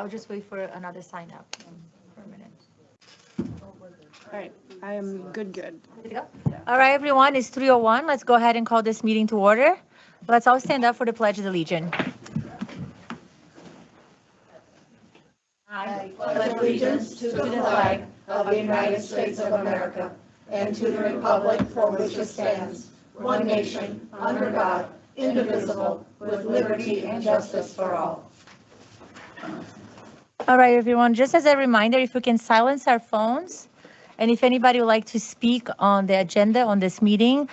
I'll just wait for another sign up for a minute. All right, I am good. Good to go? All right, everyone, it's 3:01. Let's go ahead and call this meeting to order. Let's all stand up for the Pledge of Allegiance. I pledge allegiance to the flag of the United States of America and to the republic for which it stands, one nation, under God, indivisible, with liberty and justice for all. All right, everyone, just as a reminder, if we can silence our phones, and if anybody would like to speak on the agenda on this meeting,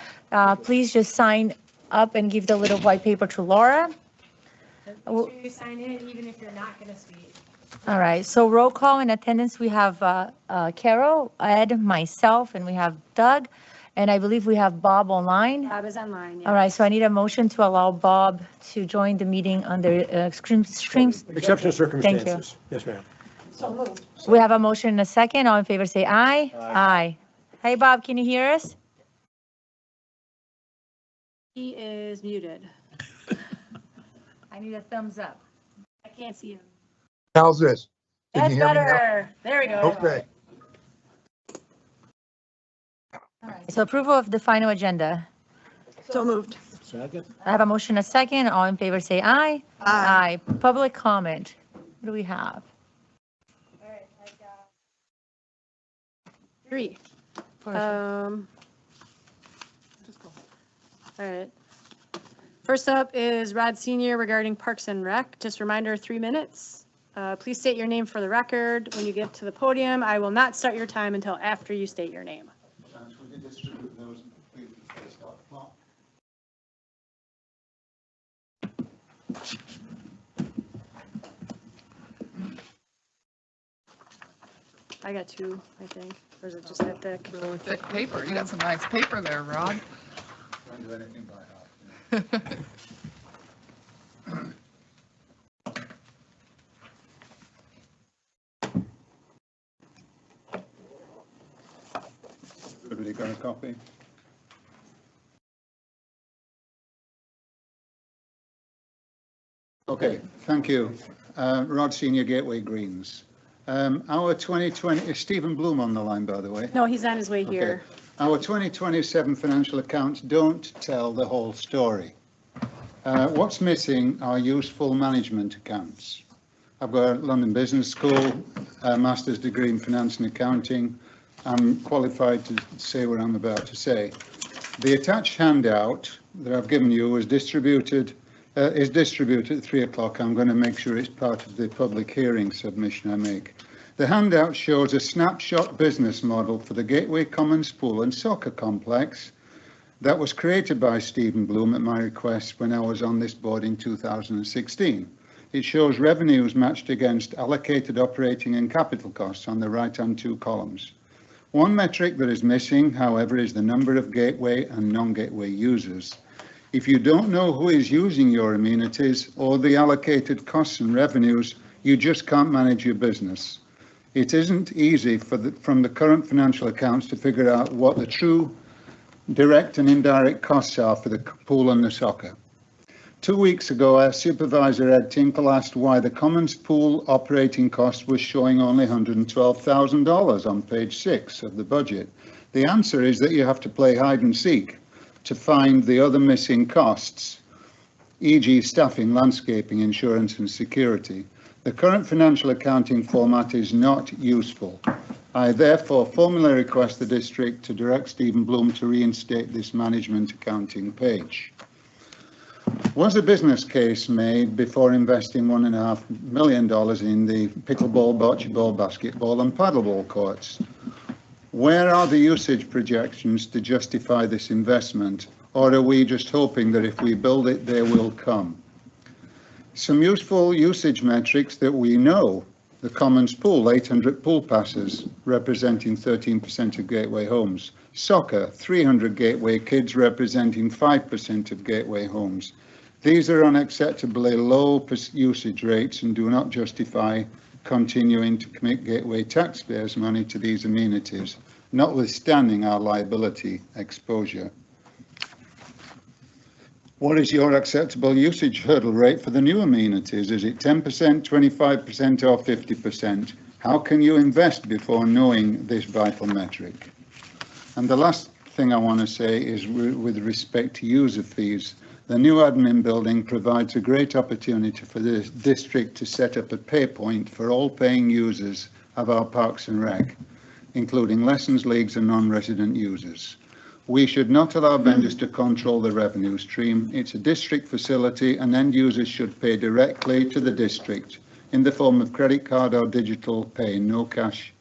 please just sign up and give the little white paper to Laura. Make sure you sign in even if you're not going to speak. All right, so roll call in attendance, we have Carol, Ed, myself, and we have Doug, and I believe we have Bob online. Bob is online, yeah. All right, so I need a motion to allow Bob to join the meeting under streams. Exception of circumstances. Yes, ma'am. So moved. We have a motion and a second. All in favor, say aye. Aye. Hey, Bob, can you hear us? He is muted. I need a thumbs up. I can't see him. How's this? Can That's you hear me now? better. There we go. Okay. All right, so approval of the final agenda. So moved. Second. I have a motion and a second. All in favor, say aye. Aye. Public comment. What do we have? All right, I've got 3. All right. First up is Rod Senior regarding Parks and Rec. Just reminder, 3 minutes. Please state your name for the record. When you get to the podium, I will not start your time until after you state your name. I got 2, I think. Or is it just that thick? Really thick paper. You got some nice paper there, Rod. Don't do anything by half. Everybody got a copy? Okay, thank you. Rod Senior, Gateway Greens. Our 2020, is Stephen Bloom on the line, by the way? No, he's on his way here. Our 2027 financial accounts don't tell the whole story. What's missing are useful management accounts. I've got a London Business School, a master's degree in finance and accounting. I'm qualified to say what I'm about to say. The attached handout that I've given you is distributed at 3 o'clock. I'm going to make sure it's part of the public hearing submission I make. The handout shows a snapshot business model for the Gateway Commons Pool and Soccer Complex that was created by Stephen Bloom at my request when I was on this board in 2016. It shows revenues matched against allocated operating and capital costs on the right-hand 2 columns. One metric that is missing, however, is the number of gateway and non-gateway users. If you don't know who is using your amenities or the allocated costs and revenues, you just can't manage your business. It isn't easy from the current financial accounts to figure out what the true direct and indirect costs are for the pool and the soccer. 2 weeks ago, our supervisor, Ed Tinkle, asked why the Commons Pool operating cost was showing only $112,000 on page 6 of the budget. The answer is that you have to play hide and seek to find the other missing costs, e.g. staffing, landscaping, insurance and security. The current financial accounting format is not useful. I therefore formally request the district to direct Stephen Bloom to reinstate this management accounting page. Was a business case made before investing $1.5 million in the pickleball, bocce ball, basketball and paddleball courts? Where are the usage projections to justify this investment, or are we just hoping that if we build it, they will come? Some useful usage metrics that we know: the Commons Pool, 800 pool passes, representing 13% of Gateway homes. Soccer, 300 Gateway kids, representing 5% of Gateway homes. These are unacceptably low usage rates and do not justify continuing to commit Gateway taxpayers' money to these amenities, notwithstanding our liability exposure. What is your acceptable usage hurdle rate for the new amenities? Is it 10%, 25% or 50%? How can you invest before knowing this vital metric? And the last thing I want to say is with respect to user fees. The new admin building provides a great opportunity for the district to set up a pay point for all paying users of our Parks and Rec, including lessons leagues and non-resident users. We should not allow vendors to control the revenue stream. It's a district facility and end users should pay directly to the district in the form of credit card or digital pay, no cash.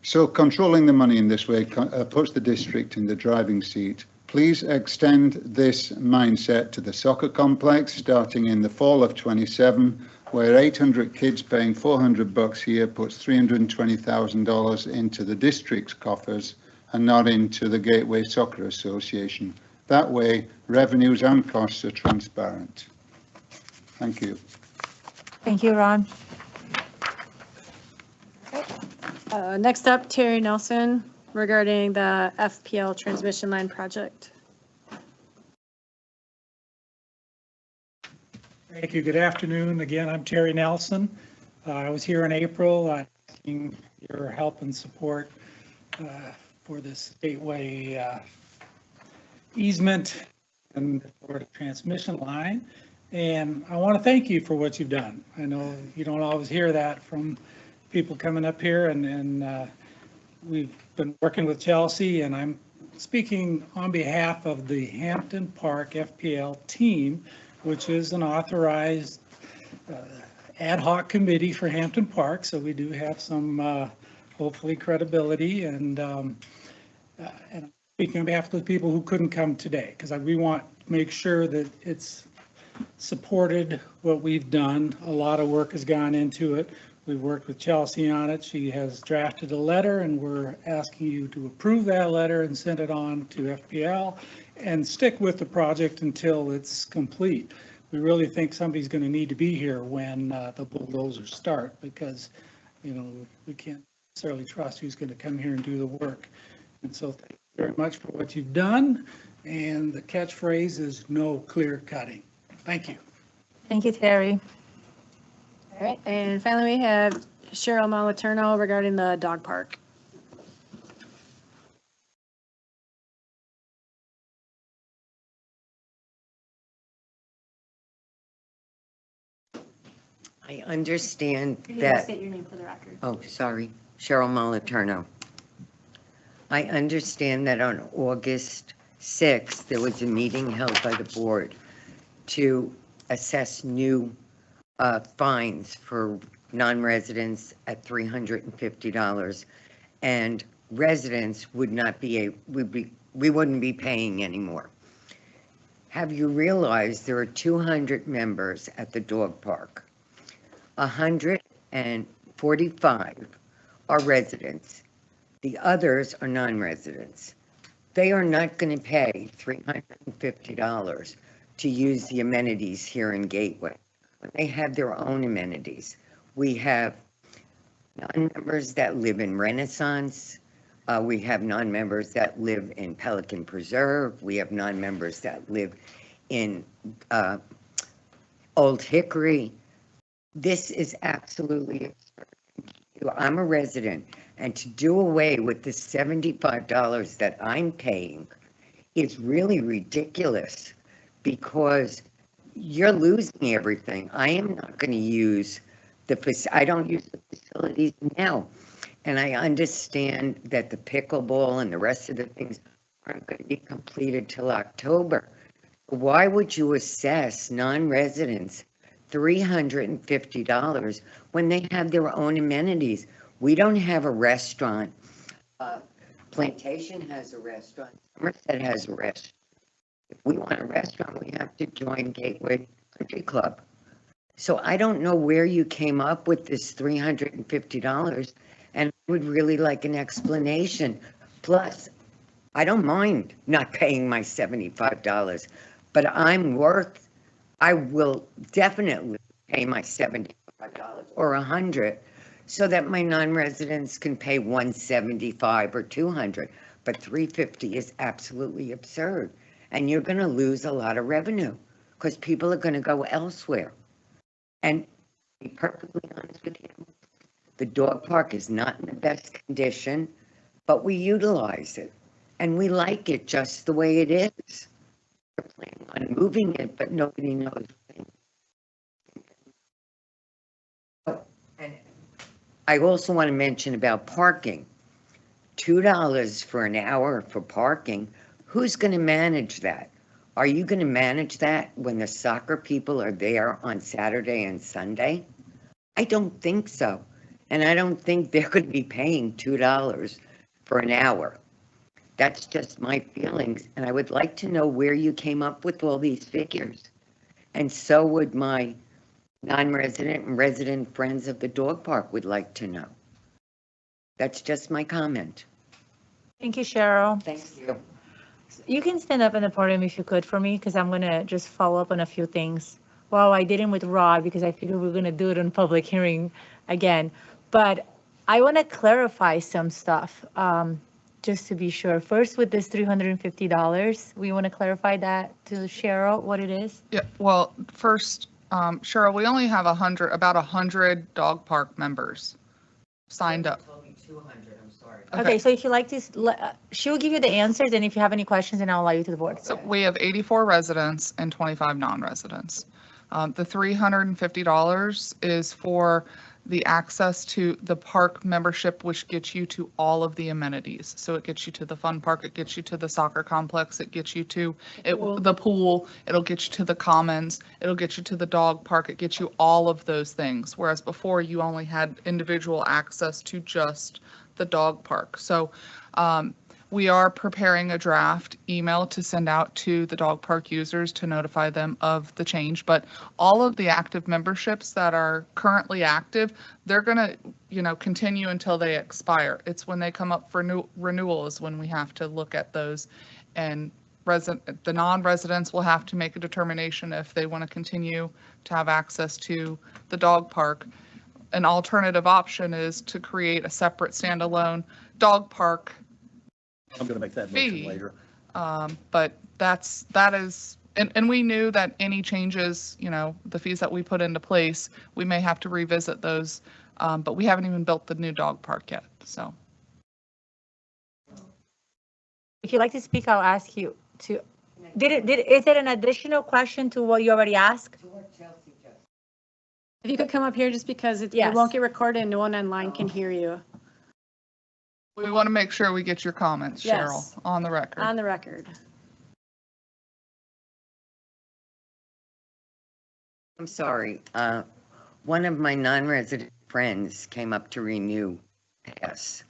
So controlling the money in this way puts the district in the driving seat. Please extend this mindset to the soccer complex starting in the fall of 27, where 800 kids paying $400 a year puts $320,000 into the district's coffers and not into the Gateway Soccer Association. That way, revenues and costs are transparent. Thank you. Thank you, Ron. Next up, Terry Nelson regarding the FPL transmission line project. Thank you. Good afternoon. Again, I'm Terry Nelson. I was here in April asking your help and support for this gateway easement and for the transmission line. And I want to thank you for what you've done. I know you don't always hear that from people coming up here, and we've been working with Chelsea, and I'm speaking on behalf of the Hampton Park FPL team, which is an authorized ad hoc committee for Hampton Park. So we do have some hopefully credibility, and I'm speaking on behalf of the people who couldn't come today, because we want to make sure that it's supported what we've done. A lot of work has gone into it. We've worked with Chelsea on it. She has drafted a letter, and we're asking you to approve that letter and send it on to FPL and stick with the project until it's complete. We really think somebody's going to need to be here when the bulldozers start, because, you know, we can't necessarily trust who's going to come here and do the work. And so thank you very much for what you've done. And the catchphrase is no clear cutting. Thank you. Thank you, Terry. All right, and finally we have Cheryl Malaterno regarding the dog park. I understand You need to that, state your name for the record. oh, sorry, Cheryl Malaterno. I understand that on August 6th, there was a meeting held by the board to assess new fines for non-residents at $350, and residents would not be we wouldn't be paying anymore. Have you realized there are 200 members at the dog park? 145 are residents. The others are non-residents. They are not going to pay $350 to use the amenities here in Gateway. They have their own amenities. We have non-members that live in Renaissance. We have non-members that live in Pelican Preserve. We have non-members that live in Old Hickory. This is absolutely absurd. I'm a resident, and to do away with the $75 that I'm paying is really ridiculous, because you're losing everything. I am not going to use I don't use the facilities now. And I understand that the pickleball and the rest of the things aren't going to be completed till October. Why would you assess non-residents $350 when they have their own amenities? We don't have a restaurant. Plantation has a restaurant. Somerset has a restaurant. If we want a restaurant, we have to join Gateway Country Club. So I don't know where you came up with this $350, and I would really like an explanation. Plus, I don't mind not paying my $75, but I will definitely pay my $75 or $100 so that my non-residents can pay $175 or $200. But $350 is absolutely absurd. and you're going to lose a lot of revenue because people are going to go elsewhere. And to be perfectly honest with you, the dog park is not in the best condition, but we utilize it and we like it just the way it is. We're planning on moving it, but nobody knows. And I also want to mention about parking. $2 for an hour for parking. Who's going to manage that? Are you going to manage that when the soccer people are there on Saturday and Sunday? I don't think so. And I don't think they're going to be paying $2 for an hour. That's just my feelings. And I would like to know where you came up with all these figures. And so would my non-resident and resident friends of the dog park would like to know. That's just my comment. Thank you, Cheryl. Thank you. You can stand up in the podium if you could for me, because I'm going to just follow up on a few things. Well, I didn't with Rod because I figured we were going to do it in public hearing again. But I want to clarify some stuff, just to be sure. First, with this $350, we want to clarify that to Cheryl, what it is. Yeah, well, first, Cheryl, we only have about 100 dog park members signed up. 200, I'm sorry. Okay, so if you like to, she'll give you the answers, and if you have any questions, then I'll allow you to the board. So we have 84 residents and 25 non-residents. The $350 is for the access to the park membership, which gets you to all of the amenities. So it gets you to the fun park, it gets you to the soccer complex, it gets you to the pool, it'll get you to the commons, it'll get you to the dog park, it gets you all of those things. Whereas before you only had individual access to just the dog park. So we are preparing a draft email to send out to the dog park users to notify them of the change. But all of the active memberships that are currently active, they're going to, continue until they expire. It's when they come up for renewal is when we have to look at those, and the non-residents will have to make a determination if they want to continue to have access to the dog park. An alternative option is to create a separate standalone dog park I'm going to make that fee motion later. But that is, and we knew that any changes, the fees that we put into place, we may have to revisit those, but we haven't even built the new dog park yet, so. If you'd like to speak, I'll ask you to, is it an additional question to what you already asked? If you could come up here, just because it Yes. won't get recorded and no one online can hear you. We want to make sure we get your comments, Yes. Cheryl, on the record. On the record. I'm sorry. One of my non-resident friends came up to renew pass,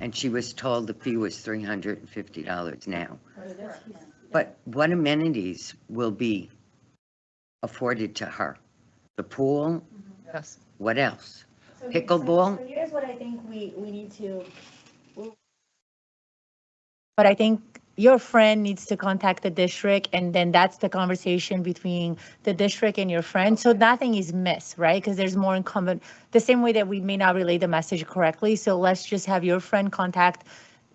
and she was told the fee was $350 now. But what amenities will be afforded to her? The pool? Yes. What else? Pickleball? So here's what I think we need to. But I think your friend needs to contact the district, and then that's the conversation between the district and your friend. So nothing is missed, right? Because there's more incumbent, the same way that we may not relay the message correctly. So let's just have your friend contact,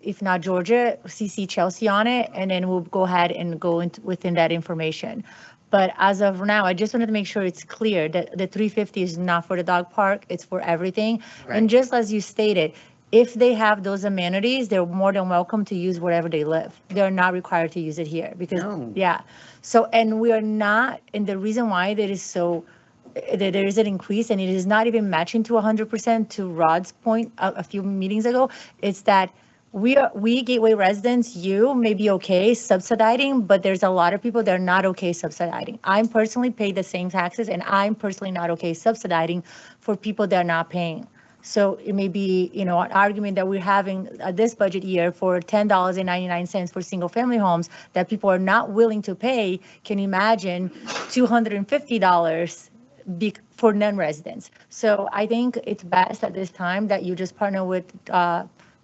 if not Georgia, CC Chelsea on it, and then we'll go ahead and go into within that information. But as of now, I just wanted to make sure it's clear that the 350 is not for the dog park, it's for everything. Right. And just as you stated, if they have those amenities, they're more than welcome to use wherever they live. They're not required to use it here because, No. yeah. So, and we are not, and the reason why that is so, that there is an increase and it is not even matching to 100% to Rod's point a few meetings ago, it's that we Gateway residents, you may be okay subsidizing, but there's a lot of people that are not okay subsidizing. I'm personally paid the same taxes and I'm personally not okay subsidizing for people that are not paying. So it may be, an argument that we're having this budget year for $10.99 for single family homes that people are not willing to pay. Can you imagine $250 for non-residents? So I think it's best at this time that you just partner with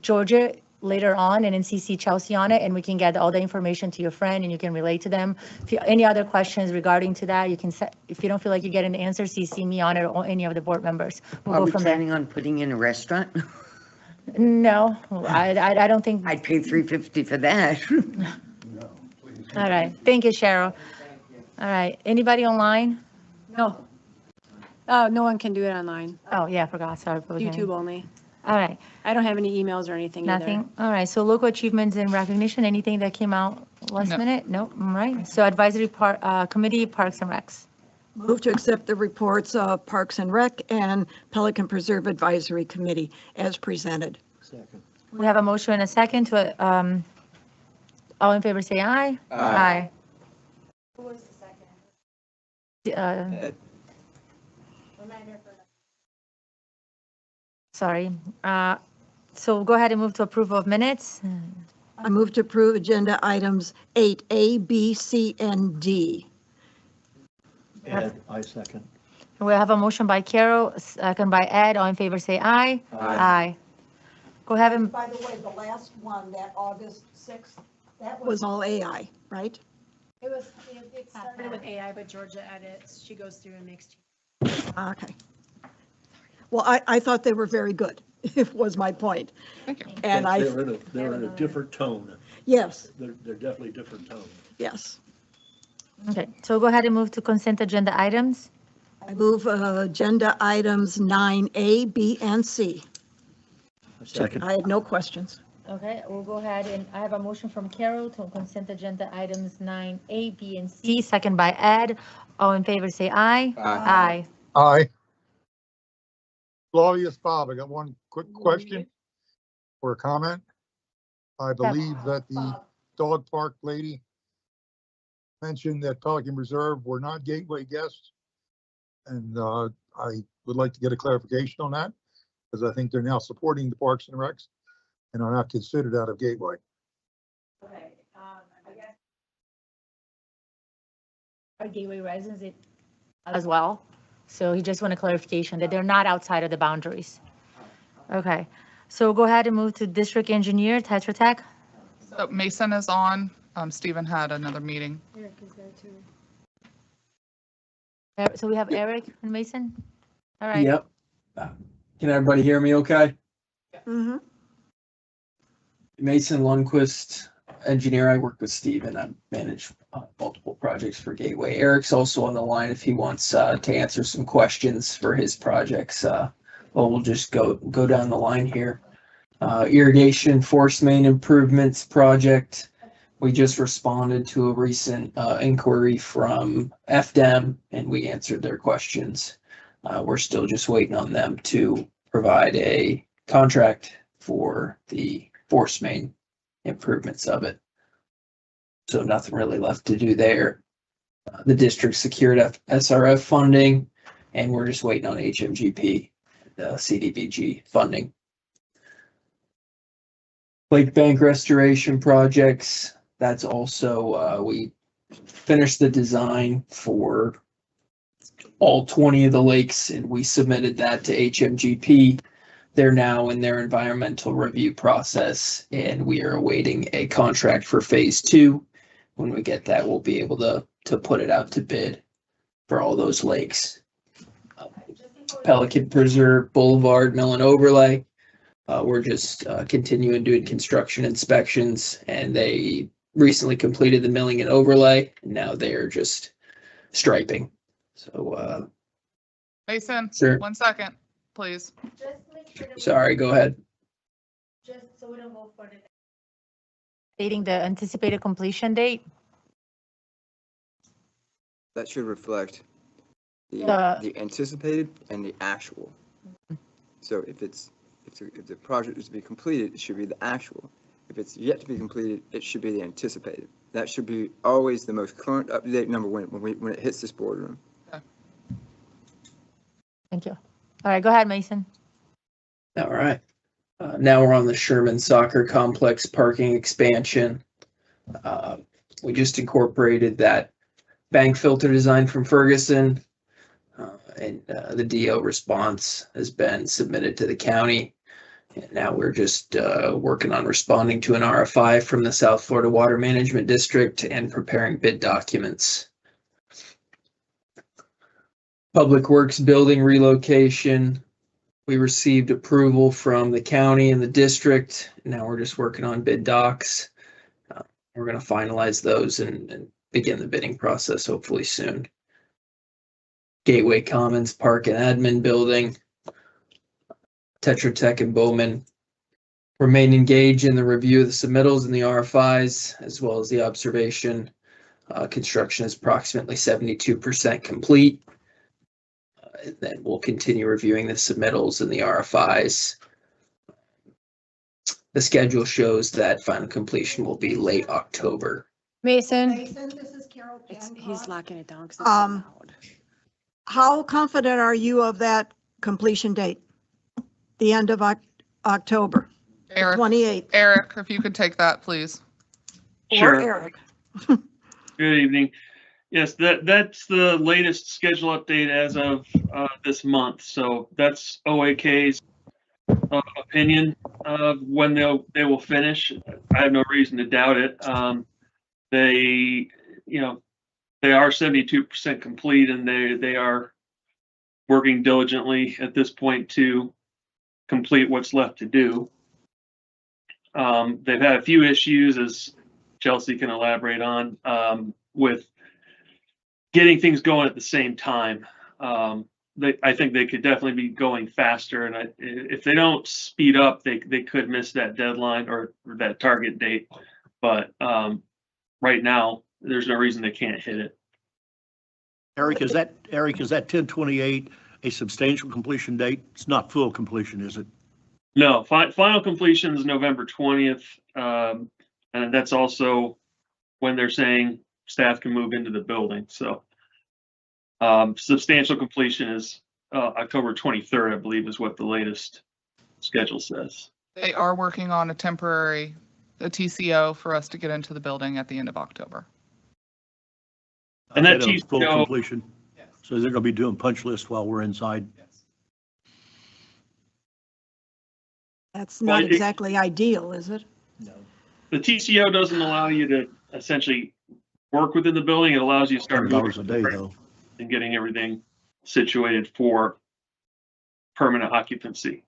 Georgia later on and then CC Chelsea on it, and we can get all the information to your friend and you can relate to them. If you any other questions regarding to that, you can set, if you don't feel like you get an answer, CC me on it or any of the board members. We'll Are go we from there. planning on putting in a restaurant? No, I don't think, I'd pay $350 for that. No, please. All right, thank you, Cheryl. All right, anybody online? No. No one can do it online, Oh, yeah, I forgot, sorry. Public hearing. YouTube only. All right, I don't have any emails or anything either. nothing? All right, so local achievements and recognition, anything that came out last No. minute? Nope, all right. So advisory committee, Parks and Recs. Move to accept the reports of Parks and Rec and Pelican Preserve Advisory Committee as presented. Second. We have a motion and a second to, all in favor, say aye. Aye. Who was the second? Sorry. So go ahead and move to approval of minutes. I move to approve agenda items 8A, B, C, and D. Ed, I second. We have a motion by Carol, second by Ed. All in favor, say aye. Aye. Go ahead and, By the way, the last one, that August 6th, that was, Was all AI, right? It started with AI, but Georgia edits. She goes through and makes. Okay. Well, I thought they were very good, was my point. Thank you. And They're in a different tone. yes, They're definitely different tone. yes. okay, so go ahead and move to consent agenda items. I move agenda items 9A, B, and C. Second. I had no questions. Okay, we'll go ahead and I have a motion from Carol to consent agenda items 9A, B, and C, second by Ed. All in favor, say aye. Aye. Aye. Claudius Bob, I got one quick question or a comment. I believe that the dog park lady mentioned that Pelican Reserve were not Gateway guests. And I would like to get a clarification on that, because I think they're now supporting the Parks and Recs and are not considered out of Gateway. Okay, I guess. Our Gateway residents as well. So he just want a clarification that they're not outside of the boundaries. Okay, so go ahead and move to district engineer, Tetra Tech. So Mason is on. Stephen had another meeting. Eric is there too. So we have Eric and Mason. All right. Yep. Can everybody hear me okay? Mhm. Mason Lundquist, engineer. I work with Steve and I manage multiple projects for Gateway. Eric's also on the line if he wants to answer some questions for his projects. Well, we'll just go down the line here. Irrigation force main improvements project. We just responded to a recent inquiry from FDEM and we answered their questions. We're still just waiting on them to provide a contract for the force main improvements of it. So nothing really left to do there. The district secured SRF funding and we're just waiting on HMGP, the CDBG funding. Lake bank restoration projects. That's also, we finished the design for all 20 of the lakes and we submitted that to HMGP. They're now in their environmental review process and we are awaiting a contract for phase 2. When we get that, we'll be able to put it out to bid for all those lakes. Pelican Preserve Boulevard Mill and Overlay. We're just continuing doing construction inspections and they recently completed the milling and overlay and now they're just striping. So Mason, Sure. 1 second, please. Just make sure that sorry, go ahead. just so we don't go for the. Stating the anticipated completion date. That should reflect The- the anticipated and the actual. So if the project is to be completed, it should be the actual. If it's yet to be completed, it should be the anticipated. That should be always the most current up-to-date number when it hits this boardroom. Thank you. All right, go ahead, Mason. All right. Now we're on the Sherman Soccer Complex parking expansion. We just incorporated that bank filter design from Ferguson. And the DO response has been submitted to the county. And now we're just working on responding to an RFI from the South Florida Water Management District and preparing bid documents. Public Works building relocation. We received approval from the county and the district. Now we're just working on bid docs. We're going to finalize those and begin the bidding process hopefully soon. Gateway Commons Park and Admin Building. Tetra Tech and Bowman remain engaged in the review of the submittals and the RFIs, as well as the observation. Construction is approximately 72% complete. And then we'll continue reviewing the submittals and the RFIs. The schedule shows that final completion will be late October. Mason, This is Carol he's locking it down. 'Cause it's so Um, loud. How confident are you of that completion date? The end of October, Eric, 28th? Eric, if you could take that, please. Or Sure. Eric? Good evening. Yes, that's the latest schedule update as of this month. So that's OAK's opinion of when they will finish. I have no reason to doubt it. They, they are 72% complete, and they are working diligently at this point to complete what's left to do. They've had a few issues, as Chelsea can elaborate on, with getting things going at the same time. I think they could definitely be going faster, and if they don't speed up, they could miss that deadline or that target date. But right now, there's no reason they can't hit it. Eric, is that 10/28 a substantial completion date? It's not full completion, is it? No, final completion is November 20th, and that's also when they're saying staff can move into the building. So substantial completion is October 23rd, I believe, is what the latest schedule says. They are working on a TCO for us to get into the building at the end of October. And that Ahead of full TCO completion. So they're going to be doing punch lists while we're inside. That's not Well, exactly ideal, is it? No. the TCO doesn't allow you to essentially work within the building. It allows you to start $100 a moving day, though. and getting everything situated for permanent occupancy.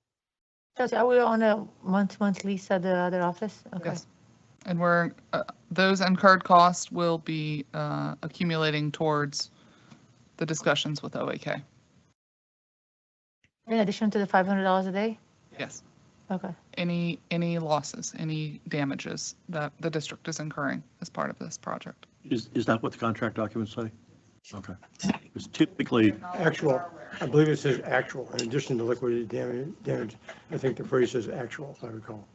Chelsea, are we on a month-to-month lease at the other office? Okay. Yes. And those incurred costs will be accumulating towards the discussions with OAK. In addition to the $500 a day? Yes. Okay. Any losses, any damages that the district is incurring as part of this project. Is that what the contract documents say? Okay. Because typically, Actual, I believe it says actual, in addition to liquidated damage. I think the phrase says actual, if I recall.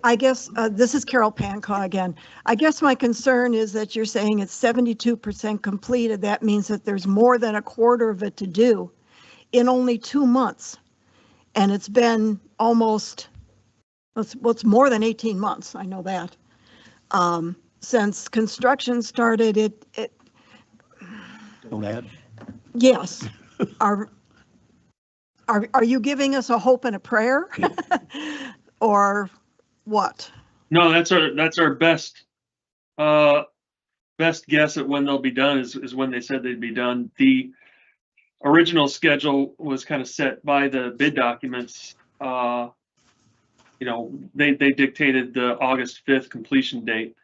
I guess, this is Carol Pancaw again. I guess my concern is that you're saying it's 72% completed. That means that there's more than a quarter of it to do in only 2 months. And it's been almost, it's more than 18 months, I know that. Since construction started, don't add. yes. Are you giving us a hope and a prayer? Or what? No, that's our best guess at when they'll be done is when they said they'd be done. The original schedule was kind of set by the bid documents. They dictated the August 5th completion date.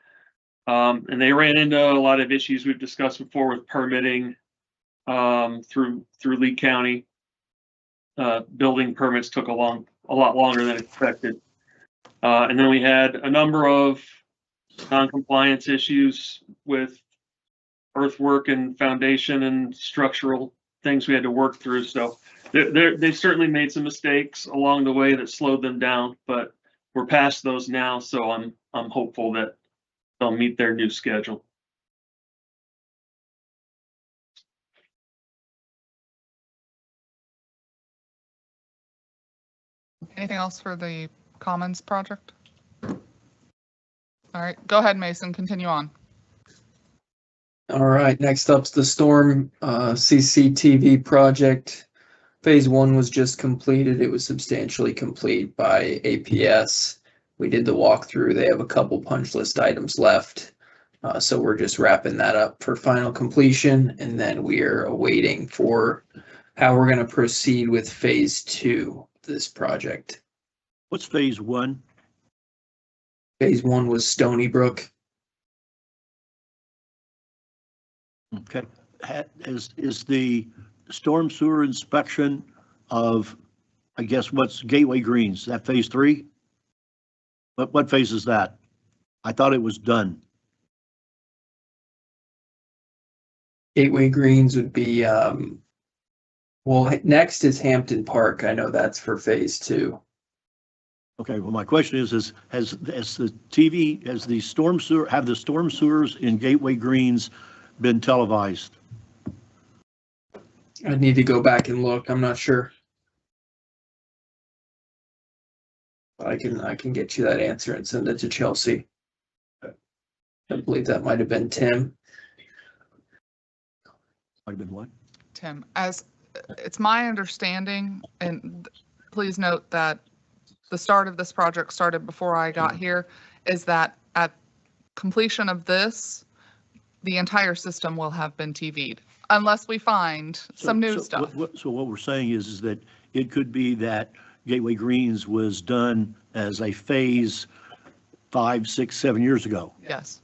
And they ran into a lot of issues we've discussed before with permitting through Lee County. Building permits took a lot longer than expected. And then we had a number of non-compliance issues with earthwork and foundation and structural things we had to work through. So they certainly made some mistakes along the way that slowed them down, but we're past those now. So I'm hopeful that they'll meet their new schedule. Anything else for the Commons project? All right, go ahead, Mason, continue on. All right, next up's the storm CCTV project. Phase 1 was just completed. It was substantially complete by APS. We did the walkthrough. They have a couple punch list items left. So we're just wrapping that up for final completion. And then we are awaiting for how we're going to proceed with phase 2 of this project. What's phase 1? Phase 1 was Stony Brook. Okay. Is the storm sewer inspection of, I guess, what's Gateway Greens, is that phase 3? What phase is that? I thought it was done. Gateway Greens would be, well, next is Hampton Park. I know that's for phase 2. Okay, well, my question is has the storm sewer, have the storm sewers in Gateway Greens been televised? I need to go back and look. I'm not sure. I can get you that answer and send it to Chelsea. I believe that might have been Tim. Might have been what? Tim, as it's my understanding, and please note that the start of this project started before I got here, is that at completion of this, the entire system will have been TV'd, unless we find some new stuff. So what we're saying is that it could be that Gateway Greens was done as a phase 5, 6, 7 years ago. Yes.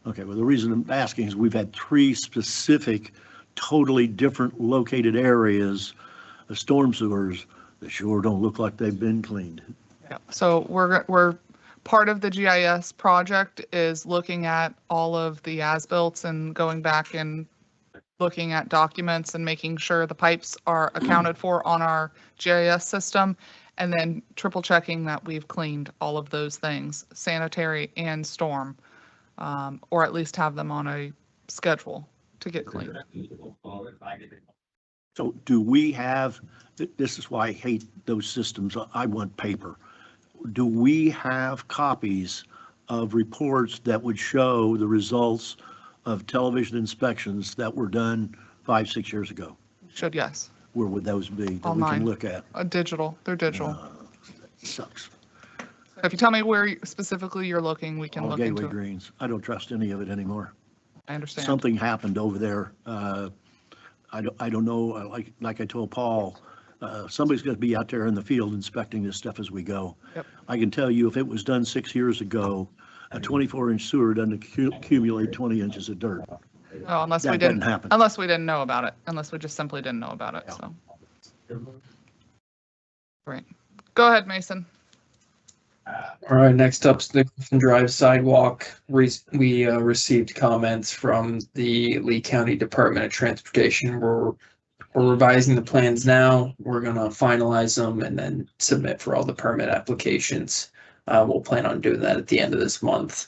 Okay, well, the reason I'm asking is we've had 3 specific, totally different located areas of storm sewers that sure don't look like they've been cleaned. Yeah. So we're part of the GIS project is looking at all of the as-built and going back and looking at documents and making sure the pipes are accounted for on our GIS system, and then triple checking that we've cleaned all of those things, sanitary and storm, or at least have them on a schedule to get cleaned. So do we have, this is why I hate those systems, I want paper. Do we have copies of reports that would show the results of television inspections that were done 5, 6 years ago? Should, yes. Where would those be that we Online. can look at? Digital, they're digital. Sucks. If you tell me where specifically you're looking, we can All look Gateway into it. Greens. I don't trust any of it anymore. I understand. Something happened over there. I don't know, like I told Paul, somebody's going to be out there in the field inspecting this stuff as we go. Yep. I can tell you if it was done 6 years ago, a 24-inch sewer doesn't accumulate 20 inches of dirt. Oh, unless we That didn't doesn't happen. Unless we didn't know about it, unless we just simply didn't know about it, so. Great. Go ahead, Mason. All right, next up's the Griffin Drive sidewalk. We received comments from the Lee County Department of Transportation. We're revising the plans now. We're gonna finalize them and then submit for all the permit applications. We'll plan on doing that at the end of this month.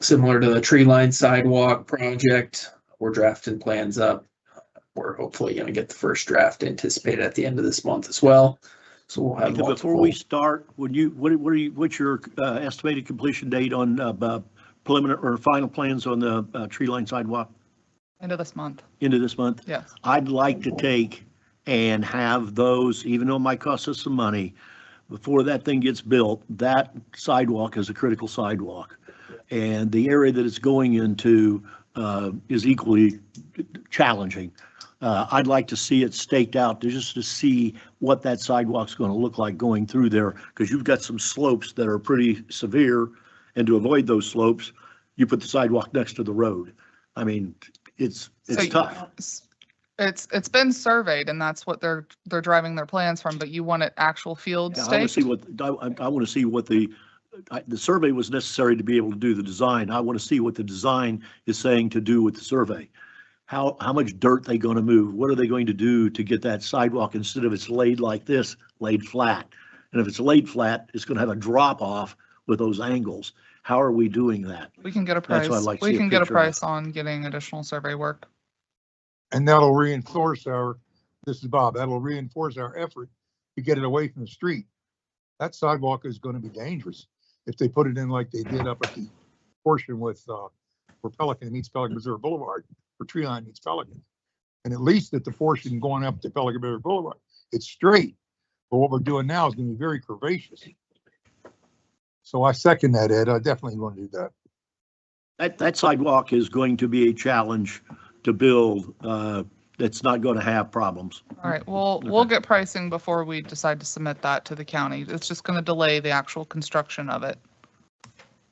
Similar to the tree line sidewalk project, we're drafting plans up. We're hopefully gonna get the first draft anticipated at the end of this month as well. So we'll have Before we start, what's your estimated completion date on preliminary or final plans on the tree line sidewalk? End of this month. End of this month? Yes. I'd like to take and have those, even though it might cost us some money, before that thing gets built, that sidewalk is a critical sidewalk. And the area that it's going into is equally challenging. I'd like to see it staked out just to see what that sidewalk's going to look like going through there, because you've got some slopes that are pretty severe, and to avoid those slopes, you put the sidewalk next to the road. I mean, it's tough. It's been surveyed, and that's what they're driving their plans from, but you want it actual field Yeah, I want to staked? see I want to see what the survey was necessary to be able to do the design. I want to see what the design is saying to do with the survey. How much dirt they going to move? What are they going to do to get that sidewalk, instead of it's laid like this, laid flat? And if it's laid flat, it's going to have a drop off with those angles. How are we doing that? We can get a That's price. what I'd like to We see a can get a picture of. price on getting additional survey work. And that'll reinforce this is Bob, that'll reinforce our effort to get it away from the street. That sidewalk is going to be dangerous if they put it in like they did up at the portion with, where Pelican meets Pelican Reserve Boulevard, where Tree Line meets Pelican. And at least at the portion going up to Pelican Reserve Boulevard, it's straight. But what we're doing now is going to be very curvaceous. So I second that, Ed. I definitely want to do that. That sidewalk is going to be a challenge to build. that's not going to have problems. All right, we'll get pricing before we decide to submit that to the county. It's just going to delay the actual construction of it.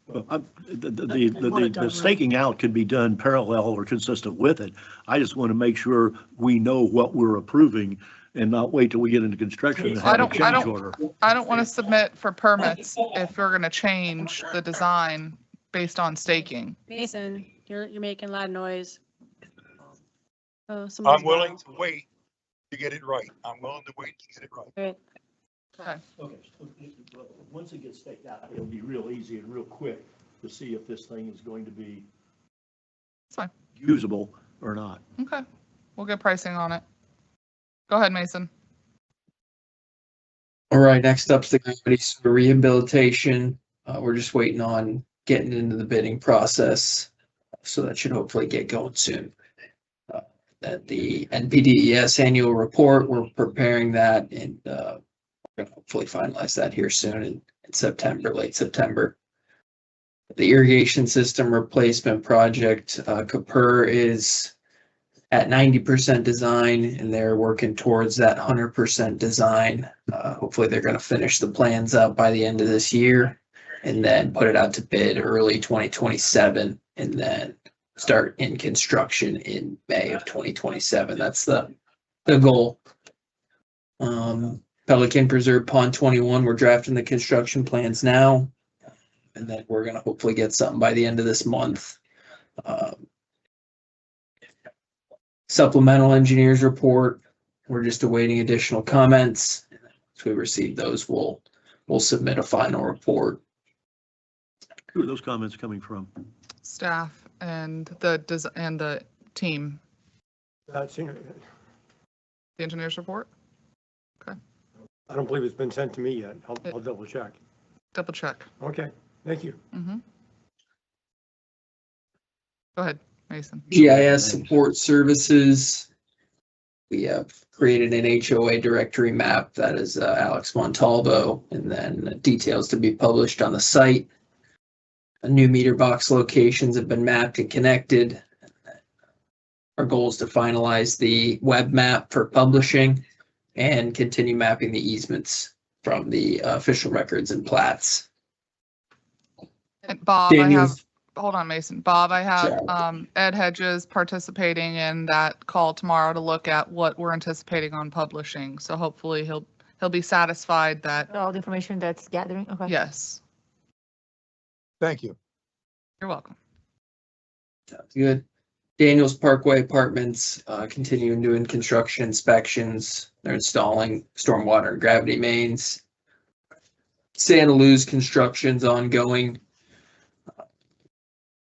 Well, the staking out could be done parallel or consistent with it. I just want to make sure we know what we're approving and not wait till we get into construction and have a change order. I don't want to submit for permits if we're going to change the design based on staking. Mason, you're making a lot of noise. Oh, I'm someone's willing to wait to get it right. I'm willing to wait to get it right. Right. Okay, once it gets staked out, it'll be real easy and real quick to see if this thing is going to be fine, usable or not. Okay, we'll get pricing on it. Go ahead, Mason. All right, next up's the gravity sewer rehabilitation. We're just waiting on getting into the bidding process, so that should hopefully get going soon. At the NPDES annual report, we're preparing that, and we're gonna hopefully finalize that here soon in September, late September. The irrigation system replacement project, Capur is at 90% design, and they're working towards that 100% design. Hopefully they're going to finish the plans up by the end of this year and then put it out to bid early 2027 and then start in construction in May of 2027. That's the goal. Pelican Preserve Pond 21, we're drafting the construction plans now, and then we're going to hopefully get something by the end of this month. Supplemental engineers report, we're just awaiting additional comments. As we receive those, we'll submit a final report. Who are those comments coming from? Staff and the team. That's, The engineer's report? Okay, I don't believe it's been sent to me yet. I'll double check. double check. Okay, thank you. Go ahead, Mason. GIS support services. We have created an HOA directory map that is Alex Montalvo, and then details to be published on the site. New meter box locations have been mapped and connected. Our goal is to finalize the web map for publishing and continue mapping the easements from the official records and plats. And Bob, hold on, Mason. Bob, I have Sure. Ed Hedges participating in that call tomorrow to look at what we're anticipating on publishing. So hopefully he'll be satisfied that, All the information that's gathering, okay. yes, Thank you. you're welcome. Sounds good. Daniels Parkway Apartments, continuing doing construction inspections. They're installing stormwater and gravity mains. Santa Luz construction's ongoing.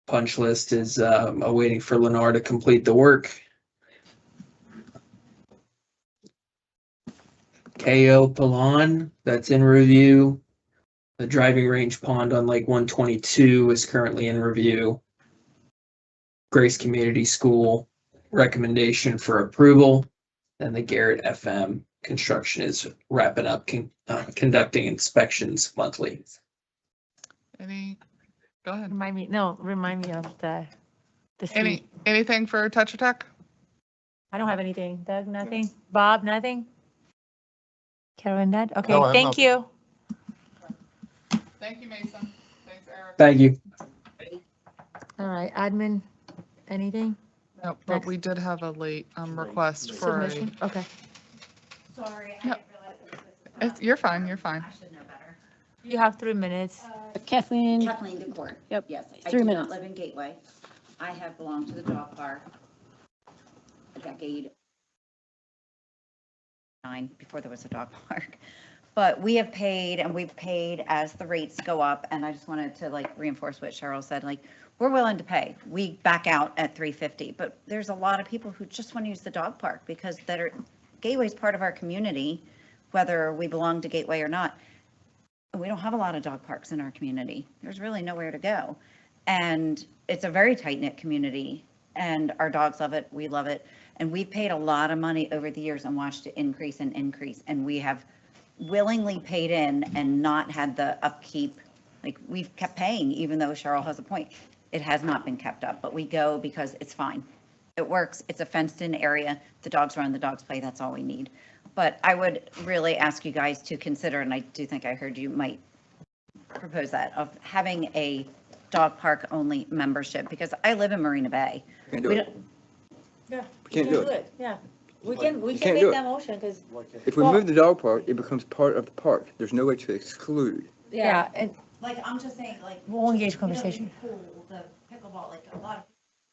Punch list is awaiting for Lennar to complete the work. KO Pilon, that's in review. The driving range pond on Lake 122 is currently in review. Grace Community School recommendation for approval. And the Garrett FM construction is wrapping up, conducting inspections monthly. Go ahead. Remind me of the street. Anything for Tetra Tech? I don't have anything. Doug, nothing? Bob, nothing? Karen, Ned? Okay, No, I have thank nothing. you. Thank you, Mason. Thanks, Eric. Thank you. All right, admin, anything? No, but we did have a late request for Submission? Okay. Sorry, I No. didn't realize it was this. You're fine, you're fine. I should know better. You have 3 minutes. Kathleen, Kathleen DeCourt. Yep. Yes, I 3 do minutes. not live in Gateway. I have belonged to the dog park a decade. Before there was a dog park. But we have paid and we've paid as the rates go up. And I just wanted to reinforce what Cheryl said, we're willing to pay. We back out at $350, but there's a lot of people who just want to use the dog park because Gateway is part of our community, whether we belong to Gateway or not. We don't have a lot of dog parks in our community. There's really nowhere to go. And it's a very tight-knit community and our dogs love it. We love it. And we've paid a lot of money over the years and watched it increase and increase. And we have willingly paid in and not had the upkeep. We've kept paying, even though Cheryl has a point. It has not been kept up, but we go because it's fine. It works. It's a fenced-in area. The dogs run, the dogs play. That's all we need. But I would really ask you guys to consider, and I do think I heard you might propose that, of having a dog park only membership, because I live in Marina Bay. Can't do We it. don't- Yeah. We can't do it. Yeah, we You can can't make do it. that motion, because, If we Well- move the dog park, it becomes part of the park. There's no way to exclude. yeah, and Like, I'm just saying, like. we'll engage you know, conversation. the pool, the pickleball, like a lot of.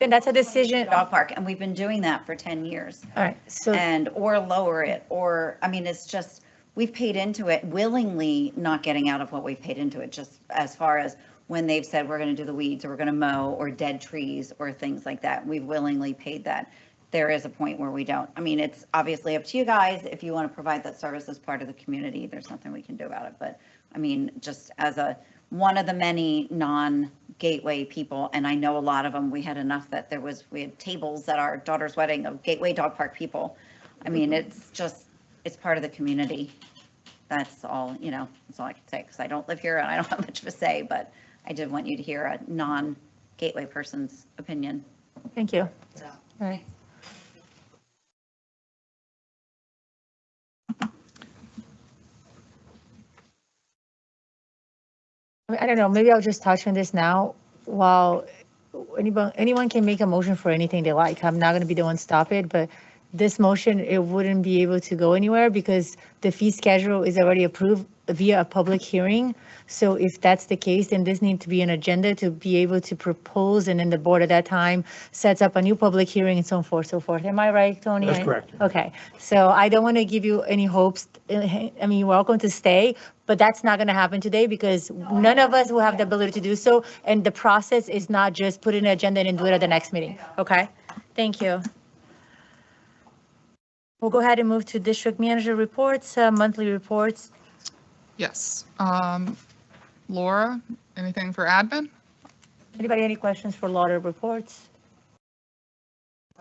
And that's a decision. Dog park, and we've been doing that for 10 years. All right, so. Or lower it, or, I mean, it's just, we've paid into it willingly, not getting out of what we've paid into it, just as far as when they've said we're going to do the weeds, or we're going to mow, or dead trees, or things like that. We've willingly paid that. There is a point where we don't. I mean, it's obviously up to you guys. If you want to provide that service as part of the community, there's nothing we can do about it. But, I mean, just as one of the many non-Gateway people, and I know a lot of them, we had enough that we had tables at our daughter's wedding of Gateway Dog Park people. I mean, it's part of the community. That's all, that's all I can say, because I don't live here and I don't have much of a say, but I did want you to hear a non-Gateway person's opinion. Thank you. All right. I don't know, maybe I'll just touch on this now. While anyone can make a motion for anything they like, I'm not going to be the one to stop it, but this motion, it wouldn't be able to go anywhere because the fee schedule is already approved via a public hearing. So if that's the case, then this needs to be an agenda to be able to propose, and then the board at that time sets up a new public hearing and so forth, so forth. Am I right, Tony? That's correct. Okay, so I don't want to give you any hopes. I mean, you're welcome to stay, but that's not going to happen today because none of us will have the ability to do so. And the process is not just put in an agenda and do it at the next meeting. Okay, thank you. We'll go ahead and move to district manager reports, monthly reports. Yes. Laura, anything for admin? Anybody, any questions for Laura reports?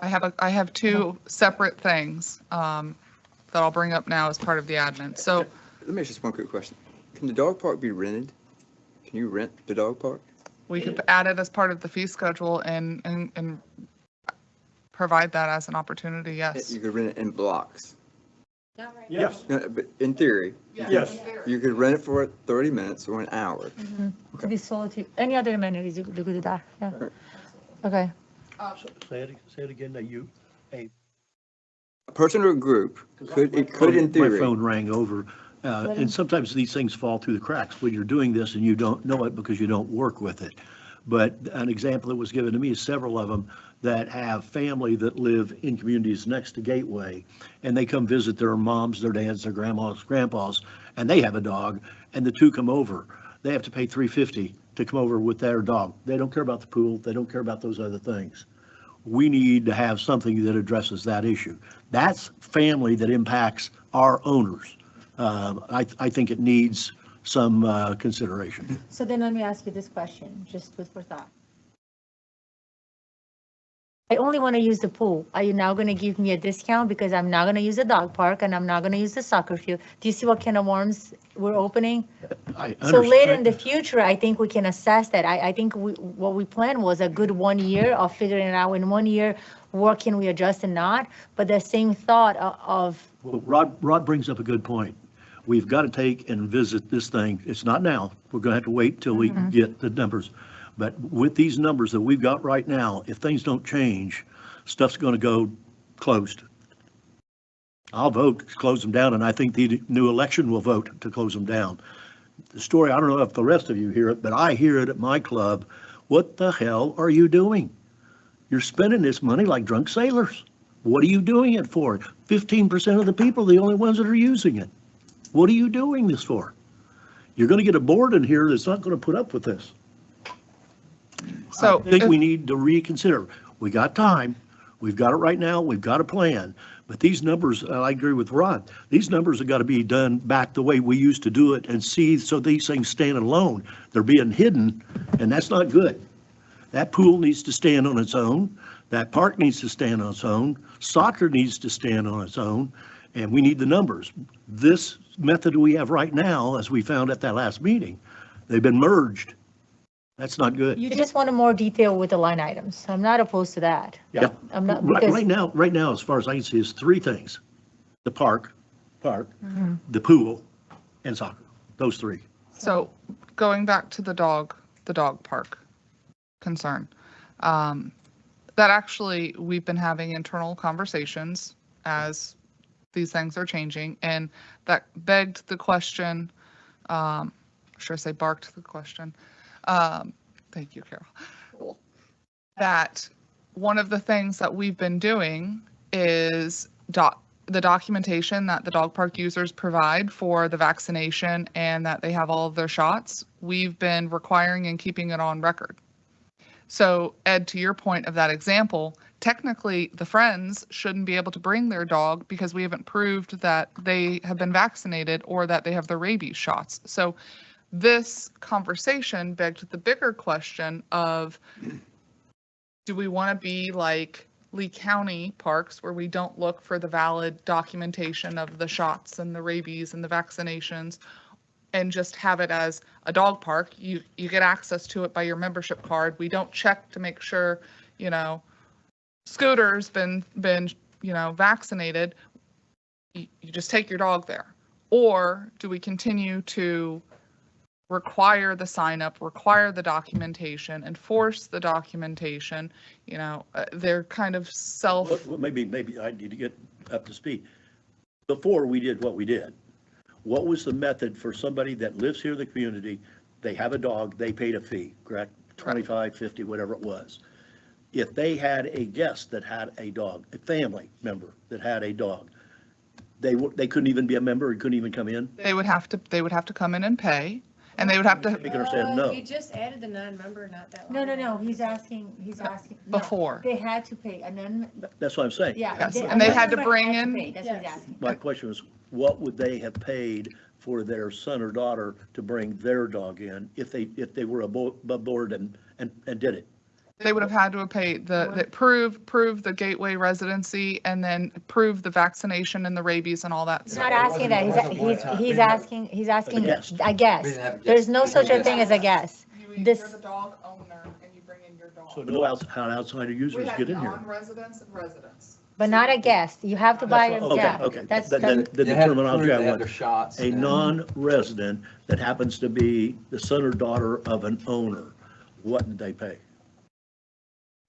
I have two separate things that I'll bring up now as part of the admin. So Let me ask just one quick question. Can the dog park be rented? Can you rent the dog park? we could add it as part of the fee schedule and provide that as an opportunity, yes. You could rent it in blocks. Yes, No, but in theory, yes. you could rent it for 30 minutes or an hour. To be sold to, any other amenities you could do that, yeah. Okay, Say it again, that A person or a group could in My theory. phone rang over, and sometimes these things fall through the cracks when you're doing this and you don't know it because you don't work with it. But an example that was given to me is several of them that have family that live in communities next to Gateway, and they come visit their moms, their dads, their grandpas, and they have a dog, and the two come over. They have to pay $350 to come over with their dog. They don't care about the pool. They don't care about those other things. We need to have something that addresses that issue. That's family that impacts our owners. I think it needs some consideration. so then let me ask you this question, just food for thought. I only want to use the pool. Are you now going to give me a discount because I'm not going to use the dog park and I'm not going to use the soccer field? Do you see what kind of worms we're opening? So later in the future, I think we can assess that. I think what we planned was a good 1 year of figuring it out. In 1 year, what can we adjust and not? But the same thought of. Well, Rod brings up a good point. We've got to take and visit this thing. It's not now. We're going to have to wait till we get the numbers. But with these numbers that we've got right now, if things don't change, stuff's going to go closed. I'll vote to close them down, and I think the new election will vote to close them down. The story, I don't know if the rest of you hear it, but I hear it at my club. What the hell are you doing? You're spending this money like drunk sailors. What are you doing it for? 15% of the people are the only ones that are using it. What are you doing this for? You're going to get a board in here that's not going to put up with this. So I think we need to reconsider. We got time. We've got it right now. We've got a plan. But these numbers, I agree with Rod, these numbers have got to be done back the way we used to do it and see, so these things stand alone. They're being hidden, and that's not good. That pool needs to stand on its own. That park needs to stand on its own. Soccer needs to stand on its own, and we need the numbers. This method we have right now, as we found at that last meeting, they've been merged. That's not good. You just want more detail with the line items. I'm not opposed to that. Yeah. I'm not, Right, because, right now, as far as I can see, is three things. The park, Mhm. the pool, and soccer. Those three. So going back to the dog park concern, that actually, we've been having internal conversations as these things are changing, and that begged the question, should I say barked the question? Thank you, Carol. That one of the things that we've been doing is the documentation that the dog park users provide for the vaccination and that they have all of their shots, we've been requiring and keeping it on record. So Ed, to your point of that example, technically the friends shouldn't be able to bring their dog because we haven't proved that they have been vaccinated or that they have their rabies shots. So this conversation begged the bigger question of, do we want to be like Lee County parks where we don't look for the valid documentation of the shots and the rabies and the vaccinations and just have it as a dog park? You get access to it by your membership card. We don't check to make sure, Scooter's been vaccinated. You just take your dog there. Or do we continue to require the sign up, require the documentation, enforce the documentation? They're kind of Well, maybe I need to get up to speed. Before we did what we did, what was the method for somebody that lives here in the community? They have a dog, they paid a fee, correct? 25, 50, whatever it was. If they had a guest that had a dog, a family member that had a dog, they couldn't even be a member, or couldn't even come in? They would have to come in and pay, and they would have to. You can understand, no. We just added the non-member not that long. No, he's asking. No, Before. They had to pay, and then, That's what I'm saying. yeah. Yes, and they had to bring in. That's what he's asking. My question was, what would they have paid for their son or daughter to bring their dog in if they were aboard and did it? They would have had to have paid prove the gateway residency and then prove the vaccination and the rabies and all that He's stuff. not asking that. He's asking, guest. I guess. There's no such a thing as a guess. You're This, the dog owner and you bring in your dog. So no outsider users get in here. Non-residents and residents. but not a guest. You have to buy a, Okay, yeah. okay. That's, Then the They had to terminology prove I they had want, their shots. a non-resident that happens to be the son or daughter of an owner, what did they pay?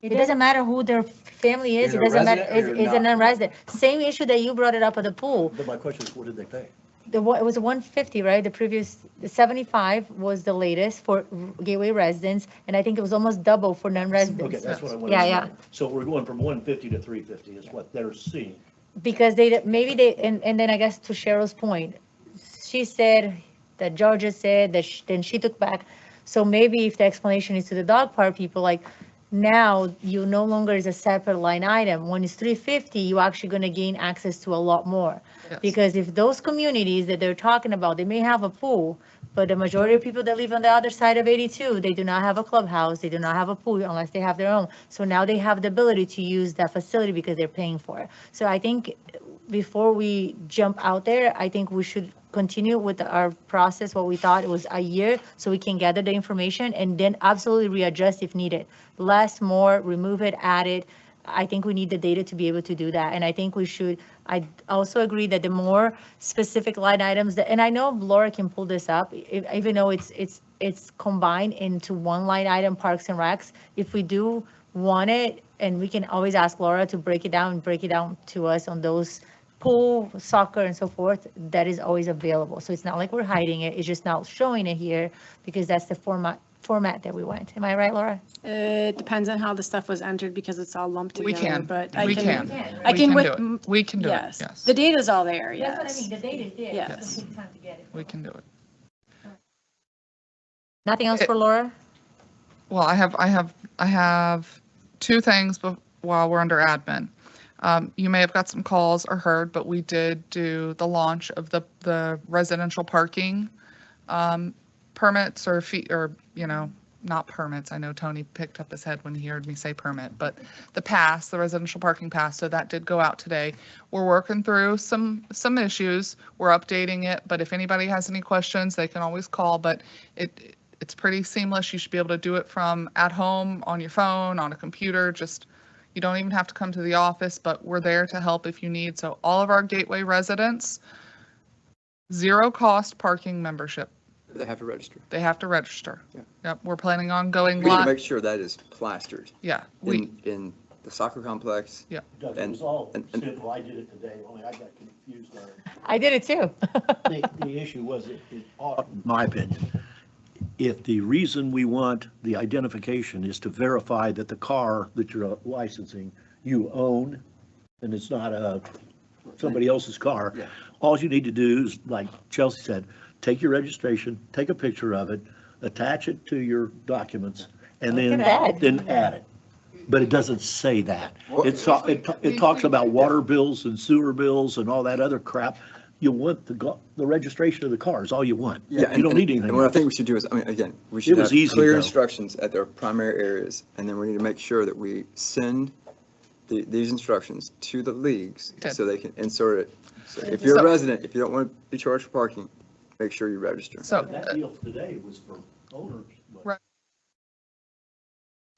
it doesn't matter who their family is. It Either doesn't matter. resident or It's a not. non-resident. Same issue that you brought it up at the pool. But my question is, what did they pay? It was 150, right? The 75 was the latest for gateway residents, and I think it was almost double for non-residents. Okay, that's what I wanted. Yeah, to yeah. know. So we're going from 150 to 350 is what they're seeing. Because and then I guess to Cheryl's point, she said that Georgia said that, then she took back. So maybe if the explanation is to the dog park people, like, now you no longer is a separate line item. When it's 350, you're actually going to gain access to a lot more. Yes. Because if those communities that they're talking about, they may have a pool, but the majority of people that live on the other side of 82, they do not have a clubhouse, they do not have a pool unless they have their own. So now they have the ability to use that facility because they're paying for it. So I think before we jump out there, I think we should continue with our process, what we thought it was a year, so we can gather the information and then absolutely readjust if needed. Less, more, remove it, add it. I think we need the data to be able to do that. And I think we should, I also agree that the more specific line items that, and I know Laura can pull this up, even though it's combined into one line item, Parks and Recs. If we do want it, and we can always ask Laura to break it down to us on those pool, soccer, and so forth, that is always available. So it's not like we're hiding it, it's just not showing it here because that's the format that we went. Am I right, Laura? It depends on how the stuff was entered because it's all lumped together. We can, But we can. I can do it. We can do it, Yes, yes. the data's all there, yes. That's what I mean, the data is there. Yes. It's gonna take time to get it. We can do it. Nothing else for Laura? Well, I have two things while we're under admin. You may have got some calls or heard, but we did do the launch of the residential parking permits or fee, or, not permits. I know Tony picked up his head when he heard me say permit, but the residential parking pass. So that did go out today. We're working through some issues. We're updating it, but if anybody has any questions, they can always call. But It's pretty seamless. You should be able to do it from at home, on your phone, on a computer. Just, you don't even have to come to the office, but we're there to help if you need. So all of our Gateway residents, zero cost parking membership. They have to register. They have to register. Yeah. Yep, we're planning on going We need to live. make sure that is plastered Yeah, we, in the soccer complex. yeah. Doug, And- it was all and- simple. I did it today, only I got confused on it. I did it too. The issue was, in my opinion, if the reason we want the identification is to verify that the car that you're licensing, you own, and it's not somebody else's car, Yeah. all you need to do is, like Chelsea said, take your registration, take a picture of it, attach it to your documents, and Look then, at that. then add it. But it doesn't say that. Well, It talks about water bills and sewer bills and all that other crap. You want the registration of the car is all you want. Yeah, You don't need anything And what I else. think we should do is, I mean, again, we should was have easy, clear though. instructions at their primary areas, and then we need to make sure that we send these instructions to the leagues Good. so they can insert it. So if you're a resident, if you don't want to be charged for parking, make sure you register. So That deal today was for owners. but Right.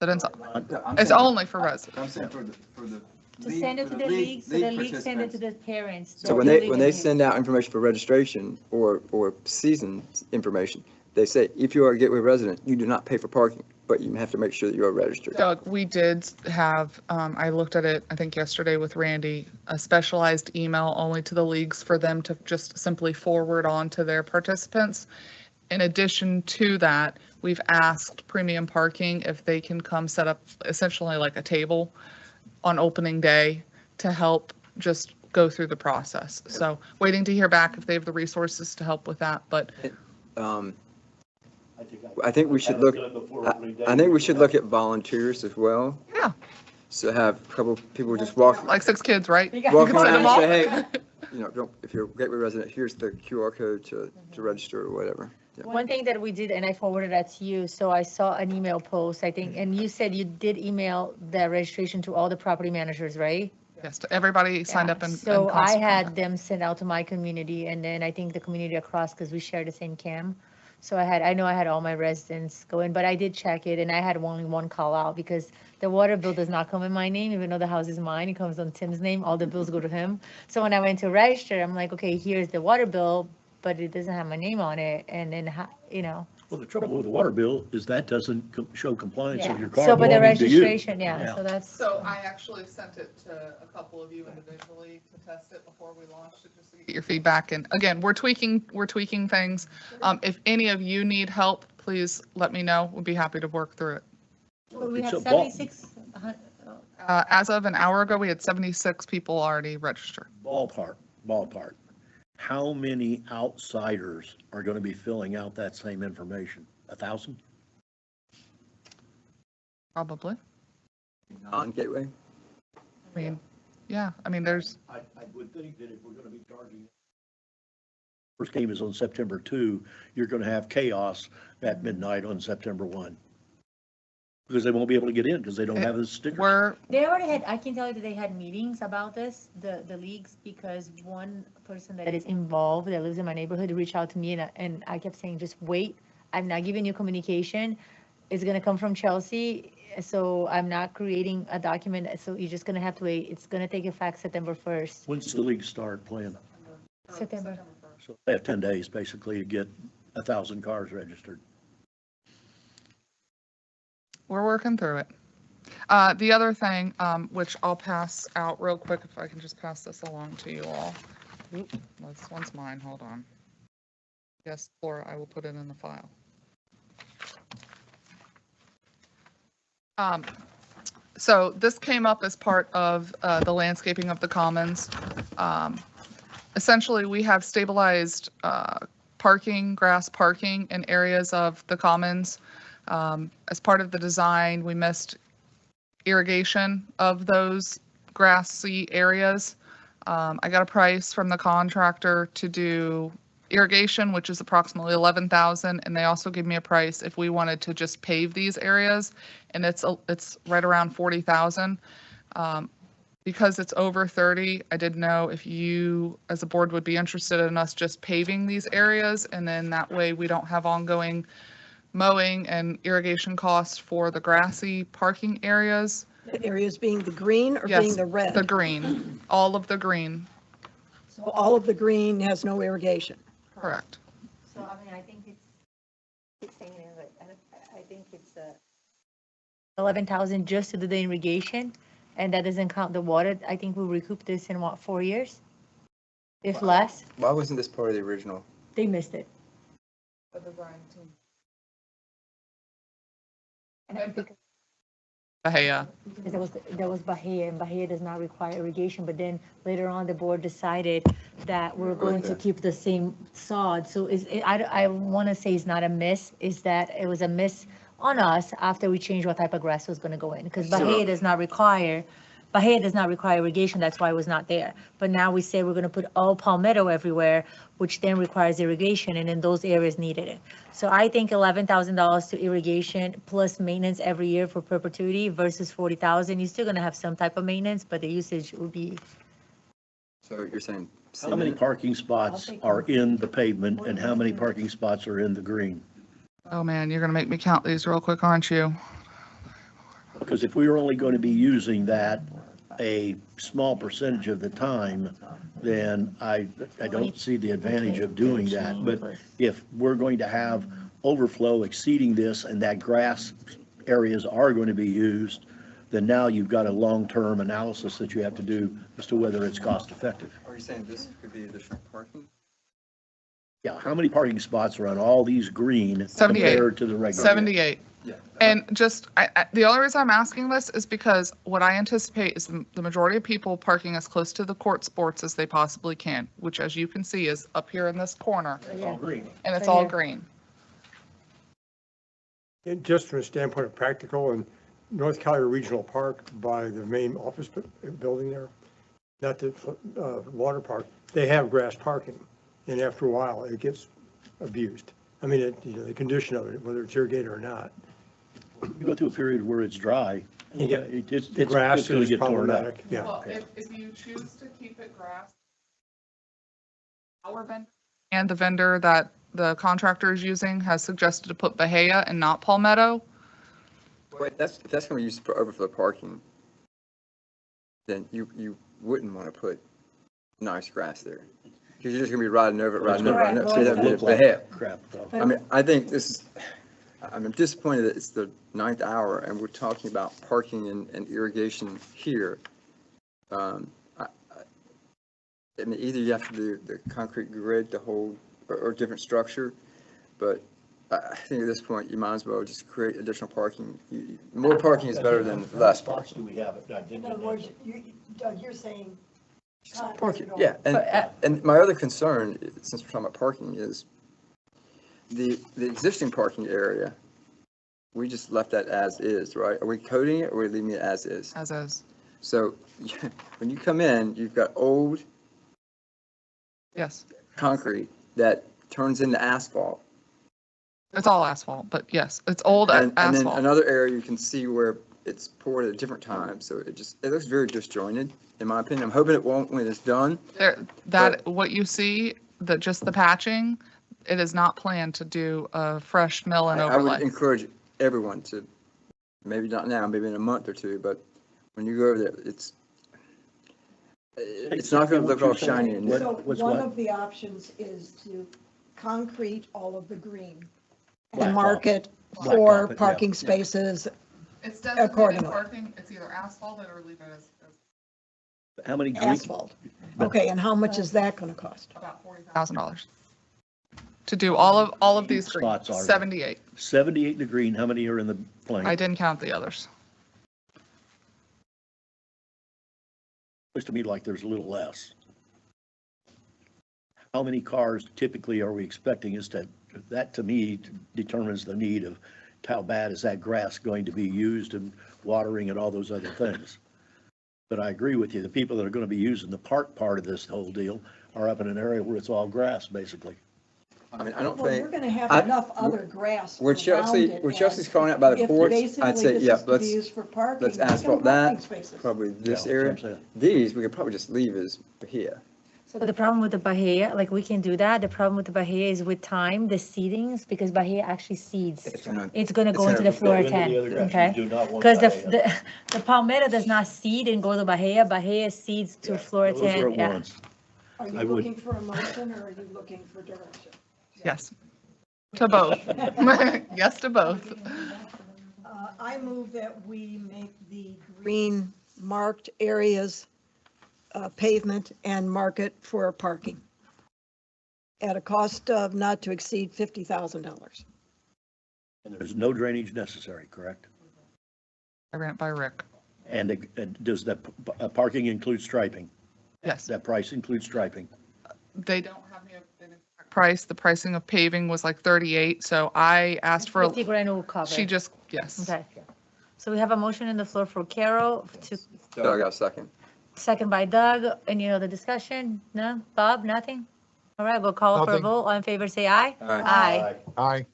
residents, I'm it's saying- only for residents. I'm saying for the. To send it to the league, so the league send it to the parents. So when they send out information for registration or season information, they say, if you are a Gateway resident, you do not pay for parking, but you have to make sure that you are registered. Doug, we did have, I looked at it, I think yesterday with Randy, a specialized email only to the leagues for them to just simply forward on to their participants. In addition to that, we've asked Premium Parking if they can come set up essentially like a table on opening day to help just go through the process. So waiting to hear back if they have the resources to help with that, but I think we should look, I think we should look at volunteers as well. Yeah. So have a couple people just walk, like 6 kids, right? walk can send around them and say, all. hey, if you're a Gateway resident, here's the QR code to register or whatever. Yeah. One thing that we did, and I forwarded that to you, so I saw an email post, I think, and you said you did email the registration to all the property managers, right? Yes, everybody signed Yeah. up and. So and I cost- had them sent out to my community, and then I think the community across, because we share the same cam. So I know I had all my residents go in, but I did check it, and I had only one call out, because the water bill does not come in my name, even though the house is mine, it comes on Tim's name, all the bills go to him. So when I went to register, I'm like, okay, here's the water bill, but it doesn't have my name on it, and then, Well, the trouble with the water bill is that doesn't show compliance of yeah. your car So, but the belonging to you. registration, yeah, so that's. So I actually sent it to a couple of you individually to test it before we launched it, just to get your feedback. And again, we're tweaking things. If any of you need help, please let me know. We'll be happy to work through it. We have It's a ball. 76, As of an hour ago, we had 76 people already registered. Ballpark. How many outsiders are going to be filling out that same information? 1,000? Probably. Non-Gateway? I mean, yeah, I mean, there's, I would think that if we're going to be charging, first game is on September 2, you're going to have chaos at midnight on September 1. Because they won't be able to get in because they don't have the sticker. They already had, I can tell you that they had meetings about this, the leagues, because one person that is involved, that lives in my neighborhood, reached out to me, and I kept saying, just wait, I'm not giving you communication. It's gonna come from Chelsea, so I'm not creating a document, so you're just gonna have to wait. It's gonna take effect September 1st. When's the league start playing? September. So they have 10 days basically to get 1,000 cars registered. we're working through it. The other thing, which I'll pass out real quick, if I can just pass this along to you all. Oop, this one's mine, hold on. Yes, Laura, I will put it in the file. So this came up as part of the landscaping of the commons. Essentially, we have stabilized parking, grass parking in areas of the commons. As part of the design, we missed irrigation of those grassy areas. I got a price from the contractor to do irrigation, which is approximately $11,000, and they also gave me a price if we wanted to just pave these areas, and it's right around $40,000. Because it's over 30, I didn't know if you, as a board, would be interested in us just paving these areas, and then that way we don't have ongoing mowing and irrigation costs for the grassy parking areas. The areas being the green or Yes, being the red? the green, all of the green, So all of the green has no irrigation. correct. So, I mean, I think it's saying it, but I think it's 11,000 just to do the irrigation, and that doesn't count the water. I think we'll recoup this in what, 4 years? If less, Why wasn't this part of the original? they missed it. And I think Bahia. because there was Bahia, and Bahia does not require irrigation, but then later on, the board decided that we're going to keep the same sod. So I want to say it's not a miss, is that it was a miss on us after we changed what type of grass was going to go in, because Bahia does not require irrigation, that's why it was not there. But now we say we're going to put all palmetto everywhere, which then requires irrigation, and in those areas needed it. So I think $11,000 to irrigation plus maintenance every year for perpetuity versus 40,000, you're still going to have some type of maintenance, but the usage would be. So you're saying. How many parking spots are in the pavement and how many parking spots are in the green? Oh man, you're gonna make me count these real quick, aren't you? Because if we were only going to be using that a small percentage of the time, then I don't see the advantage of doing that. But if we're going to have overflow exceeding this and that grass areas are going to be used, then now you've got a long-term analysis that you have to do as to whether it's cost effective. Are you saying this could be additional parking? Yeah, how many parking spots are on all these green 78. compared to the regular? 78. Yeah. And just, the only reason I'm asking this is because what I anticipate is the majority of people parking as close to the court sports as they possibly can, which as you can see is up here in this corner, It's all green. and it's Right all here. green. And just from a standpoint of practical, and North Cali Regional Park by the main office building there, not the water park, they have grass parking. And after a while, it gets abused. I mean, the condition of it, whether it's irrigated or not. You go through a period where it's dry, You get it's the grass it's going to is get torn up. problematic, yeah. Well, if you choose to keep it grass, our vendor and the vendor that the contractor is using has suggested to put Bahia and not palmetto. Wait, if that's going to be used for overflow parking, then you wouldn't want to put nice grass there. Because you're just going to be riding over it. So that'd be Look a like behalf. crap, though. I mean, I think I'm disappointed that it's the 9th hour and we're talking about parking and irrigation here. I mean, either you have to do the concrete grid to hold or different structure, but I think at this point, you might as well just create additional parking. More parking is better than less Spots parking. do we have it? In other words, Doug, you're saying. Parking, yeah, and my other concern, since we're talking about parking, is the existing parking area, we just left that as is, right? Are we coding it or are we leaving it as is? As is. So when you come in, you've got old Yes, concrete that turns into asphalt. it's all asphalt, but yes, it's old And then asphalt. another area you can see where it's poured at a different time, so it looks very disjointed, in my opinion. I'm hoping it won't when it's done. What you see, just the patching, it is not planned to do a fresh mill and I would overlay. encourage everyone to, maybe not now, maybe in a month or two, but when you go over there, it's not going to look all shiny and new. So What's one what? of the options is to concrete all of the green Blacktop. and mark it Blacktop for it, yeah. parking spaces. It's designated accordingly. parking, it's either asphalted or leave it as How many green? Asphalt. Okay, and how much is that going to cost? about $40,000. To do all of these green, Spots are there? 78. 78 in the green, how many are in the plain? I didn't count the others. Looks to me like there's a little less. How many cars typically are we expecting that to me determines the need of how bad is that grass going to be used and watering and all those other things. But I agree with you, the people that are going to be using the park part of this whole deal are up in an area where it's all grass, basically. I mean, I don't Well, think. we're going to have I- enough other grass Where around Chelsea's it, calling out by the if porch, basically I'd say, this yeah, is to be let's used for parking, let's make them asphalt parking that, spaces. probably this Yeah, area. that's what I'm saying. These, we could probably just leave as here. So the problem with the Bahia, like we can do that. The problem with the Bahia is with time, the seedings, because Bahia actually seeds. It's gonna, It's gonna go It's into the gonna go floor into 10, The other guys okay? do not want Because Bahia. the Palmetto does not seed and go to Bahia. Bahia seeds to Yeah, floor those are 10, at yeah. once. Are I you would- looking for a motion or are you looking for direction? Yes. To both. Yes to both. I move that we make the green marked areas pavement and mark it for parking at a cost of not to exceed $50,000. And there's no drainage necessary, correct? I ran it by Rick. And does that parking include striping? Yes. That price includes striping? They don't have me an exact price. The pricing of paving was like 38, so I asked for, 50 grand will cover. she just, yes. Okay. So we have a motion on the floor for Carol to, Doug, got a second. second by Doug. Any other discussion? No? Bob, nothing? All right, we'll call for a Nothing. vote. All in favor, say aye. Aye. Aye.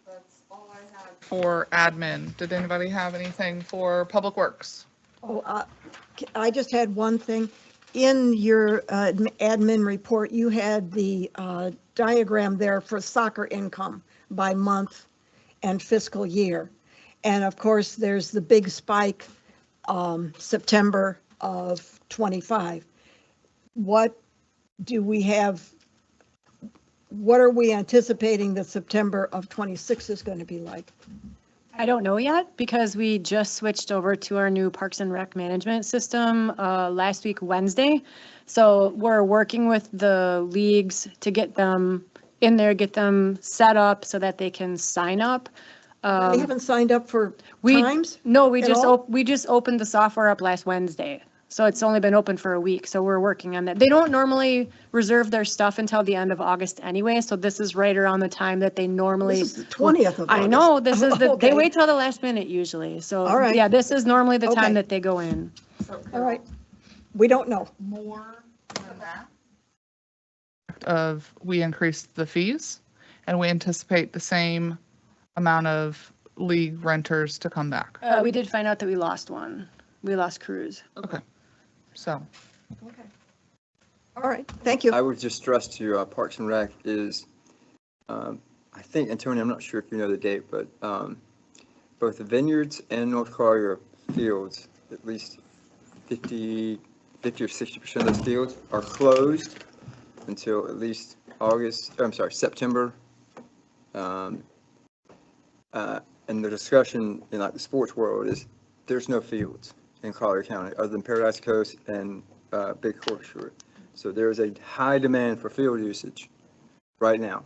That's all I had for admin. Did anybody have anything for Public Works? Oh, I just had one thing. In your admin report, you had the diagram there for soccer income by month and fiscal year. And of course, there's the big spike, September of 25. What do we have? What are we anticipating that September of 26 is going to be like? I don't know yet because we just switched over to our new Parks and Rec management system last week, Wednesday. So we're working with the leagues to get them in there, get them set up so that they can sign up. They haven't signed up for We- times? No, we at just, all? we just opened the software up last Wednesday. So it's only been open for a week, so we're working on that. They don't normally reserve their stuff until the end of August anyway, so this is right around the time that they normally. This is the 20th of August. I know, this is the, they Okay. wait till the last minute usually, so. All right. Yeah, this is normally the Okay. time that they go in. All right. We don't know. More than that. Of, we increased the fees and we anticipate the same amount of league renters to come back. We did find out that we lost one. We lost Cruz. Okay. So, All right, thank you. I would just stress to Parks and Rec is, I think, and Tony, I'm not sure if you know the date, but both the Vineyards and North Collier fields, at least 50 or 60% of those fields are closed until at least September. And the discussion in like the sports world is there's no fields in Collier County other than Paradise Coast and Big Horseshoe. So there is a high demand for field usage right now.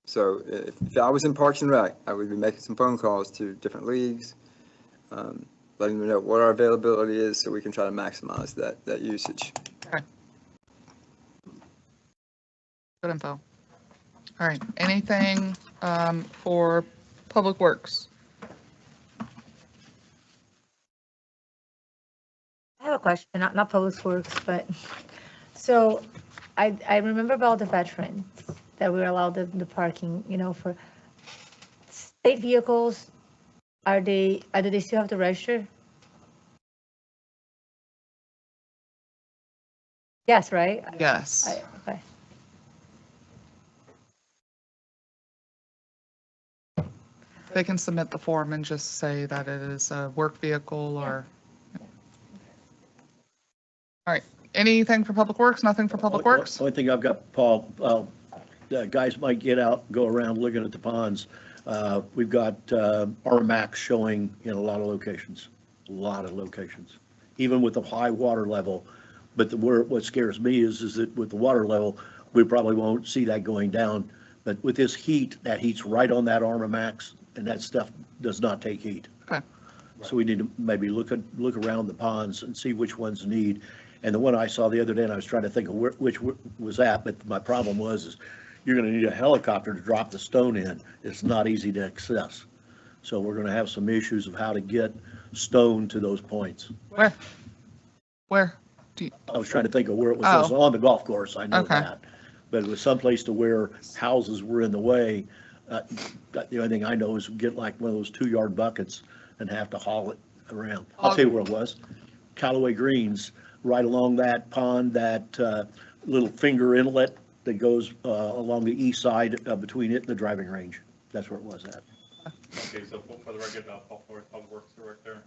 So if I was in Parks and Rec, I would be making some phone calls to different leagues, letting them know what our availability is so we can try to maximize that usage. good info. All right, anything for Public Works? I have a question, not Public Works, but, so I remember about the veterans that we were allowed the parking, for state vehicles. Do they still have to register? Yes, right? Yes. Okay. They can submit the form and just say that it is a work vehicle or. All right, anything for Public Works? Nothing for Public Works? Only thing I've got, Paul, guys might get out, go around looking at the ponds. We've got RMAX showing in a lot of locations, even with the high water level. But what scares me is that with the water level, we probably won't see that going down. But with this heat, that heat's right on that RMAX, and that stuff does not take heat. Okay. So we need to maybe look around the ponds and see which ones need. And the one I saw the other day, and I was trying to think of which was that, but my problem is you're going to need a helicopter to drop the stone in. It's not easy to access. So we're going to have some issues of how to get stone to those points. Where? I was trying to think of where it was. It was Oh. on the golf course, I know Okay. that. But it was someplace to where houses were in the way. The only thing I know is get like one of those 2-yard buckets and have to haul it around. I'll tell you where it was. Callaway Greens, right along that pond, that little finger inlet that goes along the east side between it and the driving range. That's where it was at. Okay, so for the record, Paul Flores, Public Works Director.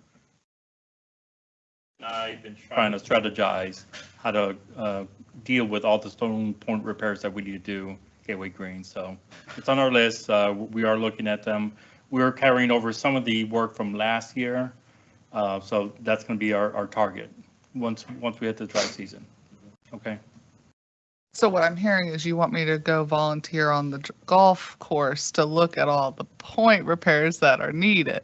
I've been trying to strategize how to deal with all the stone point repairs that we need to do Gateway Green. So it's on our list. We are looking at them. We're carrying over some of the work from last year. So that's going to be our target once we hit the dry season. Okay. So what I'm hearing is you want me to go volunteer on the golf course to look at all the point repairs that are needed.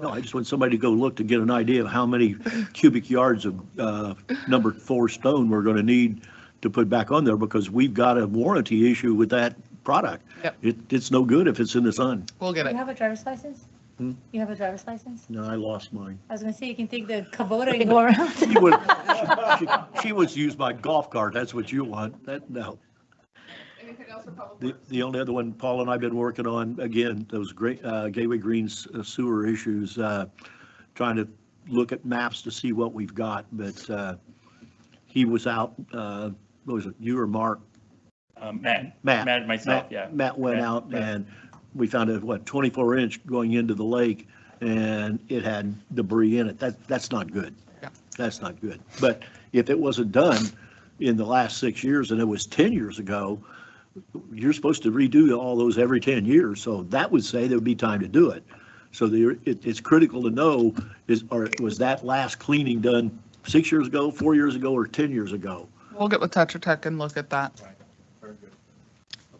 No, I just want somebody to go look to get an idea of how many cubic yards of number 4 stone we're going to need to put back on there, because we've got a warranty issue with that product. Yep. It's no good if it's in the sun. We'll get You it. have a driver's license? Hmm? You have a driver's license? No, I lost mine. I was gonna say, you can take the Kubota and go around. She wants to use my golf cart. That's what you want. No. Anything else for public? The only other one Paul and I have been working on, again, those great Gateway Greens sewer issues, trying to look at maps to see what we've got, but he was out, what was it, you or Mark? Matt and myself, yeah. Matt went out and we found a, 24-inch going into the lake, and it had debris in it. That's not good. Yeah. That's not good. But if it wasn't done in the last 6 years, and it was 10 years ago, you're supposed to redo all those every 10 years. So that would say there would be time to do it. So it's critical to know, was that last cleaning done 6 years ago, 4 years ago, or 10 years ago? We'll get with Tetra Tech and look at that. Very good.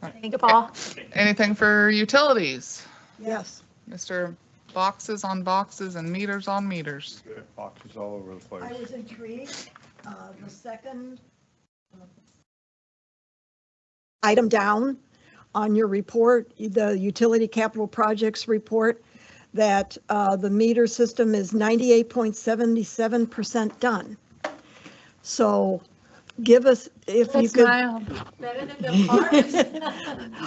Thank you, Paul. Anything for utilities? Yes. Mr. Boxes on boxes and meters on meters. Boxes all over the place. I was intrigued, the second item down on your report, the utility capital projects report, that the meter system is 98.77% done. So give us, if you could. Better than the parks.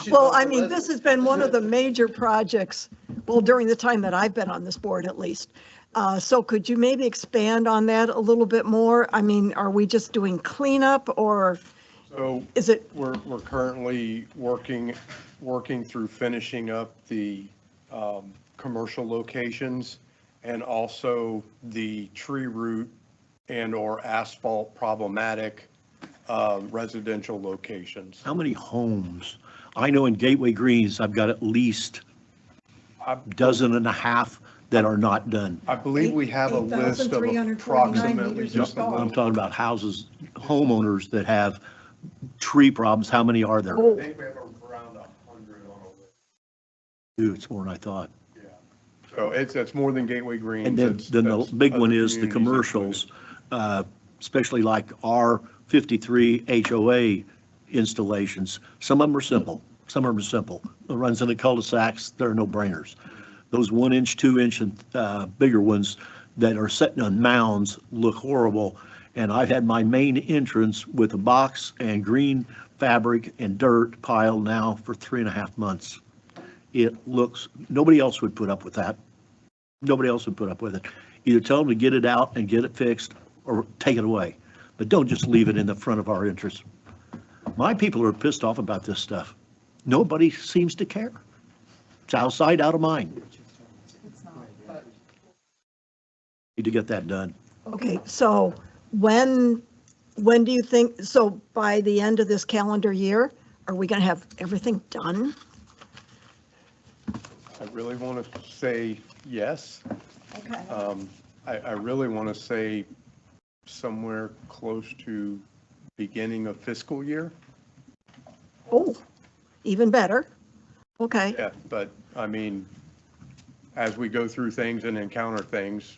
Well, I mean, this has been one of the major projects, well, during the time that I've been on this board at least. So could you maybe expand on that a little bit more? I mean, are we just doing cleanup, or So is it? we're currently working through finishing up the commercial locations and also the tree root and/or asphalt problematic residential locations. How many homes? I know in Gateway Greens, I've got at least a dozen and a half that are not done. I believe we have a list of 8,349 approximately meters just a installed. I'm little. talking about houses, homeowners that have tree problems. How many are there? I think we have around 100 on a list. Dude, it's more than I thought. So it's more than Gateway Greens. And then It's- the that's big one other is the communities commercials, especially like our 53 HOA installations. Some of them are simple. Some of them are simple. It runs in the cul-de-sacs. They're no-brainers. Those 1-inch, 2-inch, and bigger ones that are sitting on mounds look horrible. And I've had my main entrance with a box and green fabric and dirt pile now for 3.5 months. It looks, nobody else would put up with that. Nobody else would put up with it. Either tell them to get it out and get it fixed, or take it away. But don't just leave it in the front of our entrance. My people are pissed off about this stuff. Nobody seems to care. It's out of sight, out of mind. Need to get that done. Okay, so when do you think, so by the end of this calendar year, are we going to have everything done? I really want to say yes. Okay. I really want to say somewhere close to beginning of fiscal year. Oh, even better. Okay. Yeah, but I mean, as we go through things and encounter things,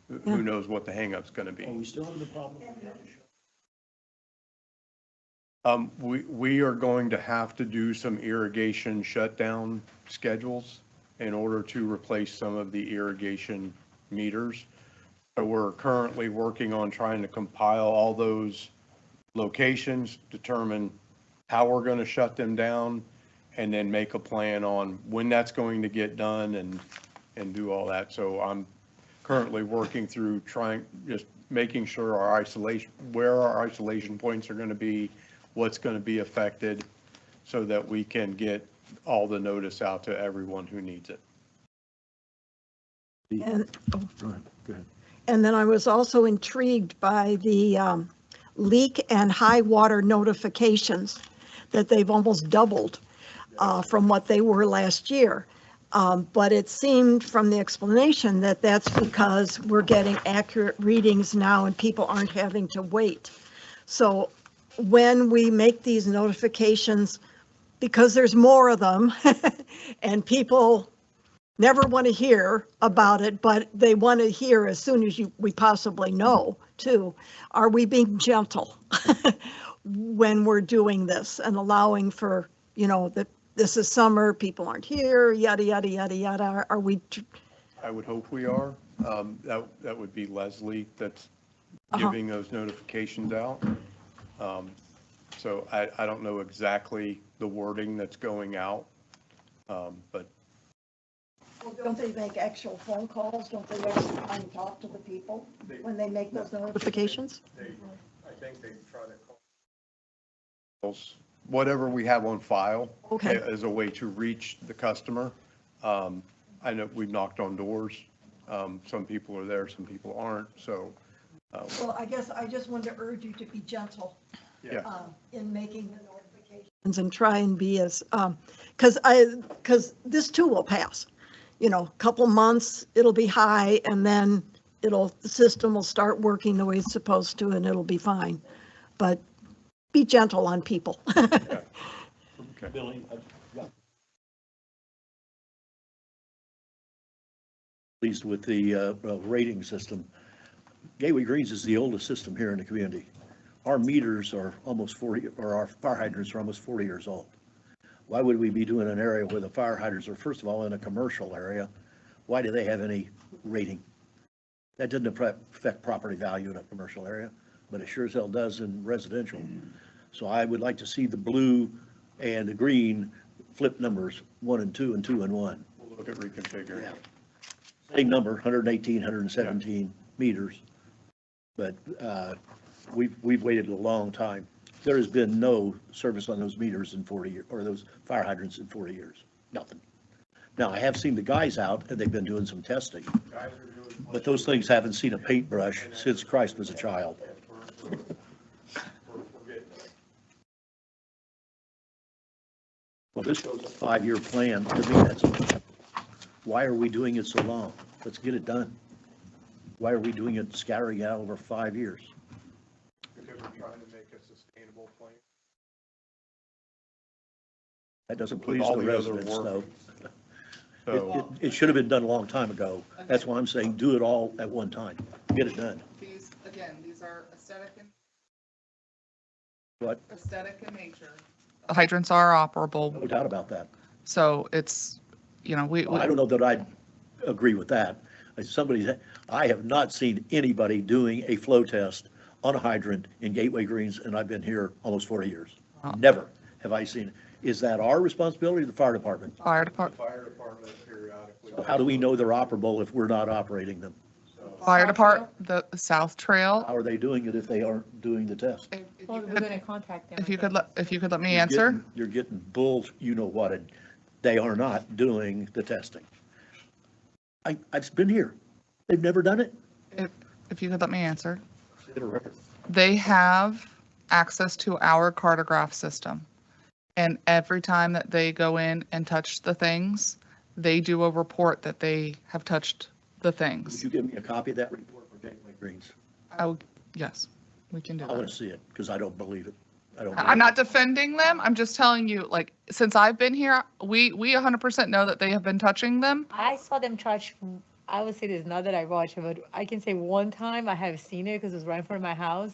Yeah. who knows what the hangup's going to be. we still have the problem? We are going to have to do some irrigation shutdown schedules in order to replace some of the irrigation meters. So we're currently working on trying to compile all those locations, determine how we're going to shut them down, and then make a plan on when that's going to get done and do all that. So currently working through just making sure where our isolation points are going to be, what's going to be affected, so that we can get all the notice out to everyone who needs it. And, Go ahead. and then I was also intrigued by the leak and high water notifications that they've almost doubled from what they were last year. But it seemed from the explanation that that's because we're getting accurate readings now and people aren't having to wait. So when we make these notifications, because there's more of them and people never want to hear about it, but they want to hear as soon as we possibly know too. Are we being gentle when we're doing this and allowing for, that this is summer, people aren't here, yada, yada, yada, yada? Are we? I would hope we are. That would be Leslie that's giving those notifications out. So I don't know exactly the wording that's going out, but. Well, don't they make actual phone calls? Don't they actually talk to the people when they make those notifications? I think they try to call whatever we have on file as a way to reach the customer. I know we've knocked on doors. Some people are there, some people aren't. So. Well, I guess I just wanted to urge you to be gentle in making the notifications and try and be as, because this too will pass. Couple months, it'll be high, and then the system will start working the way it's supposed to, and it'll be fine. But be gentle on people. Okay. Billy, pleased with the rating system. Gateway Greens is the oldest system here in the community. Our meters are almost 40, or our fire hydrants are almost 40 years old. Why would we be doing an area where the fire hydrants are, first of all, in a commercial area? Why do they have any rating? That doesn't affect property value in a commercial area, but it sure as hell does in residential. So I would like to see the blue and the green flip numbers, 1 and 2 and 2 and 1. We'll look at reconfiguring. Same number, 118, 117 meters. But we've waited a long time. There has been no service on those meters in 40 years, or those fire hydrants in 40 years. Nothing. Now, I have seen the guys out, and they've been doing some testing. But those things haven't seen a paintbrush since Christ was a child. Well, this shows a 5-year plan. To me, that's, why are we doing it so long? Let's get it done. Why are we doing it scattering out over 5 years? Because we're trying to make a sustainable plan. That doesn't With please all the the other residents, work. though. So, It should have been done a long time ago. That's why I'm saying do it all at one time. Get it done. These are aesthetic What? in nature. The hydrants are operable. No doubt about that. So it's, we. Well, I don't know that I'd agree with that. I have not seen anybody doing a flow test on a hydrant in Gateway Greens, and I've been here almost 40 years. Never have I seen it. Is that our responsibility or the fire department? Fire department. fire department periodically. How do we know they're operable if we're not operating them? Fire department, the South Trail. How are they doing it if they aren't doing the test? Well, we're going to contact them. If you could let me answer. You're getting bull, you know what, they are not doing the testing. I've been here. They've never done it. If you could let me answer. Get a record. They have access to our cartograph system. And every time that they go in and touch the things, they do a report that they have touched the Would things. you give me a copy of that report for Gateway Greens? Yes, we can do I want that. to see it because I don't believe it. I'm not defending them. I'm just telling you, since I've been here, we 100% know that they have been touching them. I saw them charge, I would say this, not that I watch it, but I can say one time I have seen it because it was right in front of my house.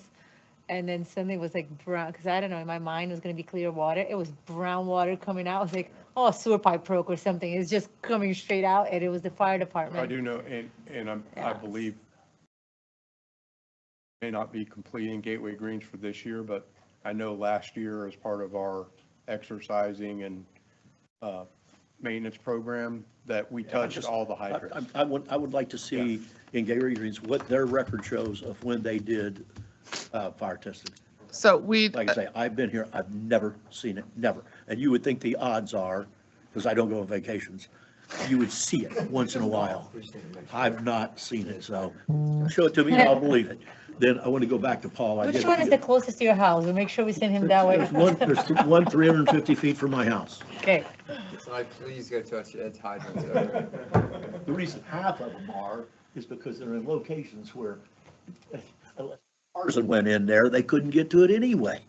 And then something was brown, because I don't know, in my mind it was going to be clear water. It was brown water coming out. I was like, oh, a sewer pipe broke or something. It's just coming straight out, and it was the fire department. I do know, and I believe may not be completing Gateway Greens for this year, but I know last year as part of our exercising and maintenance program that we touched all the hydrants. I would like to see in Gateway Greens what their record shows of when they did fire testing. So Like I say, I've been here, I've never seen it, never. And you would think the odds are, because I don't go on vacations, you would see it once in a while. I've not seen it, so show it to me and I'll believe it. Then I want to go back to Paul. Which one is the closest to your house? We'll make sure we send him that way. There's one 350 feet from my house. Okay. So I please go touch Ed's hydrants. The reason half of them are is because they're in locations where ours that went in there, they couldn't get to it anyway.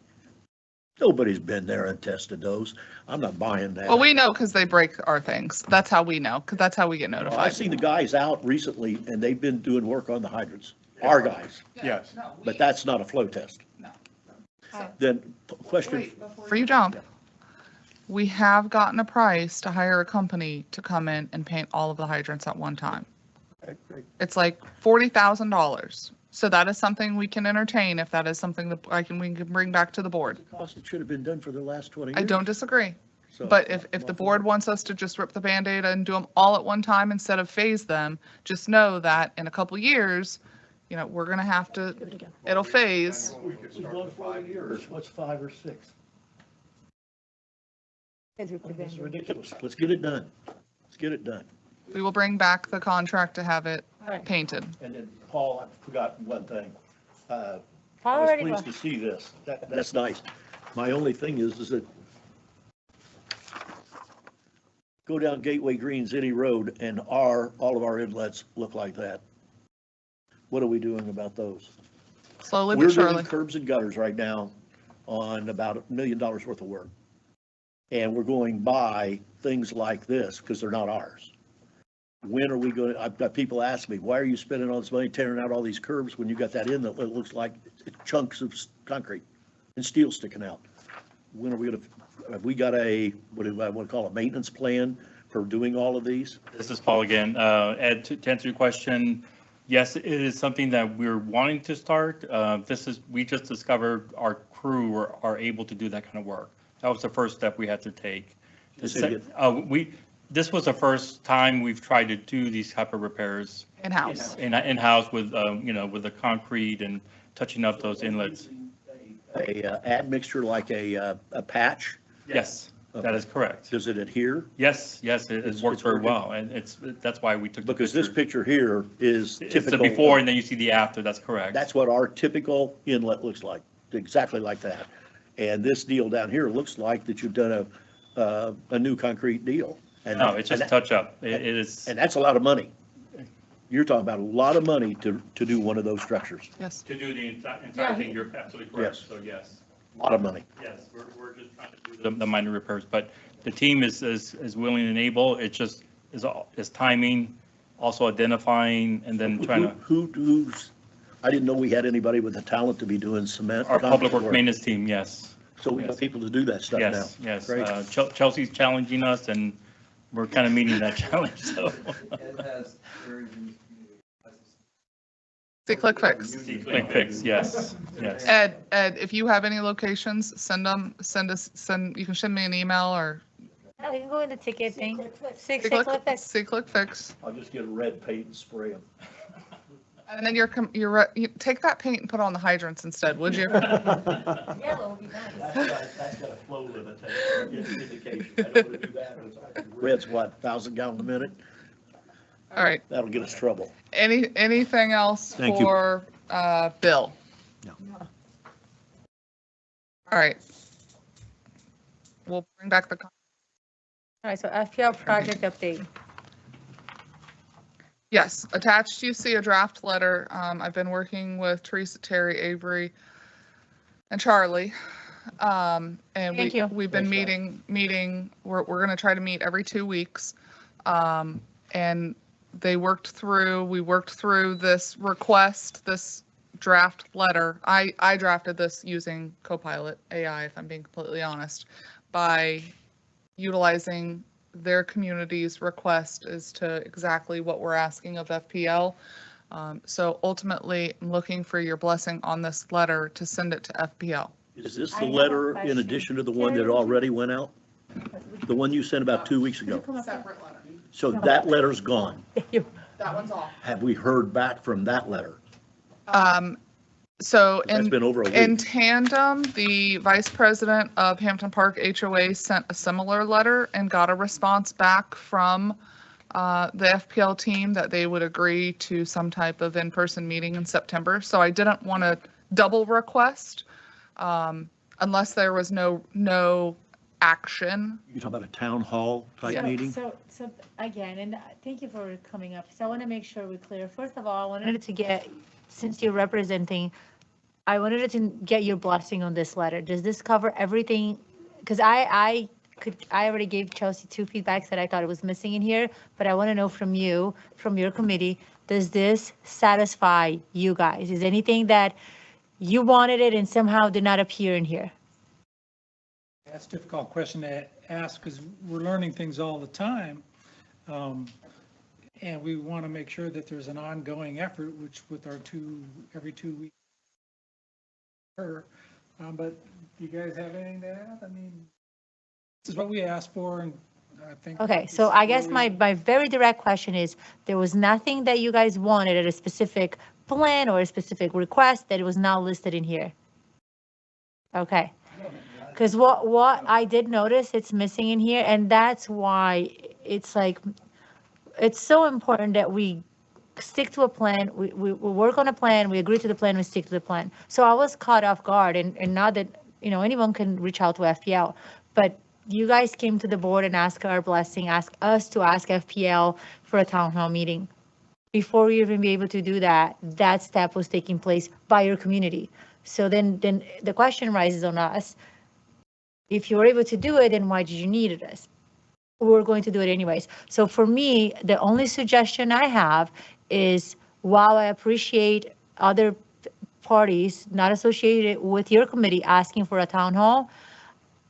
Nobody's been there and tested those. I'm not buying that. Well, we know because they break our things. That's how we know, because that's how we get Well, notified. I've seen the guys out recently and they've been doing work on the hydrants, our guys, Yes. but that's not a flow test. No. Then, question, Before you jump, we have gotten a price to hire a company to come in and paint all of the hydrants at one time. It's like $40,000. So that is something we can entertain if that is something that we can bring back to the board. cost it should have been done for the last 20 years. I don't disagree. So- But if the board wants us to just rip the Band-Aid and do them all at one time instead of phase them, just know that in a couple years, we're going to have to, it'll phase. We've gone 4 years, what's 5 or 6? It's ridiculous. Let's get it done. Let's get it done. We will bring back the contract to have it Right. painted. And then, Paul, I forgot one thing. I Paul was already pleased to left. see this. That's nice. My only thing is that go down Gateway Greens, any road, and all of our inlets look like that. What are we doing about those? Slowly We're but doing surely. curbs and gutters right now on about $1 million worth of work. And we're going by things like this because they're not ours. When are we going to, I've got people ask me, why are you spending all this money tearing out all these curbs when you got that inlet that looks like chunks of concrete and steel sticking out? When are we going to, have we got what do I want to call a maintenance plan for doing all of these? This is Paul again. Ed, to answer your question, yes, it is something that we're wanting to start. We just discovered our crew are able to do that kind of work. That was the first step we had to take. This was the first time we've tried to do these type of repairs. In-house. In-house with, with the concrete and touching up those inlets. A admixture like a patch? Yes, that is correct. Does it adhere? Yes, it works very working? well, and that's why we took the Because this picture. picture here is It's the typical. before and then you see the after, that's correct. That's what our typical inlet looks like, exactly like that. And this deal down here looks like that you've done a new concrete deal. No, it's just touch up. It is. And that's a lot of money. You're talking about a lot of money to do one of those structures. Yes. To do the entire thing, you're absolutely correct, Yes. so yes. A lot of money. Yes, we're just trying to do the minor repairs, but the team is willing and able. It just is timing, also identifying, and then trying to. Who's, I didn't know we had anybody with the talent to be doing cement. Our public work. work maintenance team, yes. So we got people to do that stuff now. Yes. Great. Chelsea's challenging us, and we're kind of meeting that challenge, so. Ed has very unique See, click fix. Quick fix, yes. Ed, if you have any locations, you can send me an email or Yeah, we can go in the ticket thing. see click fix. I'll just get red paint and spray them. And then you take that paint and put it on the hydrants instead, would you? Yellow would be nice. That's got a flow limitation, indication. I don't want to do that. Red's what, 1,000 gallons a minute? All right. That'll get us trouble. Anything else Thank you. for Bill? No. All right. We'll bring back the. All right, so FPL project update. Yes, attached you see a draft letter. I've been working with Teresa, Terry, Avery, and Charlie. And Thank you. we've been meeting, we're going to try to meet every 2 weeks. And we worked through this request, this draft letter. I drafted this using Copilot AI, if I'm being completely honest, by utilizing their community's request as to exactly what we're asking of FPL. So ultimately, I'm looking for your blessing on this letter to send it to FPL. Is this the letter in addition to the one that already went out? The one you sent about 2 weeks ago? Separate letter. So that letter's gone. that one's off. Have we heard back from that letter? So That's been over a in week. tandem, the vice president of Hampton Park HOA sent a similar letter and got a response back from the FPL team that they would agree to some type of in-person meeting in September. So I didn't want to double request unless there was no action. You talking about a town hall type meeting? So again, and thank you for coming up. So I want to make sure we're clear. First of all, I wanted to get, since you're representing, I wanted to get your blessing on this letter. Does this cover everything? Because I already gave Chelsea 2 feedbacks that I thought it was missing in here, but I want to know from you, from your committee, does this satisfy you guys? Is anything that you wanted it and somehow did not appear in here? That's a difficult question to ask because we're learning things all the time. And we want to make sure that there's an ongoing effort, which with our every 2 weeks. But do you guys have anything to add? I mean, this is what we asked for, and I think. Okay, so I guess my very direct question is, there was nothing that you guys wanted at a specific plan or a specific request that was not listed in here? Okay. Because what I did notice, it's missing in here, and that's why it's like, it's so important that we stick to a plan, we work on a plan, we agree to the plan, we stick to the plan. So I was caught off guard, and not that, anyone can reach out to FPL, but you guys came to the board and asked our blessing, asked us to ask FPL for a town hall meeting. Before we even be able to do that, that step was taking place by your community. So then the question rises on us. If you were able to do it, then why did you need us? We're going to do it anyways. So for me, the only suggestion I have is, while I appreciate other parties not associated with your committee asking for a town hall,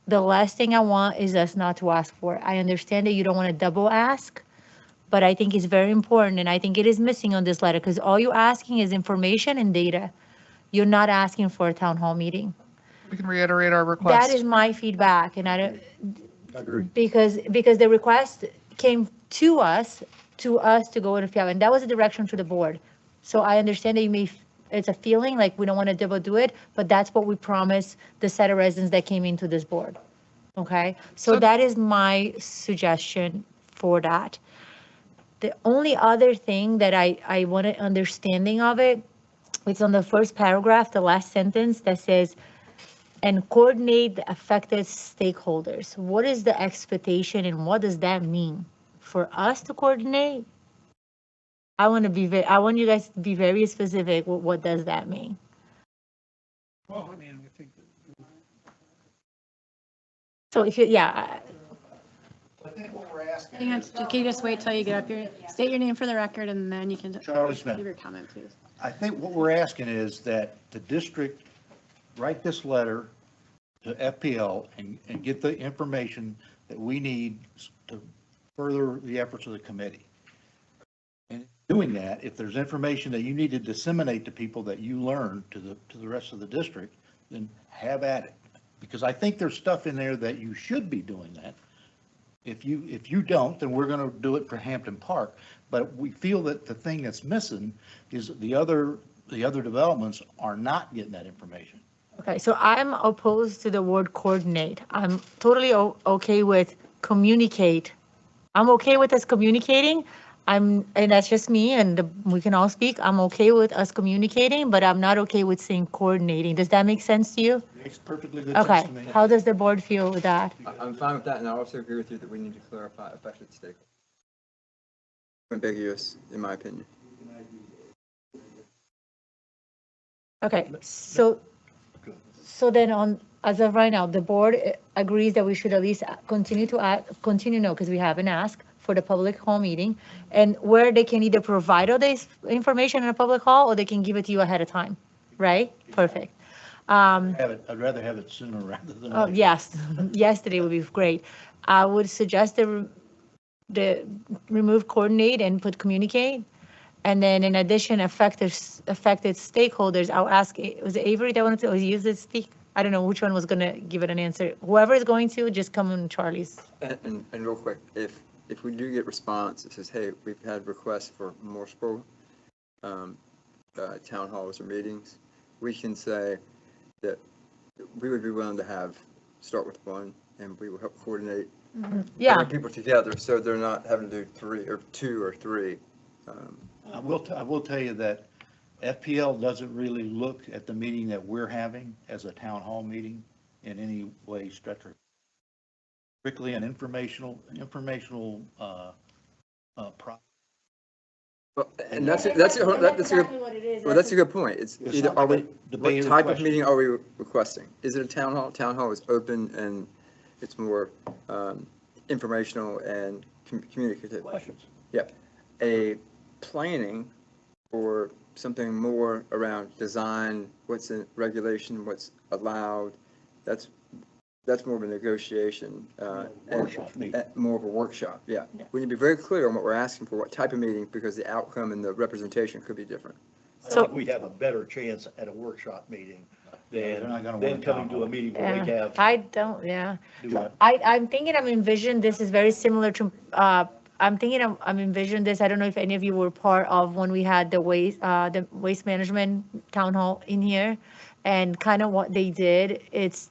the last thing I want is us not to ask for it. I understand that you don't want to double ask, but I think it's very important, and I think it is missing on this letter, because all you're asking is information and data. You're not asking for a town hall meeting. We can reiterate our request. That is my feedback, and I don't, Agree. because the request came to us to go in FPL, and that was a direction to the board. So I understand that it's a feeling like we don't want to double do it, but that's what we promised the set of residents that came into this board. Okay, so that is my suggestion for that. The only other thing that I wanted understanding of it, it's on the first paragraph, the last sentence that says, and coordinate the affected stakeholders. What is the expectation and what does that mean? For us to coordinate? I want you guys to be very specific. What does that mean? Well, I mean, I think. So if you, yeah. I think what we're asking. Hang on, can you just wait till you get up here? State your name for the record, and then you can Charlie Smith. give your comment, please. I think what we're asking is that the district write this letter to FPL and get the information that we need to further the efforts of the committee. And doing that, if there's information that you need to disseminate to people that you learn to the rest of the district, then have at it. Because I think there's stuff in there that you should be doing that. If you don't, then we're going to do it for Hampton Park. But we feel that the thing that's missing is the other developments are not getting that information. Okay, so I'm opposed to the word coordinate. I'm totally okay with communicate. I'm okay with us communicating. And that's just me, and we can all speak. I'm okay with us communicating, but I'm not okay with saying coordinating. Does that make sense to you? Makes perfectly good sense Okay, to me. how does the board feel with that? I'm fine with that, and I also agree with you that we need to clarify affected stakeholders. Ambiguous, in my opinion. Okay, so then as of right now, the board agrees that we should at least continue, because we haven't asked for the public hall meeting, and where they can either provide all this information in a public hall, or they can give it to you ahead of time, right? Perfect. I'd rather have it sooner rather than Oh, later. yes, yesterday would be great. I would suggest the remove coordinate and put communicate. And then in addition, affected stakeholders, I'll ask, was it Avery that wanted to use it, speak? I don't know which one was going to give it an answer. Whoever is going to, just come on Charlie's. And real quick, if if we do get response that says, hey, we've had requests for multiple town halls or meetings, we can say that we would be willing to start with one, and we will help coordinate Yeah. bring people together, so they're not having to do two or three. I will tell you that FPL doesn't really look at the meeting that we're having as a town hall meeting in any way, stretch, or strictly an informational Well, and that's a good point. It's either, what type of meeting are we requesting? Is it a town hall? Town hall is open and it's more informational and communicative. Questions. Yep. A planning or something more around design, what's in regulation, what's allowed, that's more of a negotiation, and more of a workshop, yeah. We need to be very clear on what we're asking for, what type of meeting, because the outcome and the representation could be different. I think we'd have a better chance at a workshop meeting than coming to a meeting where we have. I don't, yeah. Do what? I'm thinking, I'm envisioning this is very similar to, I'm thinking I'm envisioning this, I don't know if any of you were part of when we had the waste management town hall in here. And kind of what they did,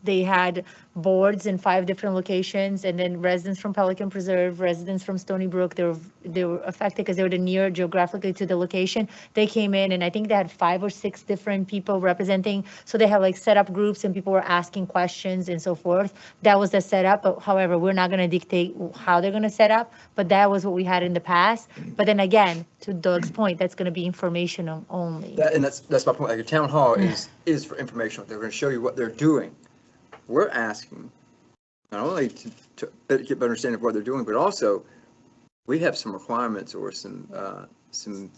they had boards in 5 different locations, and then residents from Pelican Preserve, residents from Stony Brook, they were affected because they were near geographically to the location. They came in, and I think they had 5 or 6 different people representing. So they have like set up groups, and people were asking questions and so forth. That was the setup. But however, we're not going to dictate how they're going to set up. But that was what we had in the past. But then again, to Doug's point, that's going to be informational only. That's my point. Like a town hall is for informational. They're going to show you what they're doing. We're asking not only to get better understanding of what they're doing, but also we have some requirements or some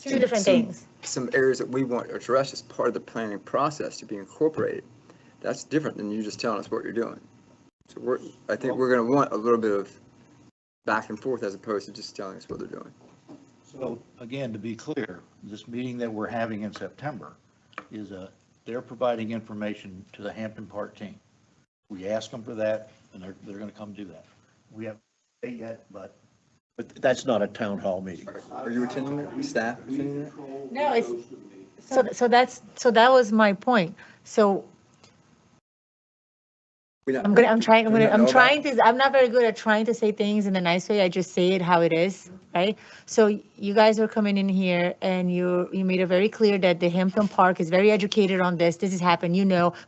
different things. Some areas that we want addressed as part of the planning process to be incorporated. That's different than you just telling us what you're doing. So I think we're going to want a little bit of back and forth as opposed to just telling us what they're doing. So again, to be clear, this meeting that we're having in September is they're providing information to the Hampton Park team. We asked them for that, and they're going to come do that. We haven't paid yet, but that's not a town hall meeting. Are you attending that? Staff attending that? No, that was my point. So I'm not very good at trying to say things in a nice way. I just say it how it is, right? So you guys are coming in here and you made it very clear that the Hampton Park is very educated on this. This has happened,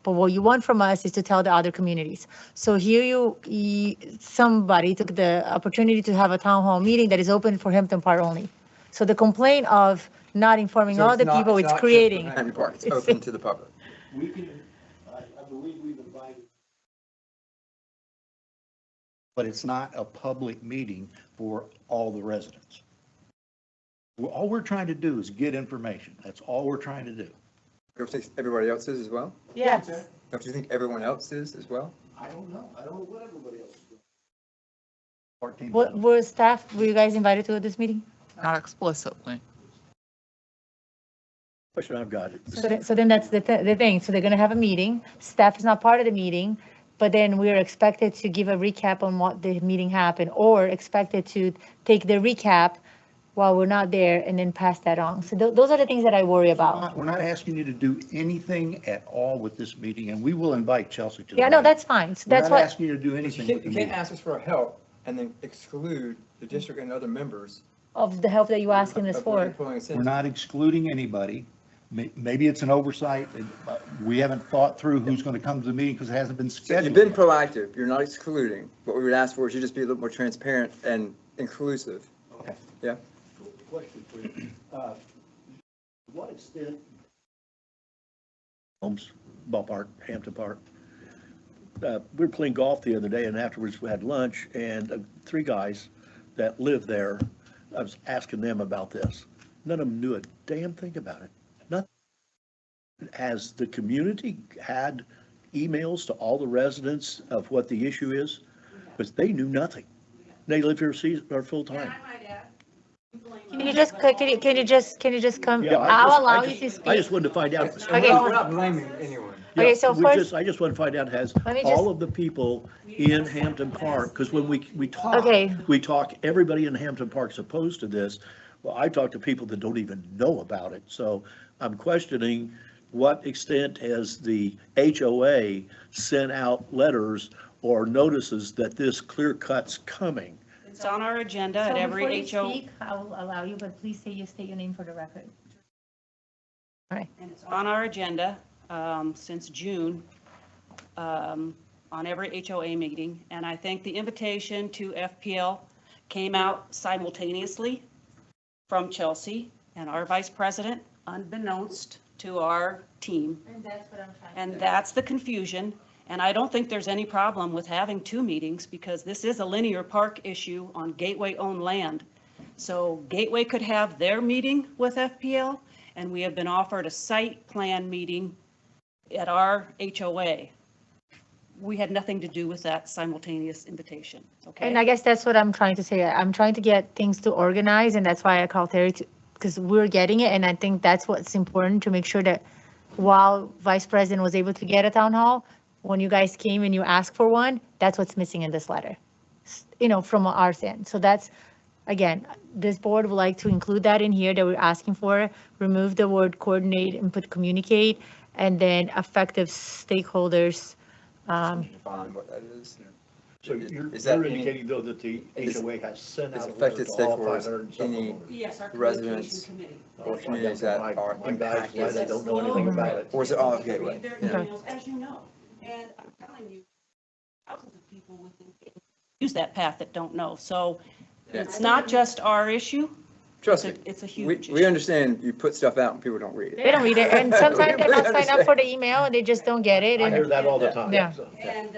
but what you want from us is to tell the other communities. So here somebody took the opportunity to have a town hall meeting that is open for Hampton Park only. So the complaint of not informing all the people it's creating. Hampton Park, it's open to the public. I believe we've invited. But it's not a public meeting for all the residents. All we're trying to do is get information. That's all we're trying to do. Don't you think everybody else is as well? Yes. Don't you think everyone else is as well? I don't know. I don't know what everybody else is doing. Were you guys invited to this meeting? Not explicitly. Question I've got. So then that's the thing. So they're going to have a meeting. Staff is not part of the meeting. But then we're expected to give a recap on what the meeting happened, or expected to take the recap while we're not there and then pass that on. So those are the things that I worry about. We're not asking you to do anything at all with this meeting, and we will invite Chelsea to the Yeah, no, that's fine. So that's We're not what. asking you to do anything You with the can't meeting. ask us for help and then exclude the district and other members. Of the help that you're asking us of what you're for. pulling us into. We're not excluding anybody. Maybe it's an oversight. We haven't thought through who's going to come to the meeting because it hasn't been scheduled. You've been proactive. You're not excluding. What we would ask for is you just be a little more transparent and inclusive. Okay. Yeah. Question for you. To what extent? Holmes Ballpark, Hampton Park. We were playing golf the other day, and afterwards we had lunch, and 3 guys that live there, I was asking them about this. None of them knew a damn thing about it. Nothing. Has the community had emails to all the residents of what the issue is? Because they knew nothing. They live here full time. Can you just come? Yeah, I'll allow you to speak. I just wanted to find out. Okay. We're not blaming anyone. Okay, Yeah, so I just want to find out, has Let me just- all of the people in Hampton Park, because when we talk, Okay. everybody in Hampton Park's opposed to this. Well, I talk to people that don't even know about it, so I'm questioning what extent has the HOA sent out letters or notices that this clear cut's coming? It's on our agenda at So every before you HO. speak, I will allow you, but please state your name for the record. All right. And it's on our agenda since June, on every HOA meeting. And I think the invitation to FPL came out simultaneously from Chelsea and our vice president, unbeknownst to our team. And that's what I'm trying to. And that's the confusion. And I don't think there's any problem with having 2 meetings because this is a linear park issue on Gateway-owned land. So Gateway could have their meeting with FPL, and we have been offered a site plan meeting at our HOA. We had nothing to do with that simultaneous invitation, okay? And I guess that's what I'm trying to say. I'm trying to get things to organize, and that's why I called Terry, because we're getting it, and I think that's what's important, to make sure that while Vice President was able to get a town hall, when you guys came and you asked for one, that's what's missing in this letter, from our end. So that's, again, this board would like to include that in here that we're asking for, remove the word coordinate and put communicate, and then effective stakeholders. Define what that is. So you're Is that any- indicating though that the is- HOA has sent is out a affected letter to all stakeholders, 500 and some any- homeowners? Yes, our residents communication committee. or communities that are You guys, why impacted? they don't know anything about it? Or is it all of Gateway? Their Yeah. emails, as you know, and I'm telling you, thousands of people within use that path that don't know. So Yeah. it's not just our issue. Trust It's me, a we, huge we issue. understand you put stuff out and people don't read it. They don't read it, and sometimes they're not signed up for the email, and they just don't get it. I and- hear that all the time. Yeah. so. And,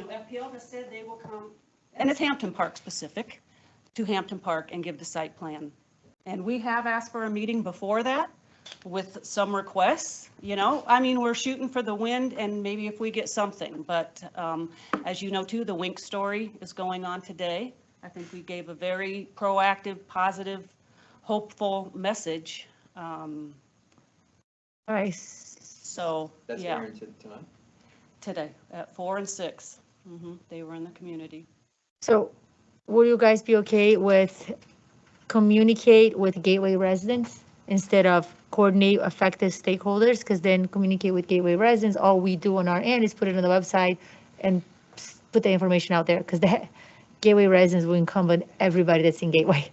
FPL has said they will come, and it's Hampton Park specific, to Hampton Park and give the site plan. And we have asked for a meeting before that with some requests, we're shooting for the wind and maybe if we get something. But as you know too, the Wink story is going on today. I think we gave a very proactive, positive, hopeful message. All right. So, That's yeah, airing tonight. today at 4 and 6. They were in the community. So will you guys be okay with communicate with Gateway residents instead of coordinate effective stakeholders? Because then communicate with Gateway residents, all we do on our end is put it on the website and put the information out there, because the Gateway residents will incumbent everybody that's in Gateway.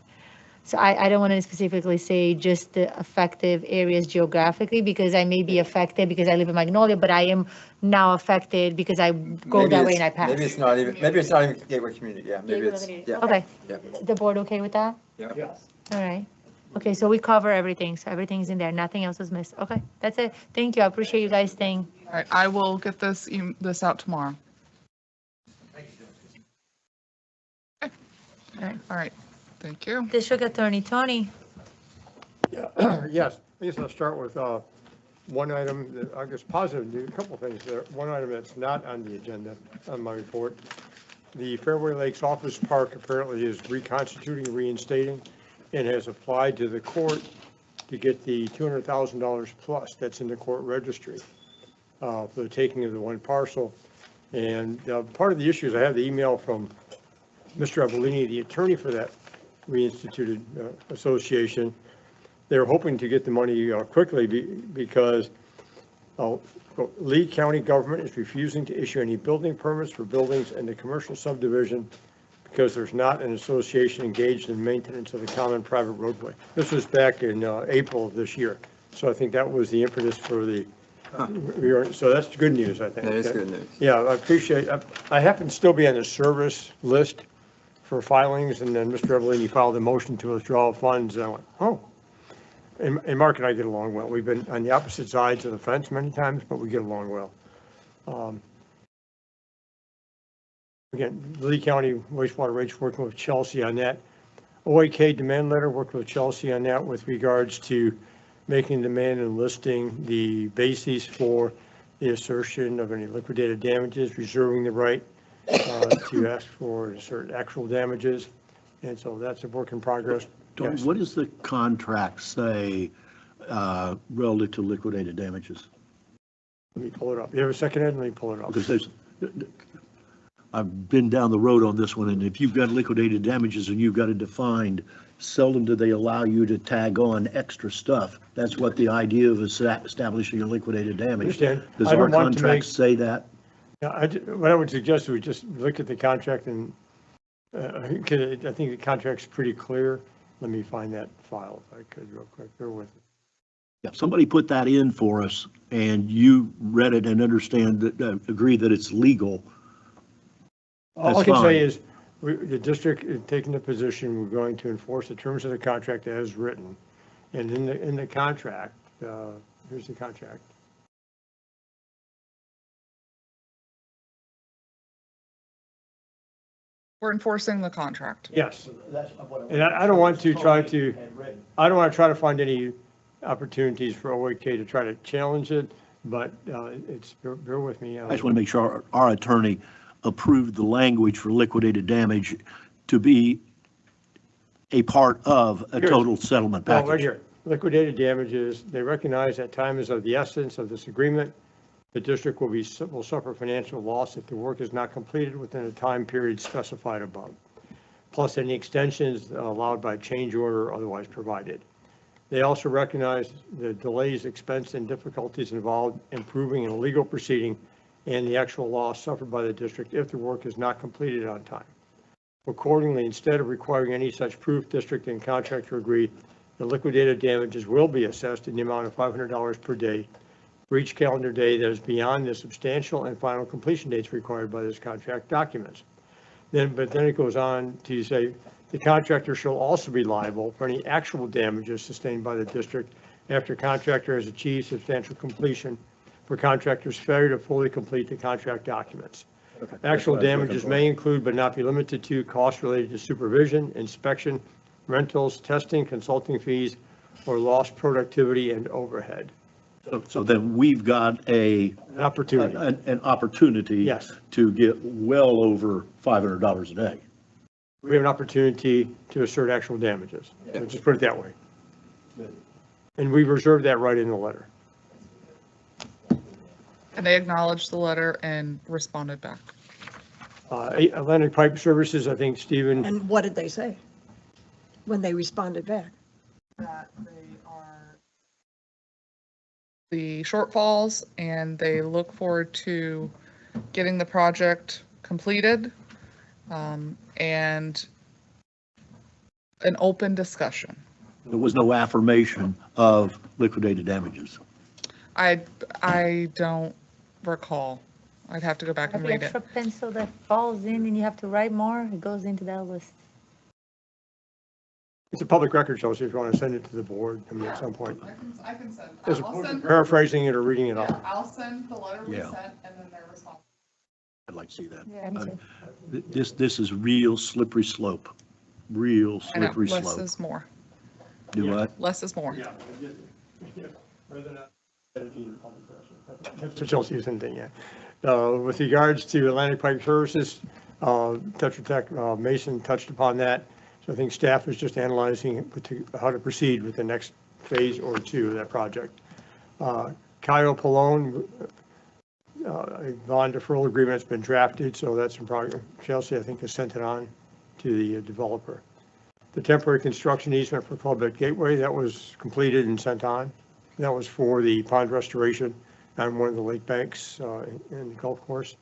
So I don't want to specifically say just the affected areas geographically, because I may be affected because I live in Magnolia, but I am now affected because I go Maybe that way it's- and I pass. Maybe it's not even Gateway Community, yeah, maybe it's, yeah. Okay, Yeah. the board okay with that? Yeah. All right. Okay, so we cover everything, so everything's in there, nothing else was missed. Okay, that's it. Thank you, I appreciate you guys staying. All right, I will get this out tomorrow. Okay. All right, thank you. District Attorney Tony. Yes, I guess I'll start with one item, that I guess positive news, a couple of things there. One item that's not on the agenda on my report. The Fairway Lakes Office Park apparently is reconstituting, reinstating, and has applied to the court to get the $200,000 plus that's in the court registry for the taking of the one parcel. And part of the issue is I have the email from Mr. Avellini, the attorney for that reinstituted association. They're hoping to get the money quickly because Lee County government is refusing to issue any building permits for buildings in the commercial subdivision because there's not an association engaged in maintenance of the common private roadway. This was back in April of this year. So I think that was the impetus for the, so that's good news, I think. That is good news. Yeah, I appreciate, I happen to still be on the service list for filings, and then Mr. Avellini filed a motion to withdraw funds, and I went, oh. And Mark and I get along well. We've been on the opposite sides of the fence many times, but we get along well. Again, Lee County wastewater rates, working with Chelsea on that. OAK demand letter, worked with Chelsea on that with regards to making demand and listing the bases for the assertion of any liquidated damages, reserving the right to ask for certain actual damages. And so that's a work in progress. Tony, Yes. what does the contract say relative to liquidated damages? Let me pull it up. You have a second, Ed? Let me pull it up. Because I've been down the road on this one, and if you've got liquidated damages and you've got it defined, seldom do they allow you to tag on extra stuff. That's what the idea of establishing a liquidated damage. Understand. Does I don't our want to contract make- say that? Yeah, what I would suggest is we just look at the contract and, I think the contract's pretty clear. Let me find that file if I could real quick. Bear with me. If somebody put that in for us and you read it and understand that, agree that it's legal, All I that's can fine. say is, the district is taking the position, we're going to enforce the terms of the contract as written. And in the contract, here's the contract. We're enforcing the contract. Yes. And I don't want to try to, I don't want to try to find any opportunities for OAK to try to challenge it, but it's, bear with me. I just want to make sure our attorney approved the language for liquidated damage to be a part of a total settlement Well, package. right here, liquidated damages, they recognize that time is of the essence of this agreement. The district will suffer financial loss if the work is not completed within a time period specified above, plus any extensions allowed by change order or otherwise provided. They also recognize the delays, expense, and difficulties involved in proving in a legal proceeding and the actual loss suffered by the district if the work is not completed on time. Accordingly, instead of requiring any such proof, district and contractor agree the liquidated damages will be assessed in the amount of $500 per day for each calendar day that is beyond the substantial and final completion dates required by this contract documents. But then it goes on to say, the contractor shall also be liable for any actual damages sustained by the district after contractor has achieved substantial completion for contractor's failure to fully complete the contract documents. Actual damages may include but not be limited to costs related to supervision, inspection, rentals, testing, consulting fees, or lost productivity and overhead. So then we've got an opportunity Yes. to get well over $500 a day. We have an opportunity to assert actual damages. Let's just put it that way. And we reserve that right in the letter. And they acknowledged the letter and responded back. Atlantic Pipe Services, I think Stephen, And what did they say when they responded back? That they are the shortfalls and they look forward to getting the project completed and an open discussion. There was no affirmation of liquidated damages. I don't recall. I'd have to go back and The read it. extra pencil that falls in and you have to write more, it goes into that list. it's a public record, Chelsea, if you want to send it to the board, I mean, at some point. I can send. As I'll send. paraphrasing it or reading it off. I'll send the letter we Yeah. sent and then their response. I'd like to see that. Yeah, me too. This is real slippery slope, real I know, slippery less slope. is more. Do what? Less is more. That's what Chelsea's hinting at. With regards to Atlantic Pipe Services, Tetra Tech, Mason touched upon that. So I think staff is just analyzing how to proceed with the next phase or two of that project. Kyle Pallone, a bond deferral agreement has been drafted, so that's in progress. Chelsea, I think, has sent it on to the developer. The temporary construction easement for Club Gateway, that was completed and sent on. That was for the pond restoration on one of the lake banks in the golf course.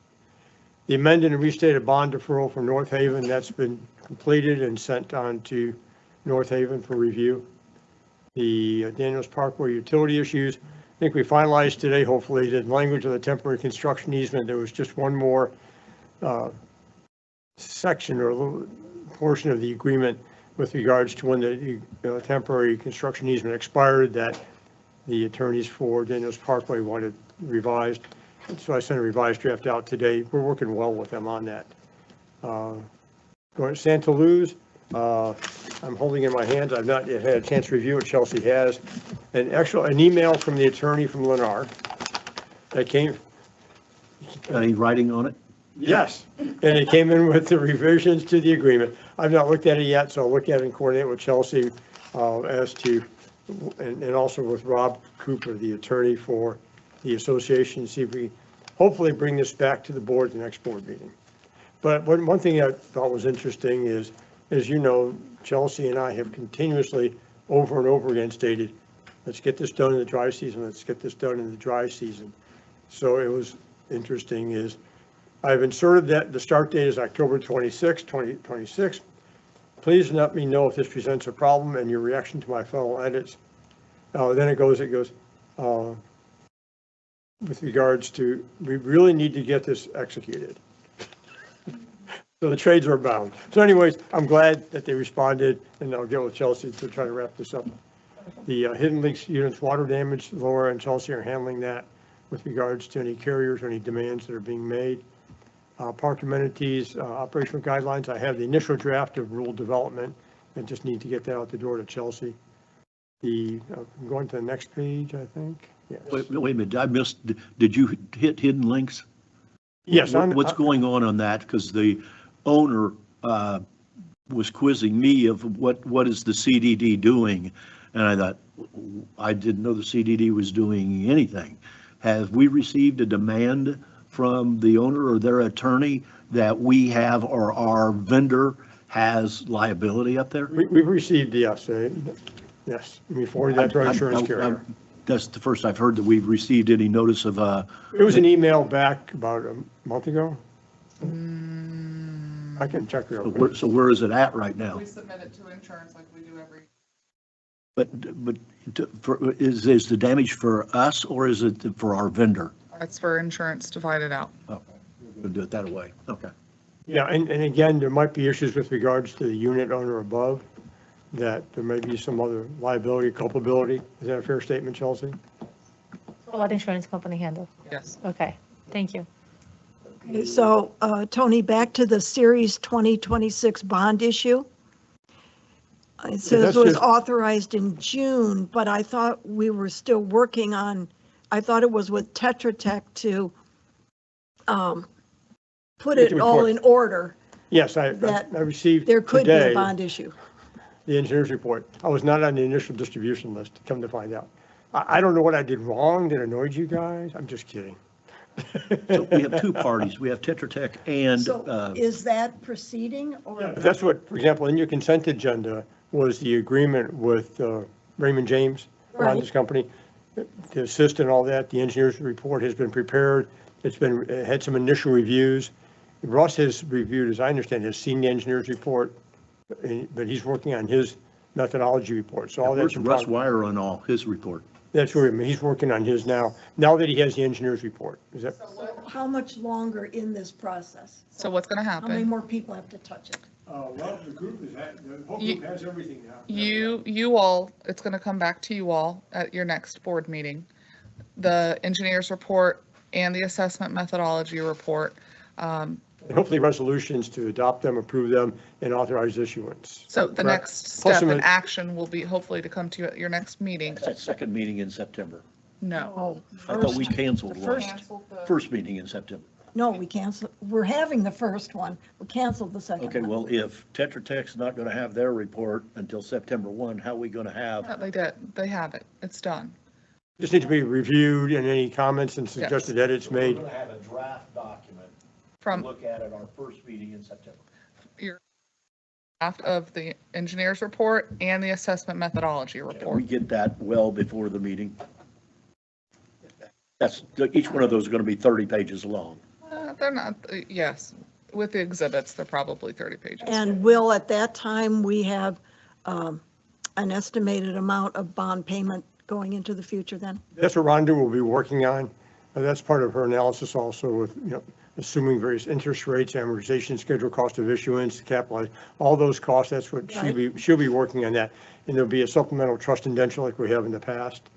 The amended and restated bond deferral for North Haven, that's been completed and sent on to North Haven for review. The Daniels Parkway utility issues, I think we finalized today, hopefully, the language of the temporary construction easement. There was just one more section or a little portion of the agreement with regards to when the temporary construction easement expired that the attorneys for Daniels Parkway wanted revised. So I sent a revised draft out today. We're working well with them on that. Going to Santa Luz, I'm holding in my hands. I've not yet had a chance to review it. Chelsea has. An email from the attorney from Lennar that came. Any writing on it? Yes, and it came in with the revisions to the agreement. I've not looked at it yet, so I'll look at it and coordinate with Chelsea as to, and also with Rob Cooper, the attorney for the association, see if we hopefully bring this back to the board at the next board meeting. But one thing I thought was interesting is, as you know, Chelsea and I have continuously over and over again stated, let's get this done in the dry season, let's get this done in the dry season. So it was interesting is I've inserted that the start date is October 26, 2026. Please let me know if this presents a problem and your reaction to my final edits. Then it goes, with regards to, we really need to get this executed. So the trades are bound. So anyways, I'm glad that they responded, and I'll get with Chelsea to try to wrap this up. The hidden leaks units, water damage, Laura and Chelsea are handling that with regards to any carriers or any demands that are being made. Park amenities, operational guidelines, I have the initial draft of rule development and just need to get that out the door to Chelsea. I'm going to the next page, I think. Yes. Wait a minute, I missed, did you hit hidden links? Yes. What's going on that? Because the owner was quizzing me of what is the CDD doing? And I thought, I didn't know the CDD was doing anything. Have we received a demand from the owner or their attorney that we have, or our vendor has liability up there? We've received, yes. Yes, we forwarded that to our insurance carrier. That's the first I've heard that we've received any notice of. It was an email back about a month ago. I can check real quick. So where is it at right now? We submit it to insurance like we do every. But is the damage for us or is it for our vendor? It's for insurance to fight it out. Okay, we'll do it that way. Okay. Yeah, and again, there might be issues with regards to the unit owner above, that there may be some other liability, culpability. Is that a fair statement, Chelsea? I'll let insurance company handle. Yes. Okay, thank you. Okay, so, Tony, back to the Series 2026 bond issue. It says it was authorized in June, but I thought we were still working on, I thought it was with Tetra Tech to put it all in order. Yes, I received today. There could be a bond issue. The engineer's report. I was not on the initial distribution list, come to find out. I don't know what I did wrong that annoyed you guys. I'm just kidding. So we have two parties. We have Tetra Tech and. So is that proceeding or? Yeah, that's what, for example, in your consent agenda was the agreement with Raymond James, Ron's company, to assist in all that. The engineer's report has been prepared. It had some initial reviews. Russ has reviewed, as I understand, has seen the engineer's report, but he's working on his methodology report. So all that's Russ Wire on all his report. That's right. I mean, he's working on his now that he has the engineer's report. Is that? So how much longer in this process? So what's going to How many happen? more people have to touch it? Well, the whole group has everything now. You all, it's going to come back to you all at your next board meeting. The engineer's report and the assessment methodology report. And hopefully resolutions to adopt them, approve them, and authorize issuance. So the Correct. next Plus step some in action will be hopefully to come to you at your next meeting. That's that second meeting in September. No. I thought we canceled one. Canceled the- First meeting in September. No, we canceled, we're having the first one. We canceled the second one. Okay, well, if Tetra Tech's not going to have their report until September 1, how are we going to have? Yeah, they did. They have it. It's done. Just need to be reviewed and any comments and suggested edits made. We're going to have a draft document From to look at our first meeting in September. your draft of the engineer's report and the assessment methodology Can we report. get that well before the meeting? That's, each one of those is going to be 30 pages long. They're not, yes, with the exhibits, they're probably 30 pages. And will at that time, we have an estimated amount of bond payment going into the future then? That's what Rhonda will be working on. That's part of her analysis also with, assuming various interest rates, amortization schedule, cost of issuance, capitalize, all those costs. That's what she'll be working on that. And there'll be a supplemental trust indenture like we have in the past,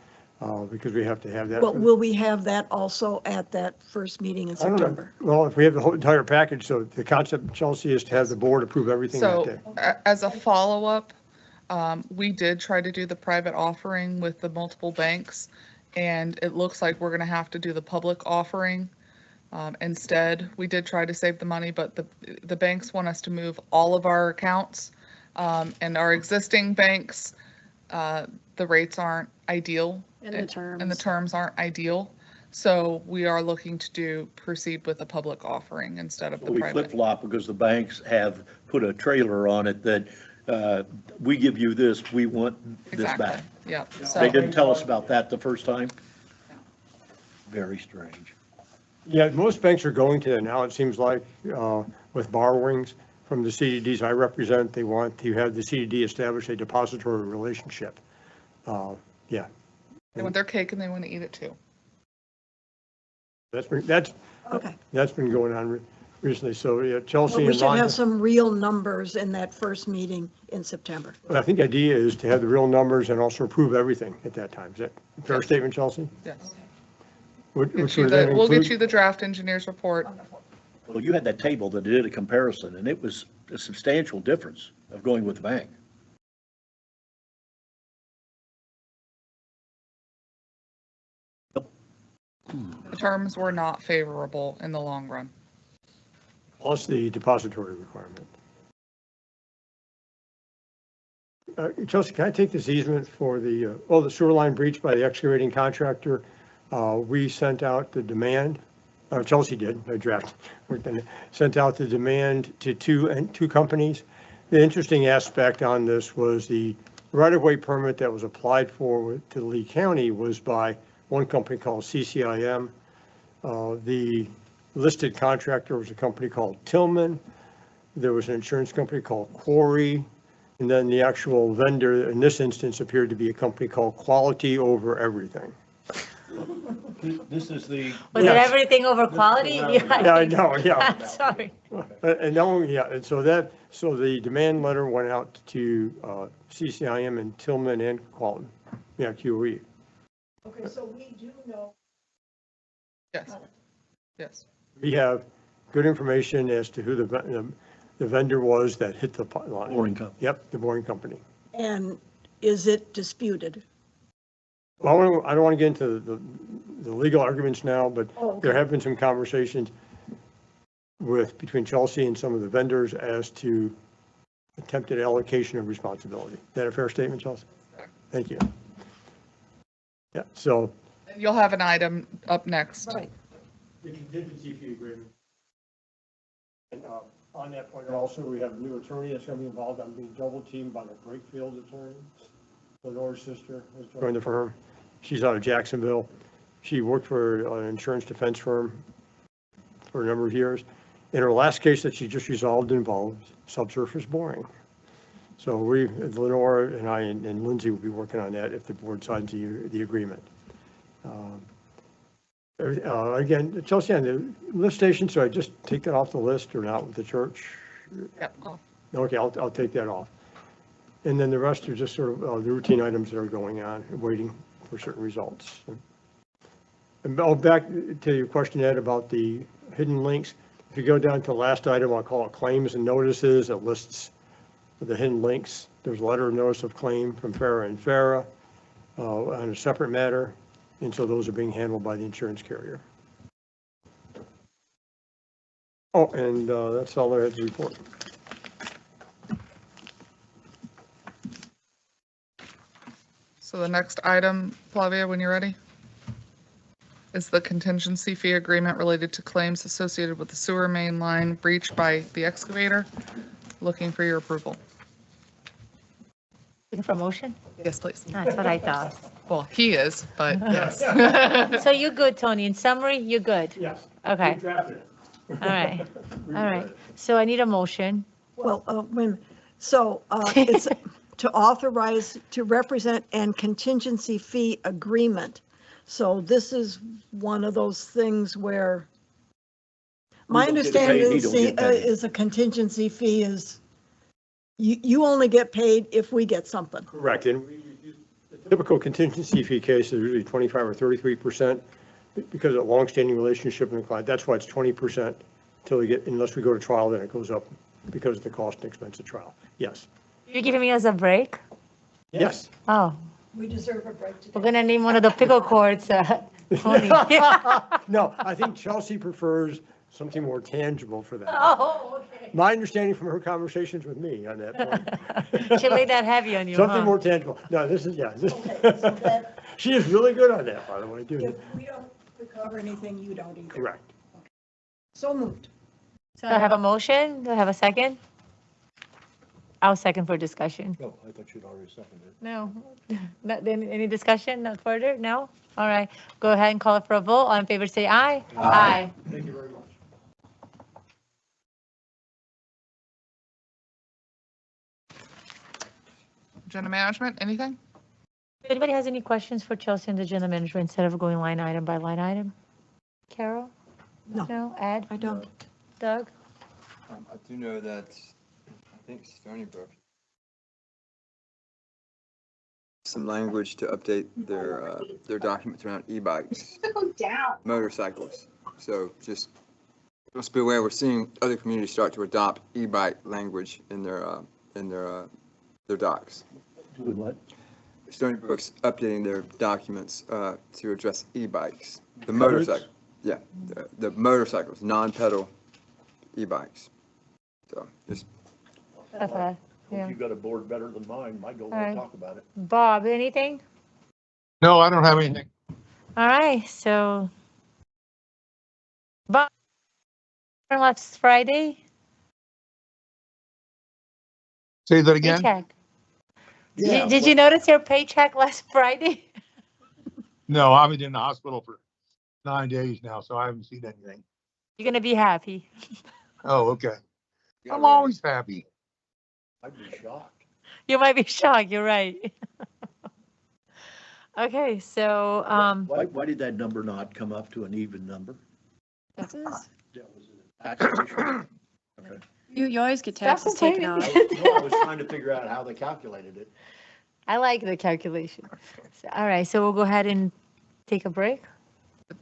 because we have to have that. Well, will we have that also at that first meeting in I don't know. September? Well, if we have the whole entire package, so the concept, Chelsea, is to have the board approve everything that day. So as a follow-up, we did try to do the private offering with the multiple banks, and it looks like we're going to have to do the public offering instead. We did try to save the money, but the banks want us to move all of our accounts, and our existing banks, the rates aren't ideal. And the terms. And the terms aren't ideal. So we are looking to proceed with a public offering instead of the We private. flip-flop because the banks have put a trailer on it that we give you this, we want this Exactly. back. Yep. They So didn't tell us about that the first time? Very strange. Yeah, most banks are going to that now, it seems like, with borrowings from the CDDs I represent. They want to have the CDD establish a depository relationship. Yeah. they want their cake and they want to eat it too. That's Okay. been going on recently. So, yeah, But Chelsea we and should have Rhonda. some real numbers in that first meeting in September. But I think the idea is to have the real numbers and also approve everything at that time. Is that a fair statement, Chelsea? Yes. Which Get would you then we'll get include- you the draft engineer's report. Well, you had that table that did a comparison, and it was a substantial difference of going with the bank. The terms were not favorable in the long run. Plus the depository requirement. Chelsea, can I take this easement for the sewer line breach by the excavating contractor? We sent out the demand, Chelsea did, I drafted, sent out the demand to two companies. The interesting aspect on this was the right-of-way permit that was applied for to Lee County was by one company called CCIM. The listed contractor was a company called Tillman. There was an insurance company called Quarry. And then the actual vendor in this instance appeared to be a company called Quality Over Everything. This is the. Was it everything over quality? Yeah, I know, yeah. Sorry. And no, yeah, and so the demand letter went out to CCIM and Tillman and Quality, yeah, QE. Okay, so we do know. Yes. Yes. We have good information as to who the vendor was that hit the line. Boring company. Yep, the boring company. And is it disputed? Well, I don't want to get into the legal arguments now, but Oh, okay. there have been some conversations between Chelsea and some of the vendors as to attempted allocation of responsibility. Is that a fair statement, Chelsea? Thank you. Yeah, so. You'll have an item up next. Right. The contingency fee agreement. And on that point also, we have a new attorney that's going to be involved. I'm being double teamed by the Brakefield attorney. Lenore's sister has joined the firm. She's out of Jacksonville. She worked for an insurance defense firm for a number of years. In her last case that she just resolved involved subsurface boring. So Lenore and I and Lindsay will be working on that if the board signs the agreement. Again, Chelsea, on the lift station, so I just take that off the list or not with the church? Yep. Okay, I'll take that off. And then the rest are just sort of the routine items that are going on, waiting for certain results. And back to your question, Ed, about the hidden links. If you go down to the last item, I'll call it claims and notices. It lists the hidden links. There's a letter of notice of claim from Farah and Farah on a separate matter. And so those are being handled by the insurance carrier. Oh, and that's all I had to report. So the next item, Flavia, when you're ready, is the contingency fee agreement related to claims associated with the sewer main line breached by the excavator. Looking for your approval. Looking for motion? Yes, please. That's what I thought. Well, he is, but yes. So you're good, Tony. In summary, you're good? Yes. Okay. We drafted it. All right. All right. So I need a motion. Well, wait a minute. So it's to authorize to represent and contingency fee agreement. So this is one of those things where my don't get understanding paid, he is, don't get paid. is a contingency fee is you only get paid if we get something. Correct. And the typical contingency fee case is usually 25 or 33% because of a longstanding relationship with the client. That's why it's 20% unless we go to trial, then it goes up because of the cost and expense of trial. Yes. You're giving me us a break? Yes. Oh, We deserve a break today. we're gonna name one of the pickle courts, Tony. No, I think Chelsea prefers something more tangible for that. Oh, okay. My understanding from her conversations with me on that point. She laid that heavy on you, Something huh? more tangible. No, this is, yeah. Okay, so that She is really good on that, by the way, too. if we don't, because cover anything you don't either. Correct. So moved. Do I have a motion? Do I have a second? I'll second for discussion. No, I thought you'd already seconded it. No, not, any discussion, not further? No? All right, go ahead and call it for a vote. All in favor, say aye. Aye. Thank you very much. Agenda management, anything? If anybody has any questions for Chelsea on the agenda management instead of going line item by line item? Carol? No. No, Ed? I don't. Doug? I do know that, I think Stony Brook, some language to update their documents around e-bikes, motorcycles. So just be aware, we're seeing other communities start to adopt e-bike language in their docs. Doing what? Stony Brook's updating their documents to address e-bikes, the Codes? motorcycle, yeah, the motorcycles, non-pedal e-bikes. So just Okay, yeah. Hope you got a board better than mine. My goal All right. was to talk about it. Bob, anything? No, I don't have anything. All right, so. Bob, last Friday, Say that again? paycheck. Yeah, Did you notice your paycheck last Friday? No, I've been in the hospital for 9 days now, so I haven't seen anything. You're gonna be happy. Oh, okay. I'm always happy. I'd be shocked. You might be shocked, you're right. Okay, so, Why did that number not come up to an even number? Taxes? That was an tax issue? Okay. You always get Stop taxes taken out. complaining. No, I was trying to figure out how they calculated it. I like the calculation. All right, so we'll go ahead and take a break.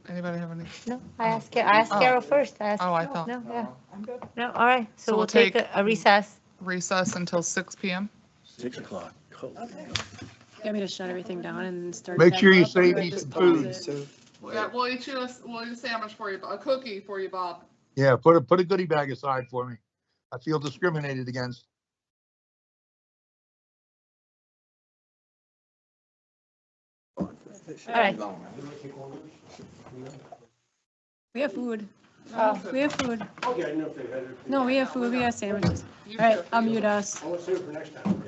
Anybody have any? No, I asked Carol first. Oh, I thought. No, yeah, I'm good. no, all right, so So we'll we'll take take- a recess. Recess until 6 PM. 6 o'clock. Holy cow. You want me to shut everything down and start? Make sure you back up, or save do I me just some pause food. it? Yeah, we'll eat you a sandwich for you, a cookie for you, Bob. Yeah, put a goodie bag aside for me. I feel discriminated against. All right. We have food. Oh. We have food. Okay, I didn't know if they had it. No, we have food. We have sandwiches. All right, I'll mute us. I'll save it for next time.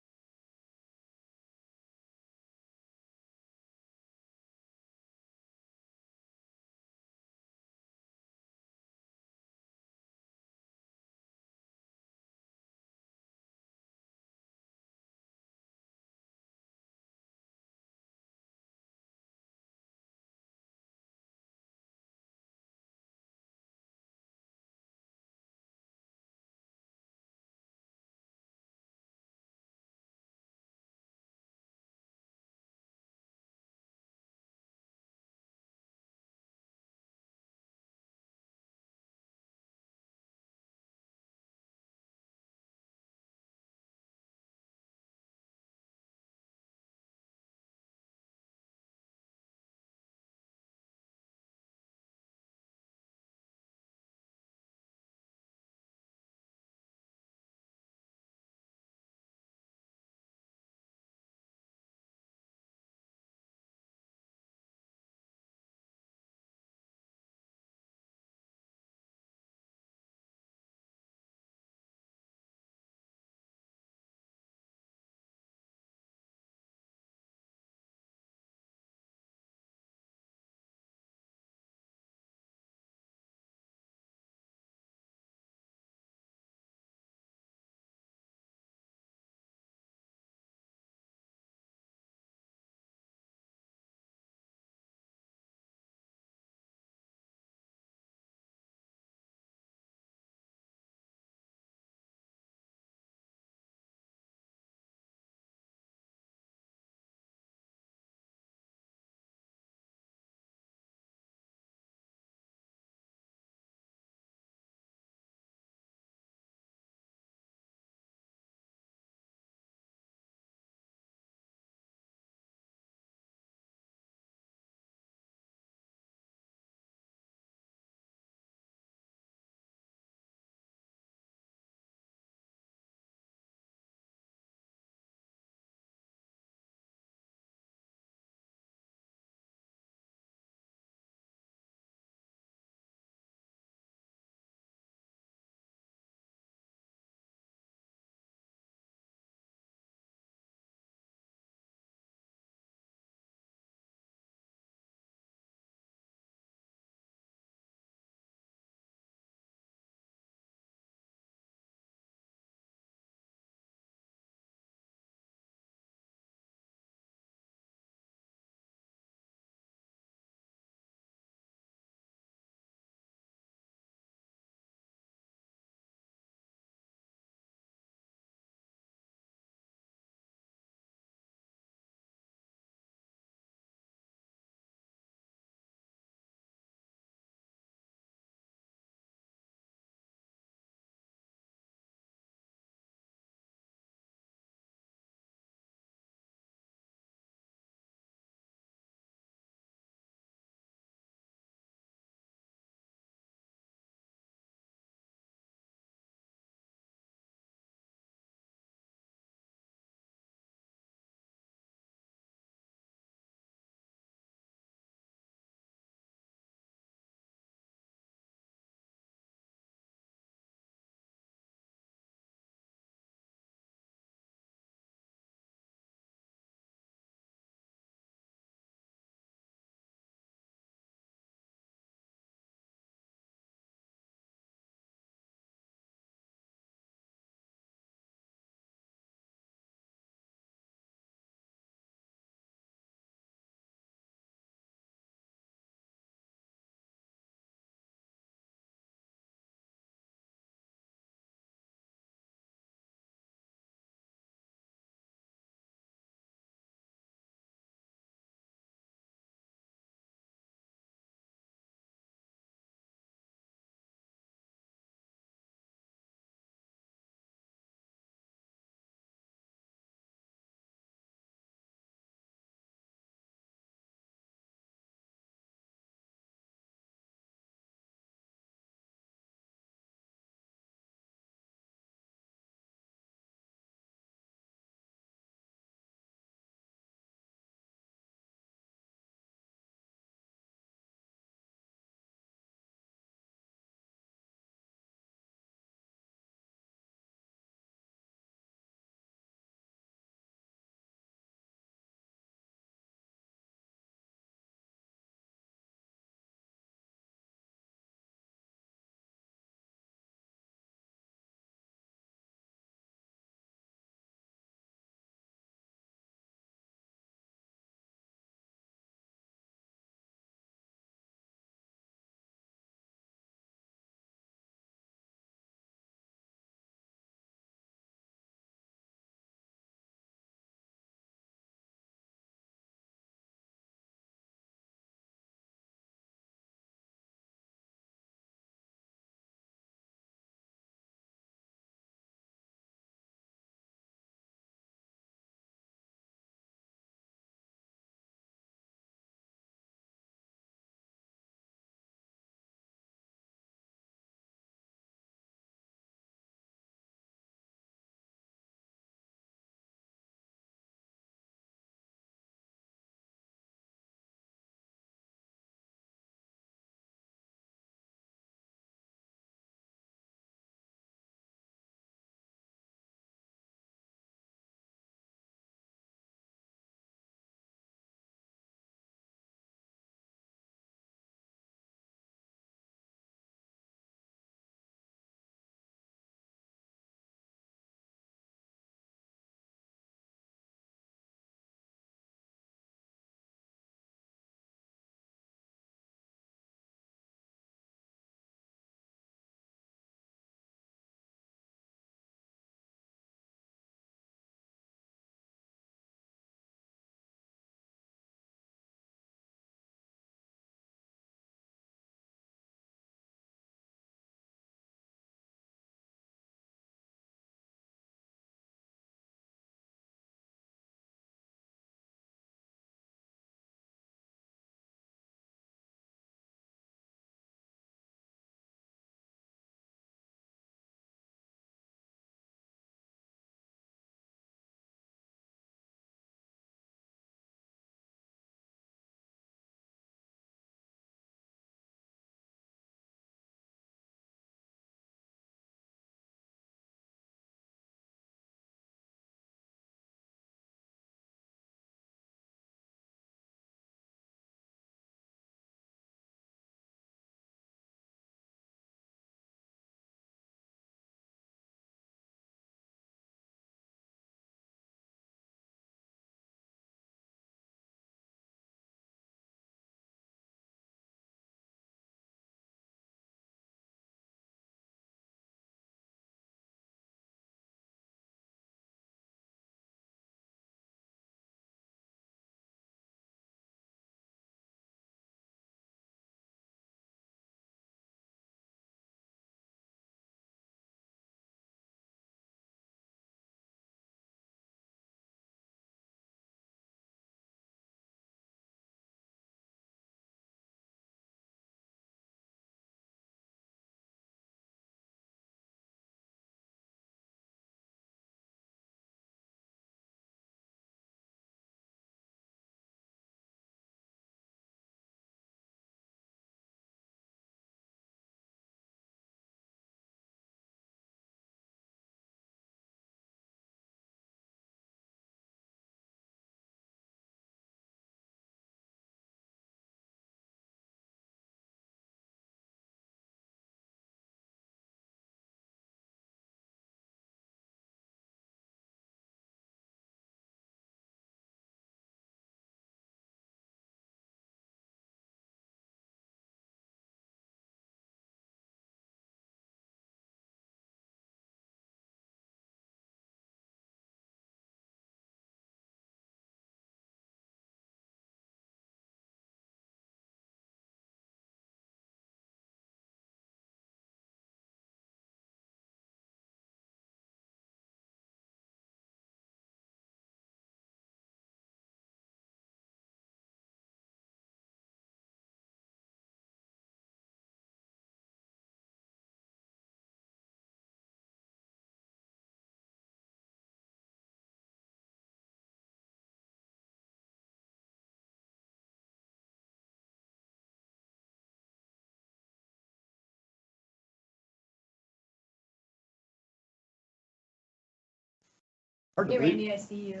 Hard to Hey, believe, Randy, I see you.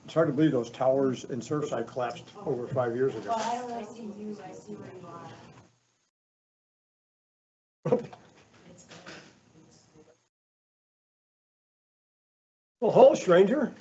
it's hard to believe those towers in Surfside collapsed over 5 years ago. Well, I don't really see you, I see where you are. Well, hello, stranger.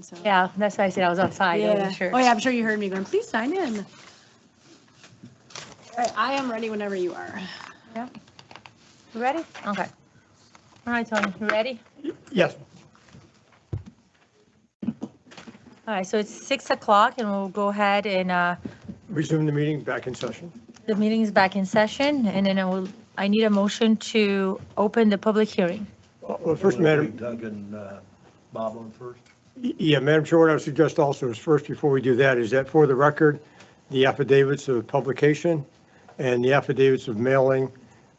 So. Yeah, that's why I said I was outside. I Yeah. wasn't sure. Oh, yeah, I'm sure you heard me going, please sign in. All right, I am ready whenever you are. Yeah. You ready? Okay. All right, Tony, you ready? Yes. All right, so it's 6 o'clock and we'll go ahead and Resume the meeting, back in session. the meeting is back in session and then I need a motion to open the public hearing. Well, first, Madam, Doug and Bob on first. Yeah, Madam Chair, what I would suggest also is first, before we do that, is that for the record, the affidavits of publication and the affidavits of mailing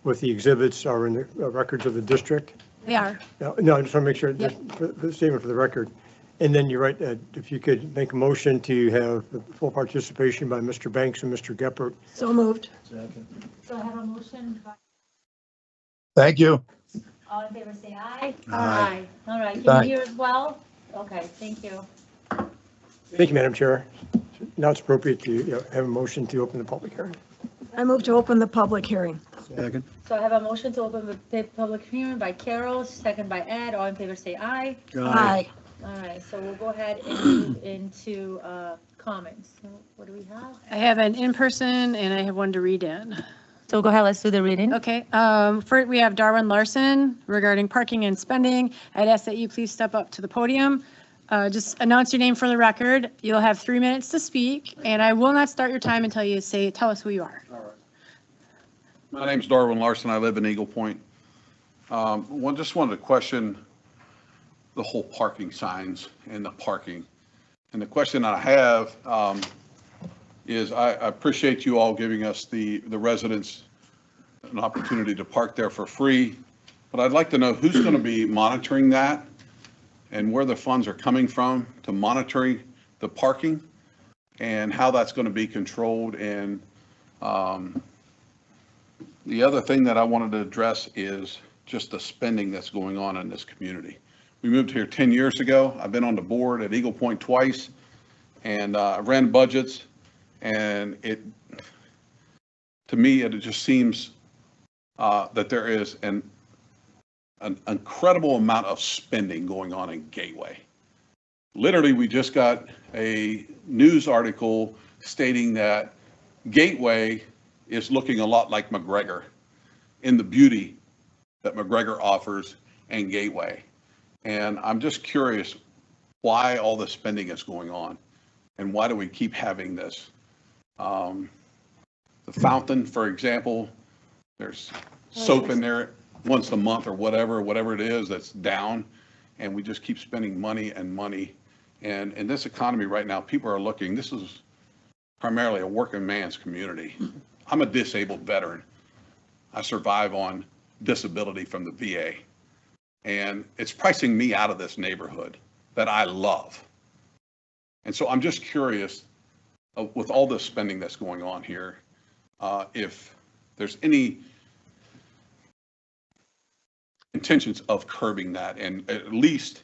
with the exhibits are in the records of the district. They are. No, I just want to make sure, Yep. just for the statement for the record. And then you're right, if you could make a motion to have full participation by Mr. Banks and Mr. Geppert. So moved. So I have a motion. Thank you. All in favor, say aye. Aye. All right, can you hear as well? Okay, thank you. Thank you, Madam Chair. Now it's appropriate to have a motion to open the public hearing. I move to open the public hearing. Second. So I have a motion to open the public hearing by Carol, second by Ed. All in favor, say aye. Aye. All right, so we'll go ahead and move into comments. So what do we have? I have an in-person and I have one to read in. So go ahead, let's do the reading. Okay, first we have Darwin Larson regarding parking and spending. I'd ask that you please step up to the podium. Just announce your name for the record. You'll have 3 minutes to speak, and I will not start your time until you tell us who you are. My name's Darwin Larson. I live in Eagle Point. Just wanted to question the whole parking signs and the parking. And the question I have is I appreciate you all giving us the residents an opportunity to park there for free, but I'd like to know who's going to be monitoring that and where the funds are coming from to monitoring the parking and how that's going to be controlled. And the other thing that I wanted to address is just the spending that's going on in this community. We moved here 10 years ago. I've been on the board at Eagle Point twice and ran budgets, and to me, it just seems that there is an incredible amount of spending going on in Gateway. Literally, we just got a news article stating that Gateway is looking a lot like McGregor in the beauty that McGregor offers and Gateway. And I'm just curious why all this spending is going on and why do we keep having this? The fountain, for example, there's soap in there once a month or whatever it is that's down, and we just keep spending money and money. And in this economy right now, people are looking, this is primarily a working man's community. I'm a disabled veteran. I survive on disability from the VA. And it's pricing me out of this neighborhood that I love. And so I'm just curious, with all this spending that's going on here, if there's any intentions of curbing that and at least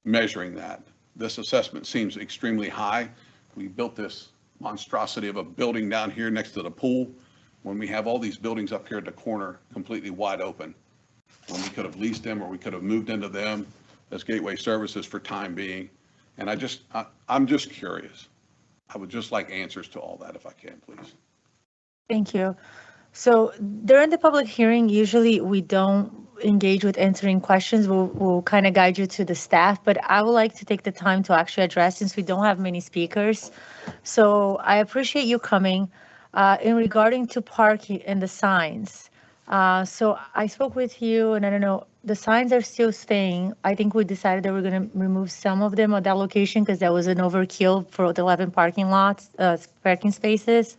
measuring that. This assessment seems extremely high. We built this monstrosity of a building down here next to the pool when we have all these buildings up here at the corner completely wide open, when we could have leased them or we could have moved into them as gateway services for time being. And I'm just curious. I would just like answers to all that if I can, please. Thank you. So during the public hearing, usually we don't engage with answering questions. We'll kind of guide you to the staff, but I would like to take the time to actually address since we don't have many speakers. So I appreciate you coming in regarding to parking and the signs. So I spoke with you and I don't know, the signs are still staying. I think we decided that we're going to remove some of them at that location because that was an overkill for the 11 parking lots, parking spaces.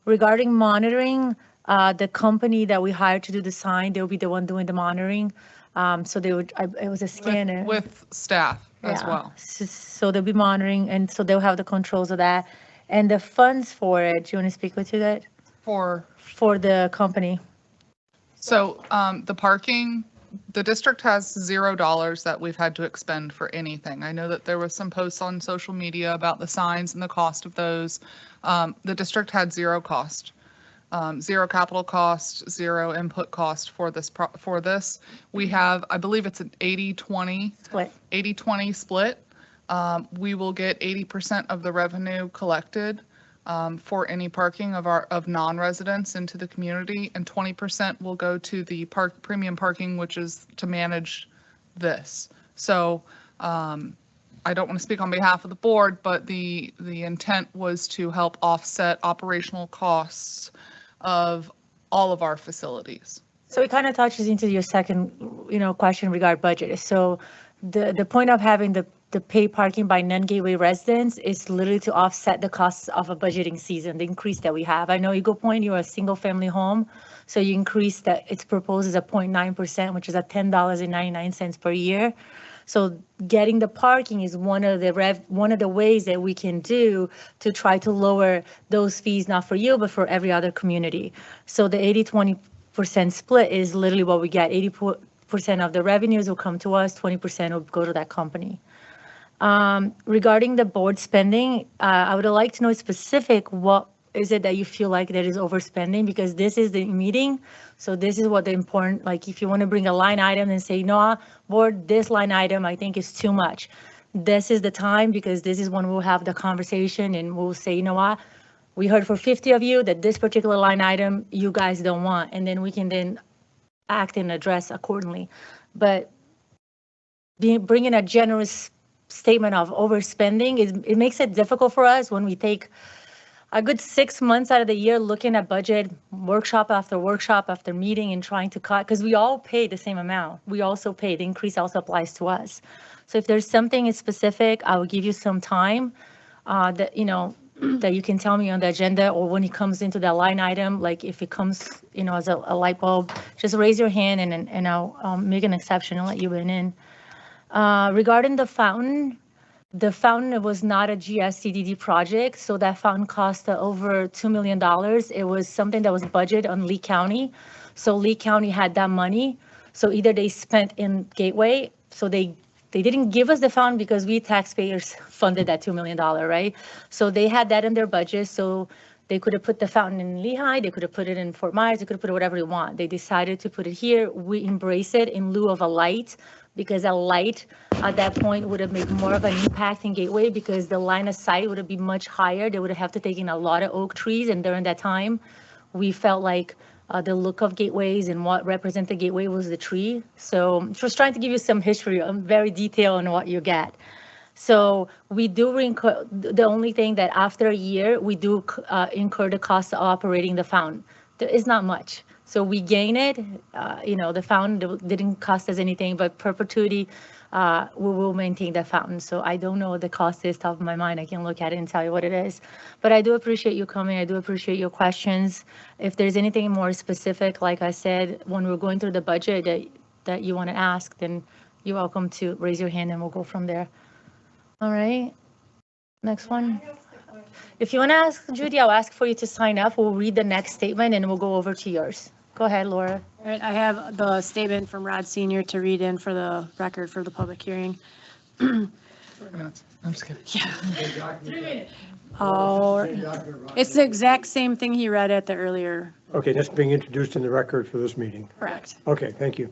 Regarding monitoring, the company that we hired to do the sign, they'll be the one doing the monitoring. So they would, it was a scanner. With staff as Yeah. well. So they'll be monitoring and so they'll have the controls of that. And the funds for it, do you want to speak to that? For the company. So the parking, the district has $0 that we've had to expend for anything. I know that there was some posts on social media about the signs and the cost of those. The district had zero cost, zero capital cost, zero input cost for this. We have, I believe it's an 80-20 split. 80-20 split. We will get 80% of the revenue collected for any parking of non-residents into the community, and 20% will go to the premium parking, which is to manage this. So I don't want to speak on behalf of the board, but the intent was to help offset operational costs of all of our facilities. So it kind of touches into your second, question regarding budget. So the point of having the pay parking by non-gateway residents is literally to offset the costs of a budgeting season, the increase that we have. I know Eagle Point, you're a single family home, so you increase that, it's proposed as a 0.9%, which is at $10.99 per year. So getting the parking is one of the ways that we can do to try to lower those fees, not for you, but for every other community. So the 80-20% split is literally what we get. 80% of the revenues will come to us, 20% will go to that company. Regarding the board spending, I would like to know specific, what is it that you feel like that is overspending? Because this is the meeting, so this is what the important, like if you want to bring a line item and say, no, board, this line item I think is too much. This is the time, because this is when we'll have the conversation and we'll say, you know what, we heard for 50 of you that this particular line item you guys don't want, and then we can then act and address accordingly. But bringing a generous statement of overspending, it makes it difficult for us when we take a good 6 months out of the year looking at budget, workshop after meeting, and trying to cut, because we all pay the same amount. We also pay, the increase also applies to us. So if there's something specific, I will give you some time that, you know, that you can tell me on the agenda, or when it comes into that line item, like if it comes, you know, as a light bulb, just raise your hand and I'll make an exception and let you in. Regarding the fountain was not a GSCDD project, so that fountain cost over $2 million. It was something that was budgeted on Lee County. So Lee County had that money. So either they spent in Gateway, so they didn't give us the fountain because we taxpayers funded that $2 million, right? So they had that in their budget, so they could have put the fountain in Lehigh, they could have put it in Fort Myers, they could have put it whatever they want. They decided to put it here. We embrace it in lieu of a light, because a light at that point would have made more of an impact in Gateway, because the line of sight would have been much higher. They would have to take in a lot of oak trees, and during that time, we felt like the look of Gateways and what represented Gateway was the tree. So just trying to give you some history, very detailed on what you get. So we do incur, the only thing that after a year, we do incur the cost of operating the fountain. There is not much. So we gain it, you know, the fountain didn't cost us anything, but perpetuity, we will maintain the fountain. So I don't know what the cost is top of my mind. I can look at it and tell you what it is. But I do appreciate you coming. I do appreciate your questions. If there's anything more specific, like I said, when we're going through the budget that you want to ask, then you're welcome to raise your hand and we'll go from there. All right, next one. If you want to ask Judy, I'll ask for you to sign up. We'll read the next statement and we'll go over to yours. Go ahead, Laura. All right, I have the statement from Rod Senior to read in for the record for the public hearing. I'm just kidding. Yeah. 3 minutes. Oh, it's the exact same thing he read at the earlier. Okay, that's being introduced in the record for this meeting. Correct. Okay, thank you.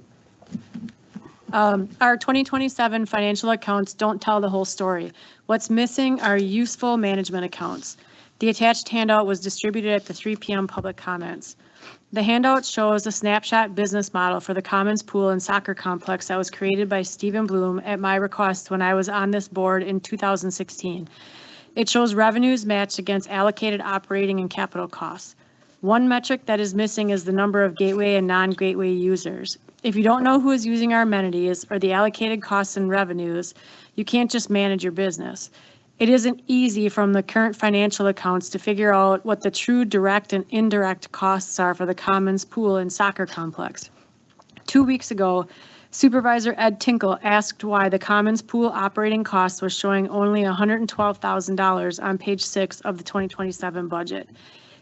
Our 2027 financial accounts don't tell the whole story. What's missing are useful management accounts. The attached handout was distributed at the 3 p.m. public comments. The handout shows a snapshot business model for the Commons Pool and Soccer Complex that was created by Stephen Bloom at my request when I was on this board in 2016. It shows revenues matched against allocated operating and capital costs. One metric that is missing is the number of gateway and non-gateway users. If you don't know who is using our amenities or the allocated costs and revenues, you can't just manage your business. It isn't easy from the current financial accounts to figure out what the true direct and indirect costs are for the Commons Pool and Soccer Complex. 2 weeks ago, Supervisor Ed Tinkle asked why the Commons Pool operating costs was showing only $112,000 on page 6 of the 2027 budget.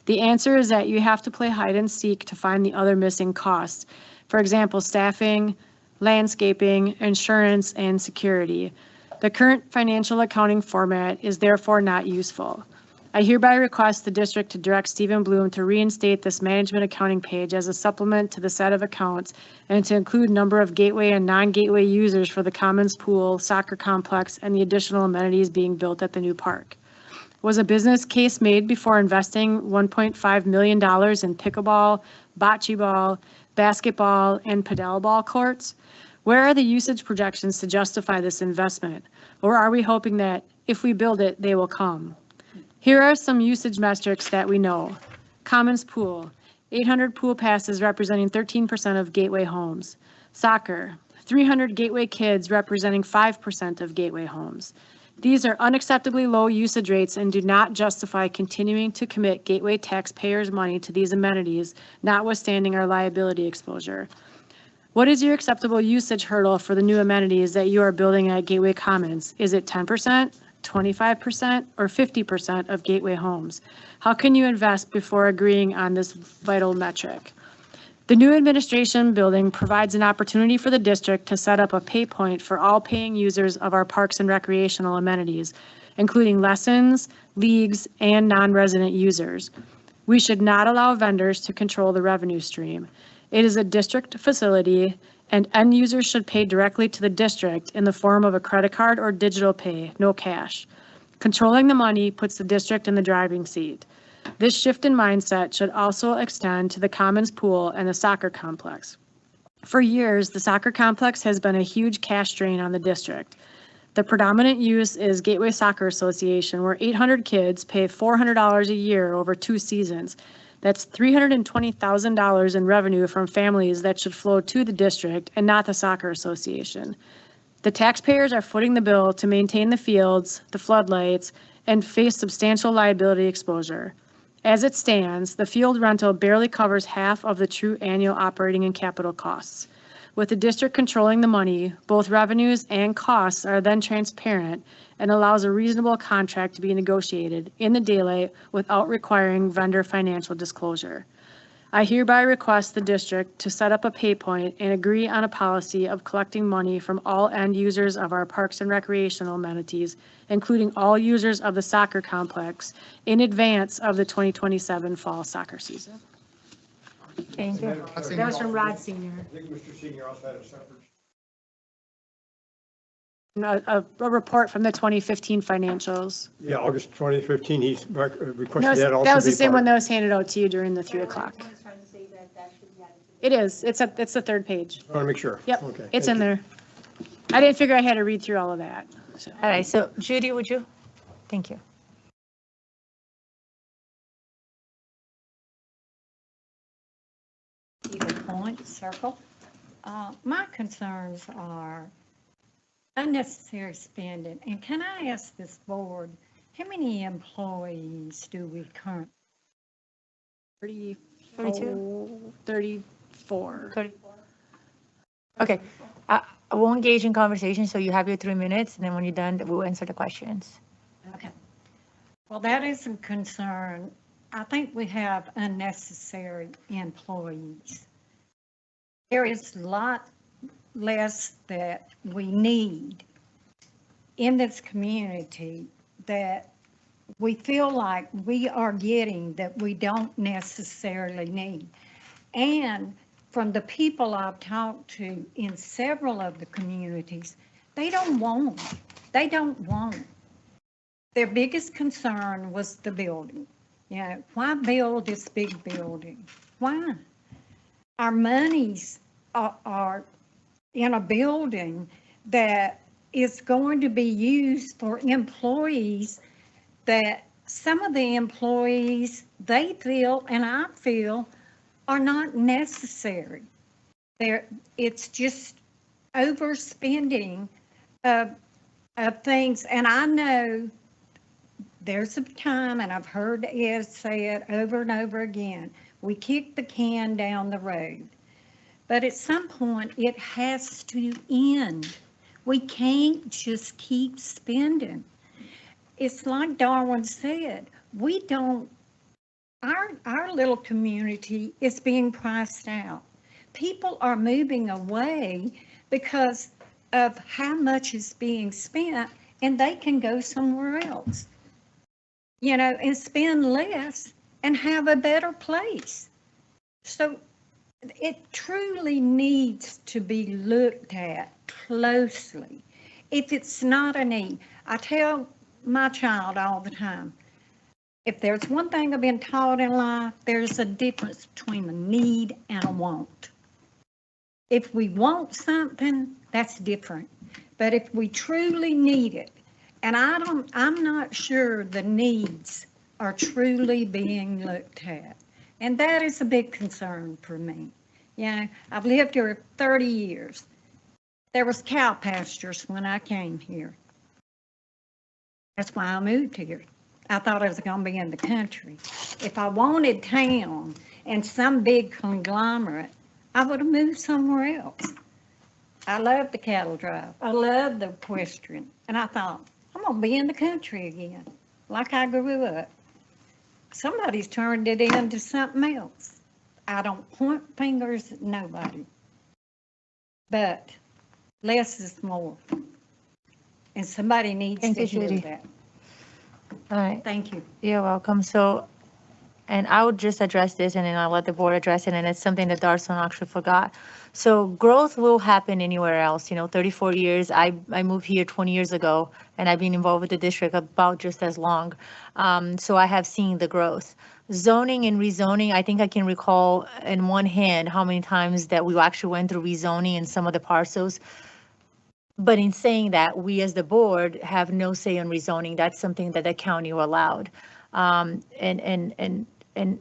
The answer is that you have to play hide and seek to find the other missing costs. For example, staffing, landscaping, insurance, and security. The current financial accounting format is therefore not useful. I hereby request the district to direct Stephen Bloom to reinstate this management accounting page as a supplement to the set of accounts and to include number of gateway and non-gateway users for the Commons Pool, Soccer Complex, and the additional amenities being built at the new park. Was a business case made before investing $1.5 million in pickleball, bocce ball, basketball, and paddleball courts? Where are the usage projections to justify this investment? Or are we hoping that if we build it, they will come? Here are some usage metrics that we know. Commons Pool, 800 pool passes representing 13% of gateway homes. Soccer, 300 Gateway kids representing 5% of Gateway homes. These are unacceptably low usage rates and do not justify continuing to commit Gateway taxpayers' money to these amenities, notwithstanding our liability exposure. What is your acceptable usage hurdle for the new amenities that you are building at Gateway Commons? Is it 10%, 25%, or 50% of Gateway homes? How can you invest before agreeing on this vital metric? The new administration building provides an opportunity for the district to set up a pay point for all paying users of our parks and recreational amenities, including lessons, leagues, and non-resident users. We should not allow vendors to control the revenue stream. It is a district facility, and end users should pay directly to the district in the form of a credit card or digital pay, no cash. Controlling the money puts the district in the driving seat. This shift in mindset should also extend to the Commons Pool and the soccer complex. For years, the soccer complex has been a huge cash drain on the district. The predominant use is Gateway Soccer Association, where 800 kids pay $400 a year over 2 seasons. That's $320,000 in revenue from families that should flow to the district and not the soccer association. The taxpayers are footing the bill to maintain the fields, the floodlights, and face substantial liability exposure. As it stands, the field rental barely covers half of the true annual operating and capital costs. With the district controlling the money, both revenues and costs are then transparent and allows a reasonable contract to be negotiated in the daylight without requiring vendor financial disclosure. I hereby request the district to set up a pay point and agree on a policy of collecting money from all end users of our parks and recreational amenities, including all users of the soccer complex, in advance of the 2027 fall soccer season. Thank you. That was from Rod Senior. I think Mr. Senior also had a separate. A report from the 2015 financials. Yeah, August 2015, he's requested No, that also. that was the be same part- one that was handed out to you during the 3 o'clock. It is. It's the third page. I want to make sure. Yep, Okay. it's thank in you. there. I didn't figure I had to read through all of that. So. All right, so Judy, would you? Thank you. Either point, circle. My concerns are unnecessary spending. And can I ask this board, how many employees do we currently? 32? 34. 34. Okay, I won't engage in conversation, so you have your 3 minutes, and then when you're done, we'll answer the questions. Okay. Well, that is a concern. I think we have unnecessary employees. There is a lot less that we need in this community that we feel like we are getting that we don't necessarily need. And from the people I've talked to in several of the communities, they don't want. Their biggest concern was the building. You know, why build this big building? Why? Our monies are in a building that is going to be used for employees that some of the employees, they feel, and I feel, are not necessary. It's just overspending of things. And I know there's a time, and I've heard Ed say it over and over again, we kick the can down the road. But at some point, it has to end. We can't just keep spending. It's like Darwin said, our little community is being priced out. People are moving away because of how much is being spent, and they can go somewhere else, you know, and spend less and have a better place. So it truly needs to be looked at closely. If it's not a need, I tell my child all the time, if there's one thing I've been taught in life, there's a difference between a need and a want. If we want something, that's different. But if we truly need it, and I'm not sure the needs are truly being looked at. And that is a big concern for me. You know, I've lived here 30 years. There was cow pastures when I came here. That's why I moved here. I thought I was gonna be in the country. If I wanted town and some big conglomerate, I would have moved somewhere else. I love the cattle drive. I love the equestrian. And I thought, I'm gonna be in the country again, like I grew up. Somebody's turned it into something else. I don't point fingers at nobody. But less is more. And somebody needs Thank to you, hear Judy. that. All right. Thank you. You're welcome. So, and I would just address this and then I'll let the board address it. And it's something that Darson actually forgot. So growth will happen anywhere else. 34 years. I moved here 20 years ago and I've been involved with the district about just as long. So I have seen the growth. Zoning and rezoning, I think I can recall in one hand how many times that we actually went through rezoning in some of the parcels. But in saying that, we as the board have no say on rezoning. That's something that the county allowed. And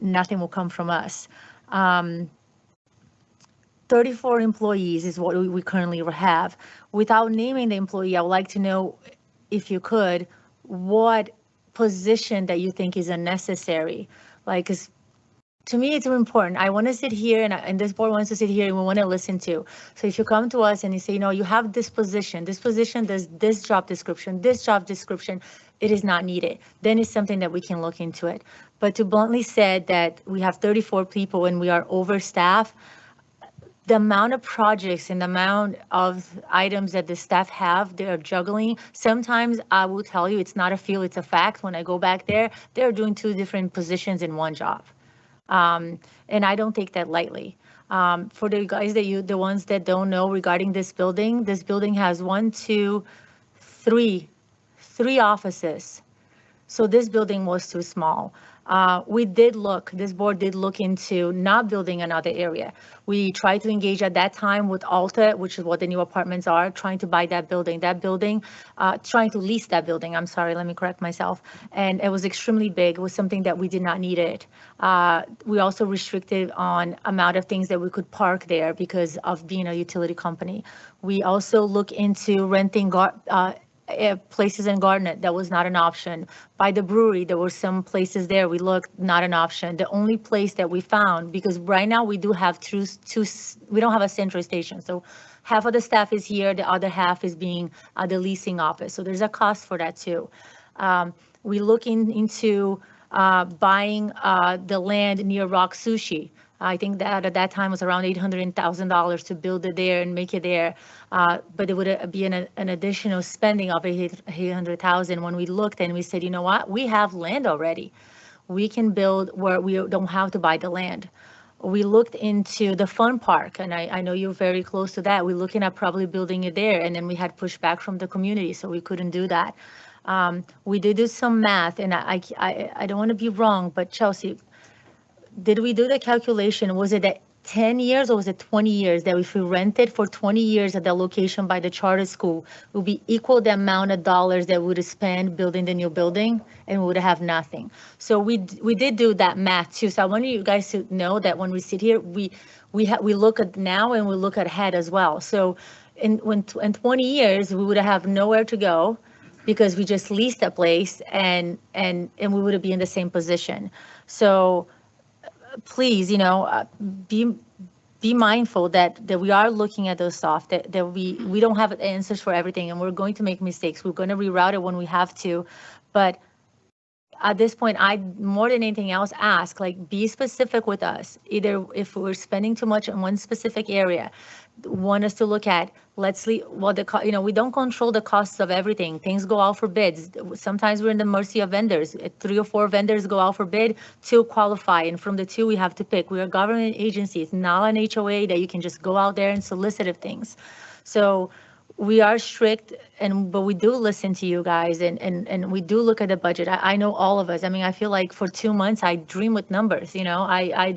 nothing will come from us. 34 employees is what we currently have. Without naming the employee, I would like to know, if you could, what position that you think is unnecessary. Like, 'cause to me, it's important. I want to sit here and this board wants to sit here and we want to listen to. So if you come to us and you say, you have this position does this job description, it is not needed. Then it's something that we can look into it. But to bluntly said that we have 34 people and we are overstaffed, the amount of projects and the amount of items that the staff have, they're juggling. Sometimes I will tell you, it's not a feel, it's a fact. When I go back there, they're doing 2 different positions in one job. And I don't take that lightly. For the guys the ones that don't know regarding this building has 3 offices. So this building was too small. This board did look into not building another area. We tried to engage at that time with Alta, which is what the new apartments are, trying to buy that building, trying to lease that building. I'm sorry, let me correct myself. And it was extremely big. It was something that we did not need it. We also restricted on amount of things that we could park there because of being a utility company. We also look into renting places in Garnet. That was not an option. By the brewery, there were some places there we looked, not an option. The only place that we found, because right now we do have we don't have a central station. So half of the staff is here, the other half is being the leasing office. So there's a cost for that too. We look into buying the land near Rock Sushi. I think that at that time was around $800,000 to build it there and make it there. But it would be an additional spending of $800,000 when we looked and we said, you know what, we have land already. We can build where we don't have to buy the land. We looked into the fun park, and I know you're very close to that. We're looking at probably building it there, and then we had pushback from the community, so we couldn't do that. We did do some math, and I don't want to be wrong, but Chelsea, did we do the calculation? Was it at 10 years or was it 20 years that if we rented for 20 years at the location by the charter school, it would be equal the amount of dollars that we would spend building the new building and we would have nothing. So we did do that math too. So I want you guys to know that when we sit here, we look at now and we look ahead as well. So in 20 years, we would have nowhere to go because we just leased a place and we would be in the same position. So please, be mindful that we are looking at those soft, that we don't have answers for everything and we're going to make mistakes. We're going to reroute it when we have to. But at this point, I more than anything else ask, be specific with us. Either if we're spending too much in one specific area, want us to look at, we don't control the costs of everything. Things go out for bids. Sometimes we're in the mercy of vendors. 3 or 4 vendors go out for bid, 2 qualify, and from the 2 we have to pick. We are a government agency. It's not an HOA that you can just go out there and solicit things. So we are strict, but we do listen to you guys, and we do look at the budget. I know all of us. I mean, I feel like for 2 months I dream with numbers. I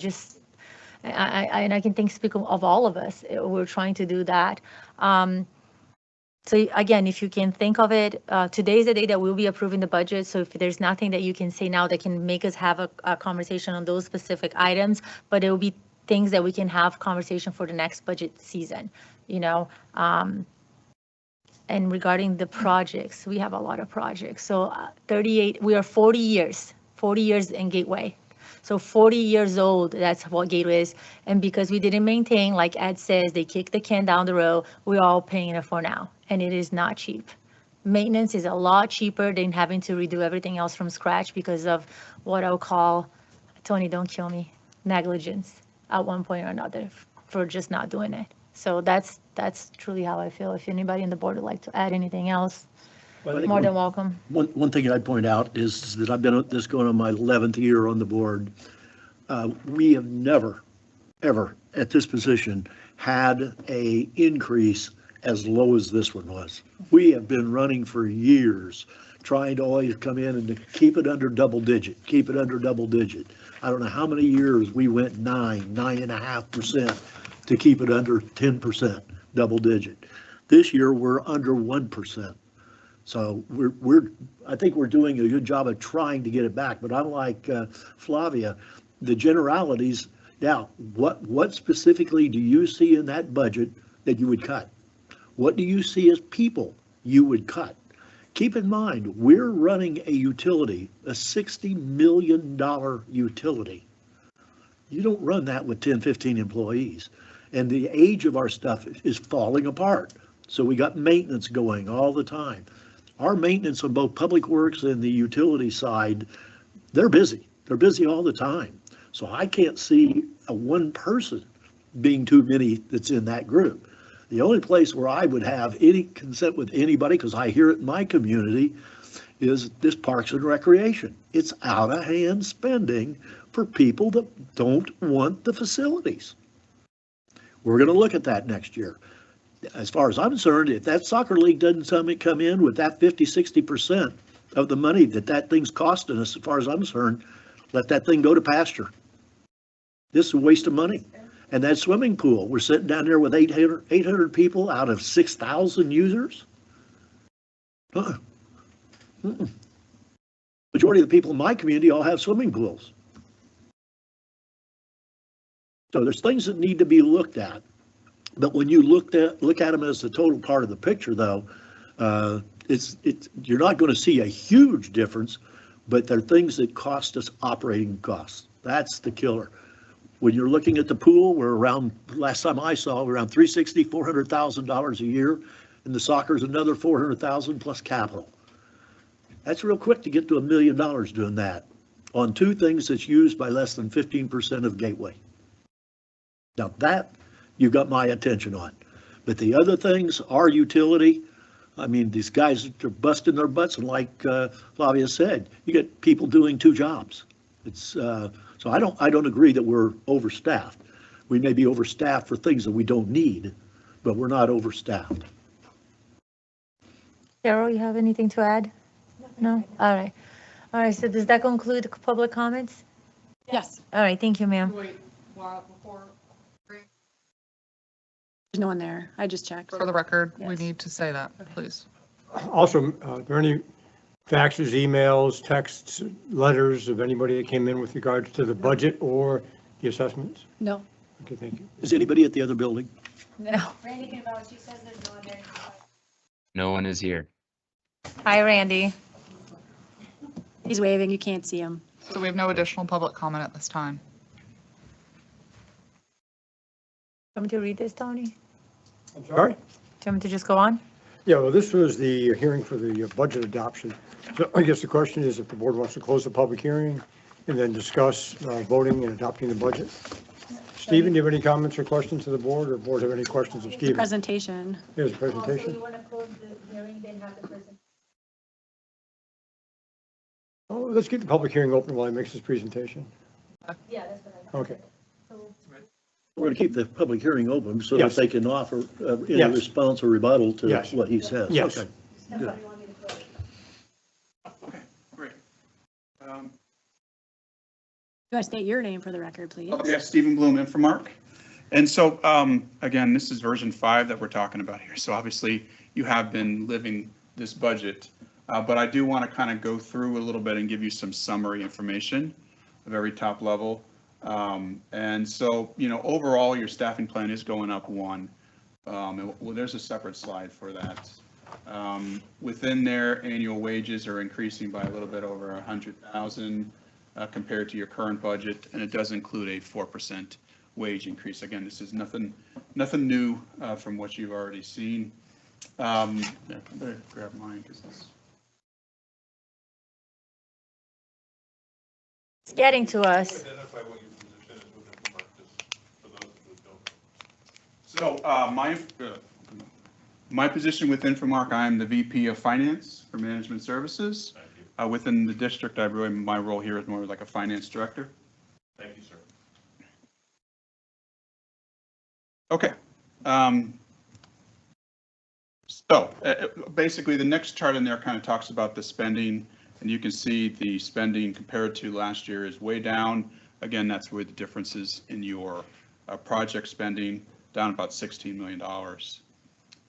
can speak of all of us. We're trying to do that. So again, if you can think of it, today is the day that we'll be approving the budget. So if there's nothing that you can say now that can make us have a conversation on those specific items, but it will be things that we can have conversation for the next budget season. and regarding the projects, we have a lot of projects. So 38, we are 40 years in Gateway. So 40 years old, that's what Gateway is. And because we didn't maintain, like Ed says, they kick the can down the road, we're all paying it for now. And it is not cheap. Maintenance is a lot cheaper than having to redo everything else from scratch because of what I'll call, Tony, don't kill me, negligence at one point or another for just not doing it. So that's truly how I feel. If anybody on the board would like to add anything else, more than welcome. One thing I'd point out is that I've been at this going on my 11th year on the board. We have never, ever at this position had a increase as low as this one was. We have been running for years, trying to always come in and to keep it under double digit. I don't know how many years we went 9.5% to keep it under 10% double digit. This year, we're under 1%. So I think we're doing a good job of trying to get it back. But unlike Flavia, the generalities, now, what specifically do you see in that budget that you would cut? What do you see as people you would cut? Keep in mind, we're running a utility, a $60 million utility. You don't run that with 10, 15 employees. And the age of our stuff is falling apart. So we got maintenance going all the time. Our maintenance on both Public Works and the utility side, they're busy. They're busy all the time. So I can't see a one person being too many that's in that group. The only place where I would have any consent with anybody, because I hear it in my community, is this Parks and Recreation. It's out of hand spending for people that don't want the facilities. We're going to look at that next year. As far as I'm concerned, if that soccer league doesn't come in with that 50-60% of the money that thing's costing us, as far as I'm concerned, let that thing go to pasture. This is a waste of money. And that swimming pool, we're sitting down there with 800 people out of 6,000 users. Majority of the people in my community all have swimming pools. So there's things that need to be looked at. But when you look at them as the total part of the picture, though, you're not going to see a huge difference, but there are things that cost us operating costs. That's the killer. When you're looking at the pool, we're around, last time I saw, around $360,000, $400,000 a year, and the soccer's another $400,000 plus capital. That's real quick to get to $1 million doing that on two things that's used by less than 15% of Gateway. Now that you got my attention on. But the other things, our utility, I mean, these guys are busting their butts, and like Flavia said, you get people doing two jobs. It's so I don't agree that we're overstaffed. We may be overstaffed for things that we don't need, but we're not overstaffed. Cheryl, you have anything to add? No? All right. All right, so does that conclude public comments? Yes. All right, thank you, ma'am. There's no one there. I just checked. For the record, we need to say that, please. Also, are there any faxes, emails, texts, letters of anybody that came in with regards to the budget or the assessments? No. Okay, thank you. Is anybody at the other building? No. Randy can vouch. She says there's no one there. No one is here. Hi, Randy. He's waving. You can't see him. So we have no additional public comment at this time. Want me to read this, Tony? I'm sorry? Do you want me to just go on? Yeah, well, this was the hearing for the budget adoption. So I guess the question is if the board wants to close the public hearing and then discuss voting and adopting the budget. Stephen, do you have any comments or questions to the board, or board have any questions of Stephen? Presentation. Here's the presentation. You want to close the hearing, then have the presentation? Oh, let's keep the public hearing open while he makes his presentation. Yeah, that's what I got. Okay. We're going to keep the public hearing open so Yes. that they can offer any Yes. response or rebuttal to Yes. what he says. Yes. Okay. Good. Great. You want to state your name for the record, please? Okay, Stephen Bloom, Infomark. And so, again, this is version 5 that we're talking about here. So obviously you have been living this budget, but I do want to kind of go through a little bit and give you some summary information, a very top level. And so, overall, your staffing plan is going up 1. Well, there's a separate slide for that. Within there, annual wages are increasing by a little bit over 100,000 compared to your current budget, and it does include a 4% wage increase. Again, this is nothing new from what you've already seen. Yeah, I better grab mine because this. It's getting to us. So my position with Infomark, I am the VP of Finance for Management Services. Within the district, my role here is more like a finance director. Thank you, sir. Okay. So basically, the next chart in there kind of talks about the spending, and you can see the spending compared to last year is way down. Again, that's where the difference is in your project spending, down about $16 million.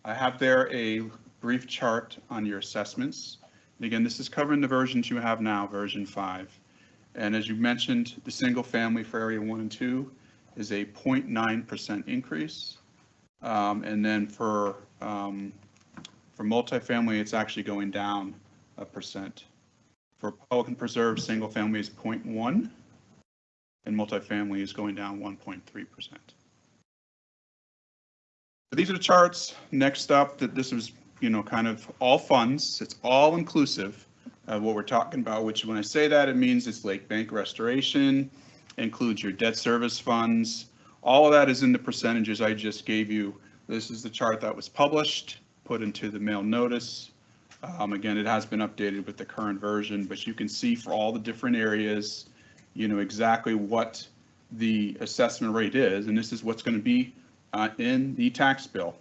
I have there a brief chart on your assessments. And again, this is covering the versions you have now, version 5. And as you mentioned, the single family for area 1 and 2 is a 0.9% increase. And then for multifamily, it's actually going down 1%. For Pelican Preserve, single family is 0.1, and multifamily is going down 1.3%. So these are the charts. Next up, that this is, kind of all funds. It's all inclusive of what we're talking about, which when I say that, it means it's Lake Bank restoration, includes your debt service funds. All of that is in the percentages I just gave you. This is the chart that was published, put into the mail notice. Again, it has been updated with the current version, but you can see for all the different areas, exactly what the assessment rate is, and this is what's going to be in the tax bill.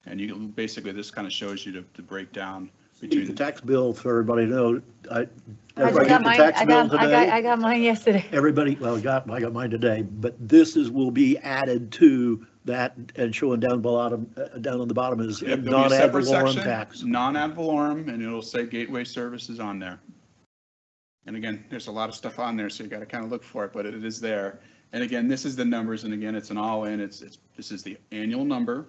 And basically, this kind of shows you the breakdown between the tax bill for everybody to know. I got mine yesterday. Everybody, well, I got mine today, but this will be added to that and showing down on the bottom is non-ad valorem tax. Non-ad valorem, and it'll say gateway services on there. And again, there's a lot of stuff on there, so you got to kind of look for it, but it is there. And again, this is the numbers, and again, it's an all-in. This is the annual number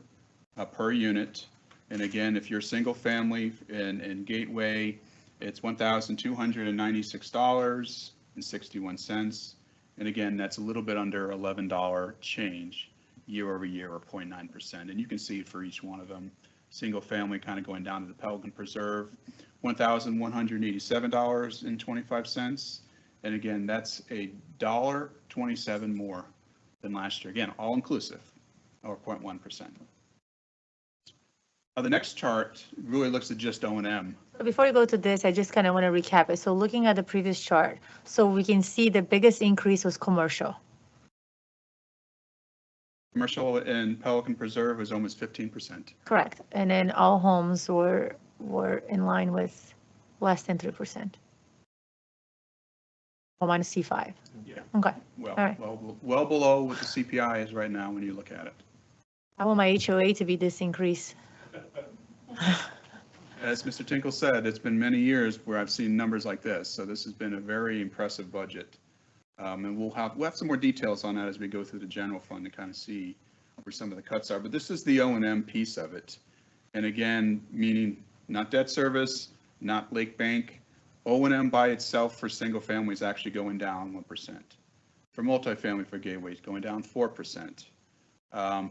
per unit. And again, if you're single family in Gateway, it's $1,296.61. And again, that's a little bit under $11 change year over year, or 0.9%. And you can see it for each one of them. Single family kind of going down to the Pelican Preserve, $1,187.25. And again, that's $1.27 more than last year. Again, all inclusive, or 0.1%. The next chart really looks at just O&M. Before we go to this, I just kind of want to recap it. So looking at the previous chart, so we can see the biggest increase was commercial. Commercial in Pelican Preserve was almost 15%. Correct. And then all homes were in line with less than 3%. Or minus C5. Yeah. Okay. Well, all right. well below what the CPI is right now when you look at it. I want my HOA to be this increase. As Mr. Tinkle said, it's been many years where I've seen numbers like this. So this has been a very impressive budget. And we'll have some more details on that as we go through the general fund to kind of see where some of the cuts are. But this is the O&M piece of it. And again, meaning not debt service, not Lake Bank. O&M by itself for single family is actually going down 1%. For multifamily for Gateway, it's going down 4%.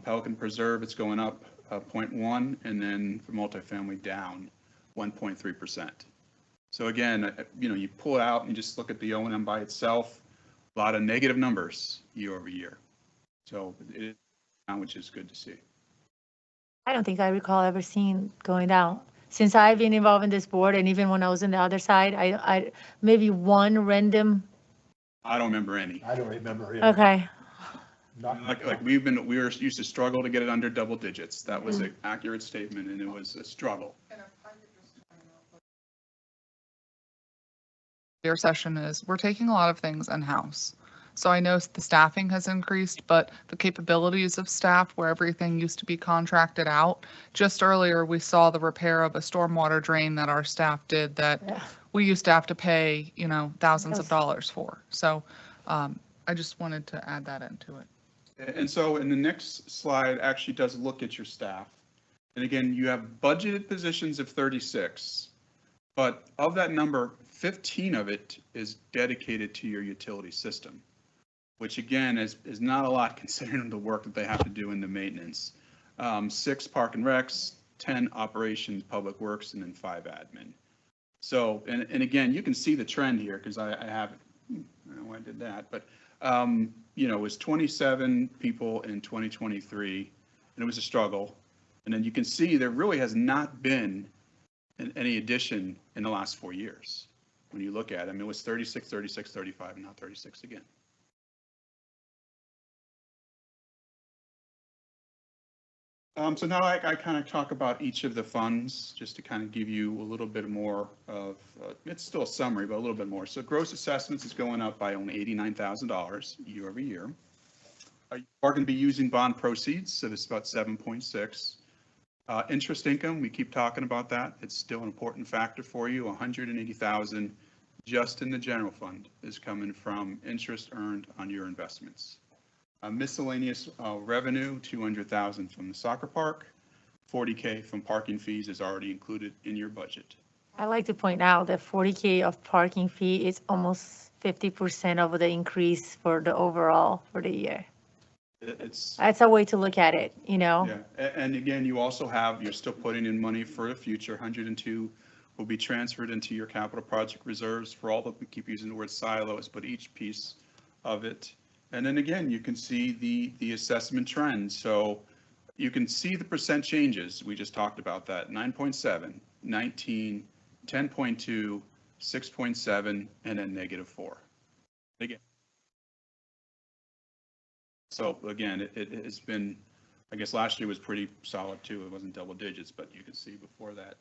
Pelican Preserve, it's going up 0.1, and then for multifamily down 1.3%. So again, you pull it out and you just look at the O&M by itself, a lot of negative numbers year over year. So it is down, which is good to see. I don't think I recall ever seeing going down. Since I've been involved in this board, and even when I was on the other side, I maybe one random. I don't remember any. I don't remember any. Okay. Like we were used to struggle to get it under double digits. That was an accurate statement, and it was a struggle. Your session is we're taking a lot of things in-house. So I know the staffing has increased, but the capabilities of staff where everything used to be contracted out. Just earlier, we saw the repair of a stormwater drain that our staff did that we used to have to pay, thousands of dollars for. So I just wanted to add that into it. And so in the next slide actually does look at your staff. And again, you have budgeted positions of 36, but of that number, 15 of it is dedicated to your utility system, which again is not a lot considering the work that they have to do in the maintenance. 6 park and recs, 10 operations, public works, and then 5 admin. So, and again, you can see the trend here because I have, I don't know why I did that, but, you know, it was 27 people in 2023, and it was a struggle. And then you can see there really has not been any addition in the last 4 years. When you look at it, I mean, it was 36, 36, 35, and now 36 again. So now I kind of talk about each of the funds, just to kind of give you a little bit more of, it's still a summary, but a little bit more. So gross assessments is going up by only $89,000 year over year. You are going to be using bond proceeds, so it's about 7.6. Interest income, we keep talking about that. It's still an important factor for you. 180,000 just in the general fund is coming from interest earned on your investments. Miscellaneous revenue, 200,000 from the soccer park, 40K from parking fees is already included in your budget. I like to point out that 40K of parking fee is almost 50% of the increase for the overall for the year. That's a way to look at it, you know? Yeah, and again, you also have, you're still putting in money for the future. 102 will be transferred into your capital project reserves for all the, we keep using the word silos, but each piece of it. And then again, you can see the assessment trend. So you can see the percent changes. We just talked about that. 9.7, 19, 10.2, 6.7, and then -4. Again. So again, it has been, I guess last year was pretty solid too. It wasn't double digits, but you can see before that,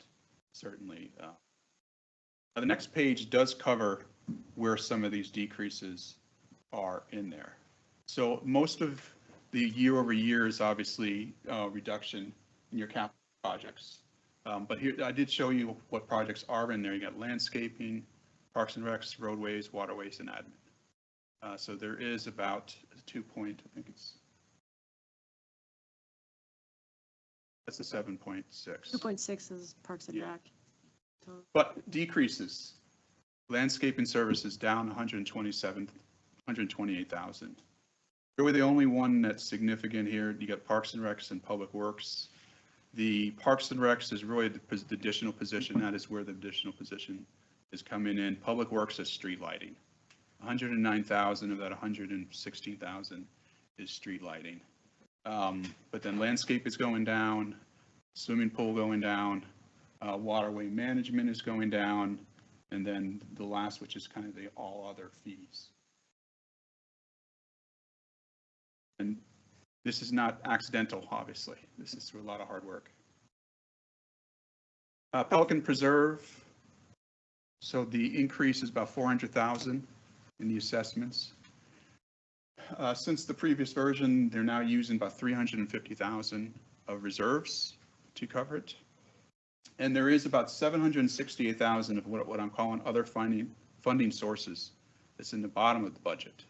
certainly. The next page does cover where some of these decreases are in there. So most of the year over year is obviously reduction in your capital projects. But here, I did show you what projects are in there. You got landscaping, parks and recs, roadways, waterways, and admin. So there is about 2 point, I think it's, that's the 7.6. 2.6 is Parks and Rec. But decreases, landscaping services down 128,000. Really the only one that's significant here, you got Parks and Recs and Public Works. The Parks and Recs is really the additional position. That is where the additional position is coming in. Public Works is street lighting. 109,000 of that 116,000 is street lighting. But then landscape is going down, swimming pool going down, waterway management is going down, and then the last, which is kind of the all other fees. And this is not accidental, obviously. This is through a lot of hard work. Pelican Preserve. So the increase is about 400,000 in the assessments. Since the previous version, they're now using about 350,000 of reserves to cover it. And there is about 768,000 of what I'm calling other funding sources that's in the bottom of the budget.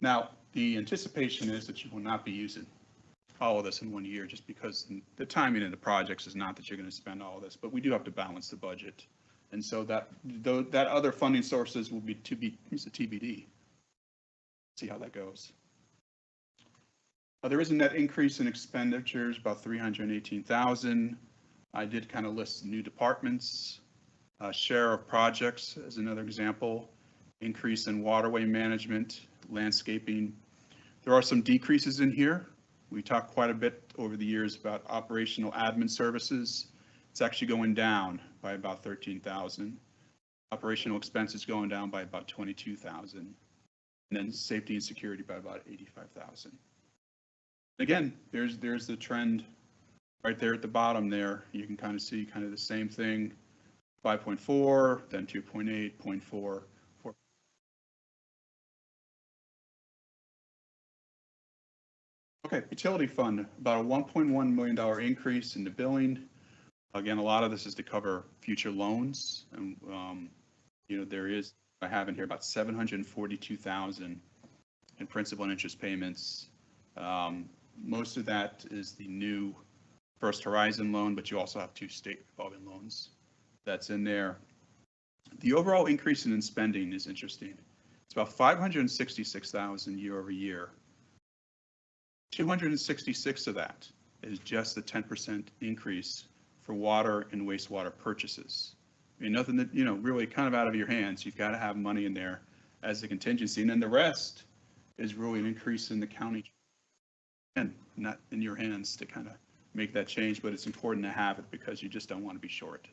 Now, the anticipation is that you will not be using all of this in 1 year, just because the timing of the projects is not that you're going to spend all of this, but we do have to balance the budget. And so that other funding sources will be it's a TBD. See how that goes. There is a net increase in expenditures, about 318,000. I did kind of list new departments, share of projects as another example, increase in waterway management, landscaping. There are some decreases in here. We talked quite a bit over the years about operational admin services. It's actually going down by about 13,000. Operational expenses going down by about 22,000. And then safety and security by about 85,000. Again, there's the trend right there at the bottom there. You can kind of see kind of the same thing, 5.4, then 2.8, 0.4, 4. Okay, utility fund, about a $1.1 million increase in the billing. Again, a lot of this is to cover future loans. And, you know, there is, I have in here about 742,000 in principal and interest payments. Most of that is the new First Horizon loan, but you also have 2 state revolving loans that's in there. The overall increase in spending is interesting. It's about 566,000 year over year. 266 of that is just the 10% increase for water and wastewater purchases. I mean, nothing that, really kind of out of your hands. You've got to have money in there as a contingency. And then the rest is really an increase in the county and not in your hands to kind of make that change, but it's important to have it because you just don't want to be short.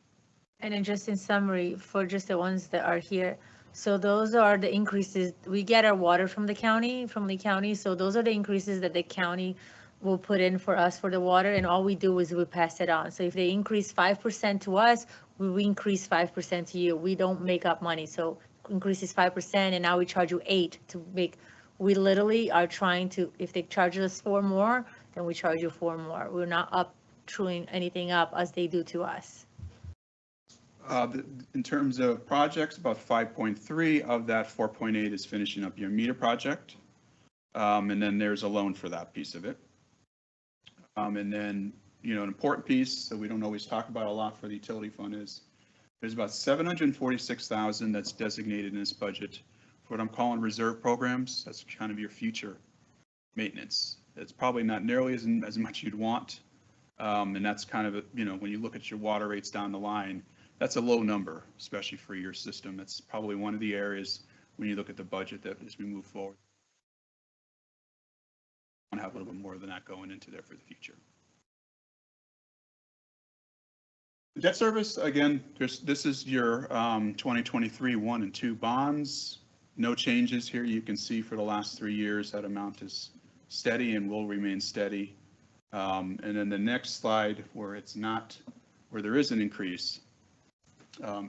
And then just in summary, for just the ones that are here, so those are the increases. We get our water from the county, from Lee County. So those are the increases that the county will put in for us for the water. And all we do is we pass it on. So if they increase 5% to us, we increase 5% to you. We don't make up money. So increase is 5% and now we charge you 8 to make, we literally are trying to, if they charge us 4 more, then we charge you 4 more. We're not up truing anything up as they do to us. In terms of projects, about 5.3 of that 4.8 is finishing up your meter project. And then there's a loan for that piece of it. And then, an important piece that we don't always talk about a lot for the utility fund is there's about 746,000 that's designated in this budget for what I'm calling reserve programs. That's kind of your future maintenance. It's probably not nearly as much you'd want. And that's kind of, when you look at your water rates down the line, that's a low number, especially for your system. That's probably one of the areas when you look at the budget that as we move forward, I want to have a little bit more than that going into there for the future. The debt service, again, this is your 2023 1 and 2 bonds. No changes here. You can see for the last 3 years that amount is steady and will remain steady. And then the next slide where there is an increase,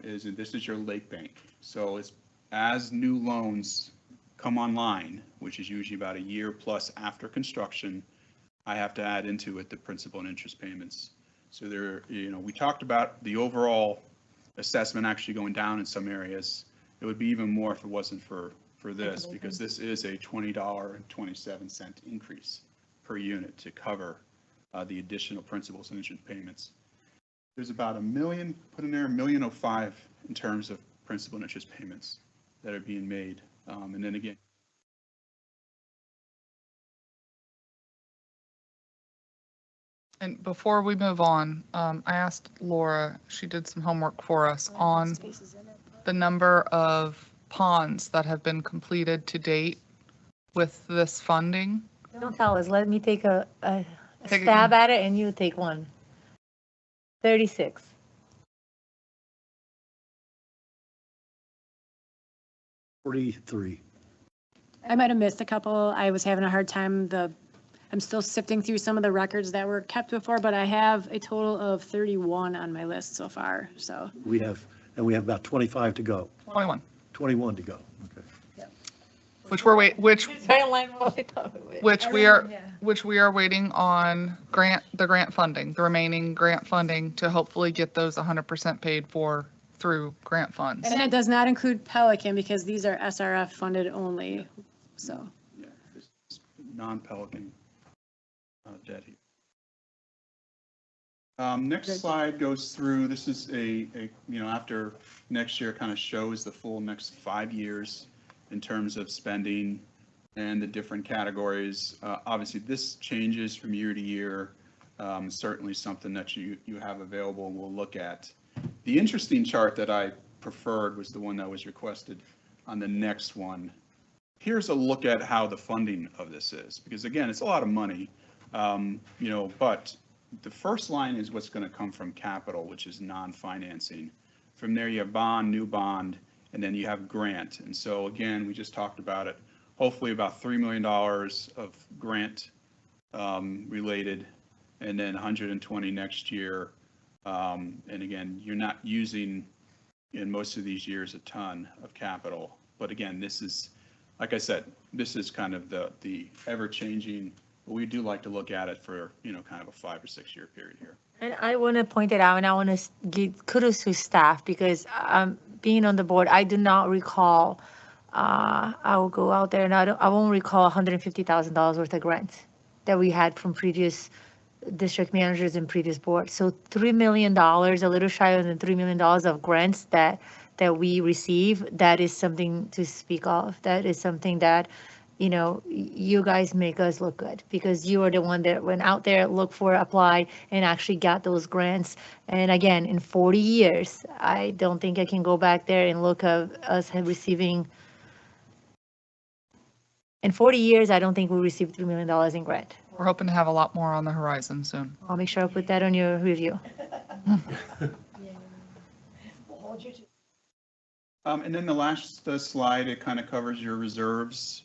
this is your lake bank. So it's as new loans come online, which is usually about a year plus after construction, I have to add into it the principal and interest payments. So we talked about the overall assessment actually going down in some areas. It would be even more if it wasn't for this, because this is a $20.27 increase per unit to cover the additional principals and interest payments. There's about $1 million, put in there $1.05 million in terms of principal and interest payments that are being made. And then again, and before we move on, I asked Laura, she did some homework for us on the number of ponds that have been completed to date with this funding. Don't tell us, let me take a stab at it and you take one. 36. I might have missed a couple. I was having a hard time. I'm still sifting through some of the records that were kept before, but I have a total of 31 on my list so far, so. We have about 25 to go. 21 to go. Okay. Which we are waiting on the grant funding, the remaining grant funding to hopefully get those 100% paid for through grant funds. And it does not include Pelican because these are SRF funded only, so. Yeah, this is non-Pelican debt here. Next slide goes through, this is after next year kind of shows the full next 5 years in terms of spending and the different categories. Obviously, this changes from year to year. Certainly something that you have available and we'll look at. The interesting chart that I preferred was the one that was requested on the next one. Here's a look at how the funding of this is, because again, it's a lot of money, but the first line is what's going to come from capital, which is non-financing. From there, you have bond, new bond, and then you have grant. And so again, we just talked about it, hopefully about $3 million of grant related, and then 120 next year. And again, you're not using in most of these years a ton of capital. But again, this is, like I said, this is kind of the ever-changing, but we do like to look at it for, kind of a 5 or 6 year period here. And I want to point it out, and I want to give kudos to staff because being on the board, I do not recall, I will go out there and I won't recall $150,000 worth of grants that we had from previous district managers in previous boards. So $3 million, a little shy of the $3 million of grants that we receive, that is something to speak of. That is something that, you know, you guys make us look good because you are the one that went out there, looked for, applied, and actually got those grants. And again, in 40 years, I don't think I can go back there and look at us receiving. In 40 years, I don't think we received $3 million in grant. We're hoping to have a lot more on the horizon soon. I'll make sure I put that on your review. And then the last slide, it kind of covers your reserves.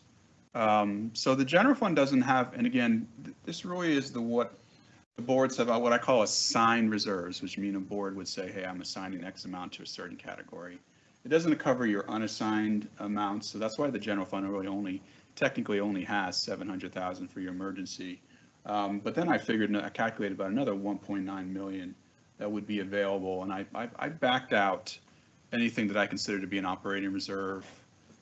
So the general fund doesn't have, and again, this really is what the boards have, what I call assigned reserves, which mean a board would say, hey, I'm assigning X amount to a certain category. It doesn't cover your unassigned amounts, so that's why the general fund really technically only has 700,000 for your emergency. But then I calculated about another 1.9 million that would be available, and I backed out anything that I consider to be an operating reserve,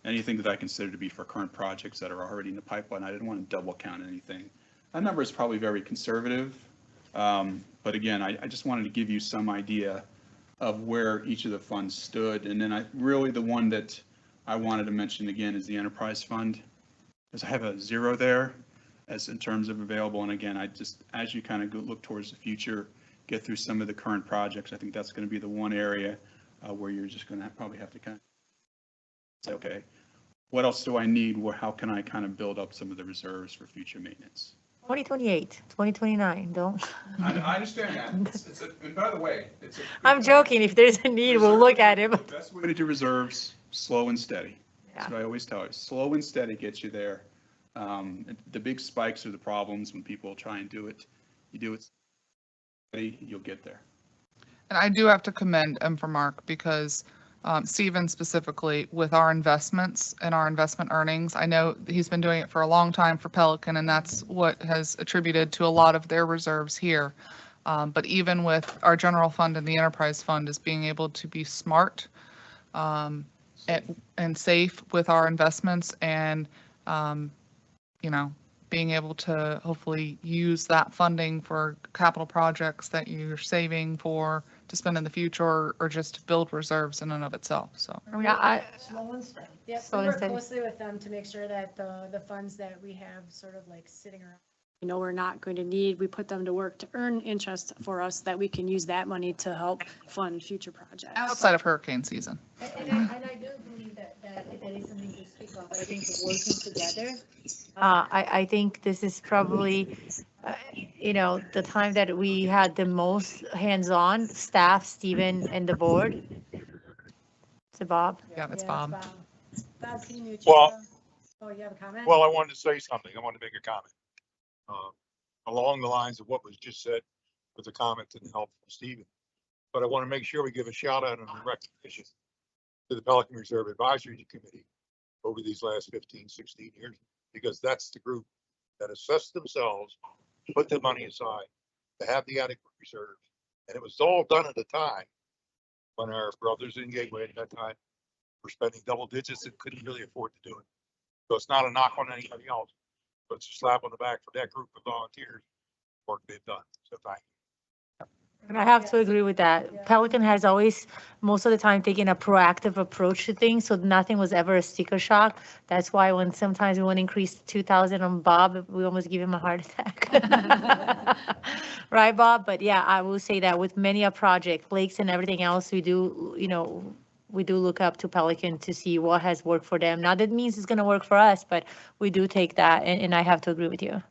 anything that I consider to be for current projects that are already in the pipeline. I didn't want to double count anything. That number is probably very conservative, but again, I just wanted to give you some idea of where each of the funds stood. And then really the one that I wanted to mention again is the enterprise fund, because I have a zero there as in terms of available. And again, as you kind of look towards the future, get through some of the current projects, I think that's going to be the one area where you're just going to probably have to kind of say, okay, what else do I need? How can I kind of build up some of the reserves for future maintenance? 2028, 2029, don't. I understand that. And by the way, I'm joking. If there's a need, we'll look at it. The best way to do reserves, slow and steady. That's what I always tell you. Slow and steady gets you there. The big spikes are the problems when people try and do it. You do it steady, you'll get there. And I do have to commend Mark because Stephen specifically with our investments and our investment earnings, I know he's been doing it for a long time for Pelican, and that's what has attributed to a lot of their reserves here. But even with our general fund and the enterprise fund is being able to be smart and safe with our investments and, you know, being able to hopefully use that funding for capital projects that you're saving for to spend in the future or just to build reserves in and of itself. So Slow and steady. Yep, Slow we and work steady. closely with them to make sure that the funds that we have sort of like sitting around, you know, we're not going to need, we put them to work to earn interest for us, that we can use that money to help fund future projects. outside of hurricane season. And I do believe that is something to speak of. I think working together, I think this is probably, you know, the time that we had the most hands-on staff, Stephen and the board. To Bob. Yeah, it's Bob. Bob, can you Well- oh, you have a comment? Well, I wanted to say something. I wanted to make a comment. Along the lines of what was just said with the comment and help from Stephen. But I want to make sure we give a shout out and a recognition to the Pelican Reserve Advisory Committee over these last 15, 16 years, because that's the group that assessed themselves, put the money aside to have the adequate reserves. And it was all done at a time when our brothers in Gateway at that time were spending double digits and couldn't really afford to do it. So it's not a knock on anybody else, but it's a slap on the back for that group of volunteers, work they've done. So thank you. And I have to agree with that. Pelican has always, most of the time, taken a proactive approach to things, so nothing was ever a sticker shock. That's why when sometimes we want to increase 2,000 on Bob, we almost give him a heart attack. Right, Bob? But yeah, I will say that with many a project, lakes and everything else, we do, you know, we do look up to Pelican to see what has worked for them. Now, that means it's going to work for us, but we do take that, and I have to agree with you.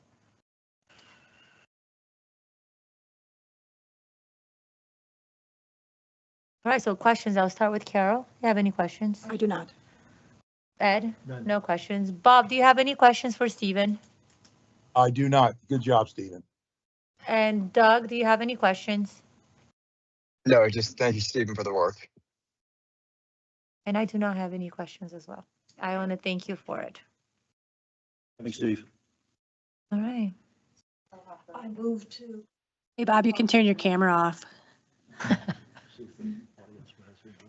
All right, so questions. I'll start with Carol. You have any questions? I do not. Ed? None. No questions. Bob, do you have any questions for Stephen? I do not. Good job, Stephen. And Doug, do you have any questions? No, just thank you, Stephen, for the work. And I do not have any questions as well. I want to thank you for it. Thanks, Steve. All right. I move to. Hey, Bob, you can turn your camera off.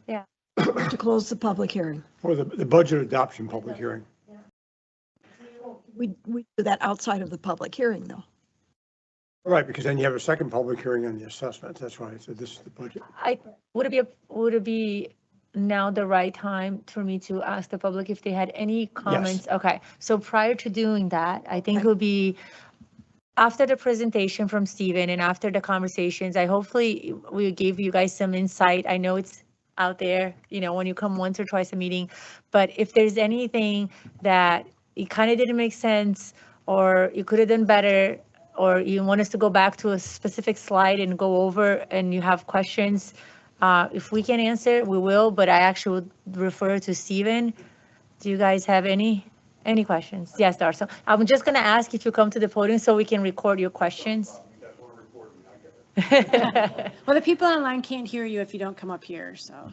Yeah. To close the public hearing. For the budget adoption public hearing. We do that outside of the public hearing, though. Right, because then you have a second public hearing on the assessment. That's why I said this is the budget. Would it be now the right time for me to ask the public if they had any comments? Okay, so prior to doing that, I think it would be after the presentation from Stephen and after the conversations, hopefully we gave you guys some insight. I know it's out there, when you come once or twice a meeting, but if there's anything that it kind of didn't make sense, or you could have done better, or you want us to go back to a specific slide and go over and you have questions, if we can answer, we will, but I actually would refer to Stephen. Do you guys have any questions? Yes, Darcy. I'm just going to ask if you come to the podium so we can record your questions. Well, the people online can't hear you if you don't come up here, so.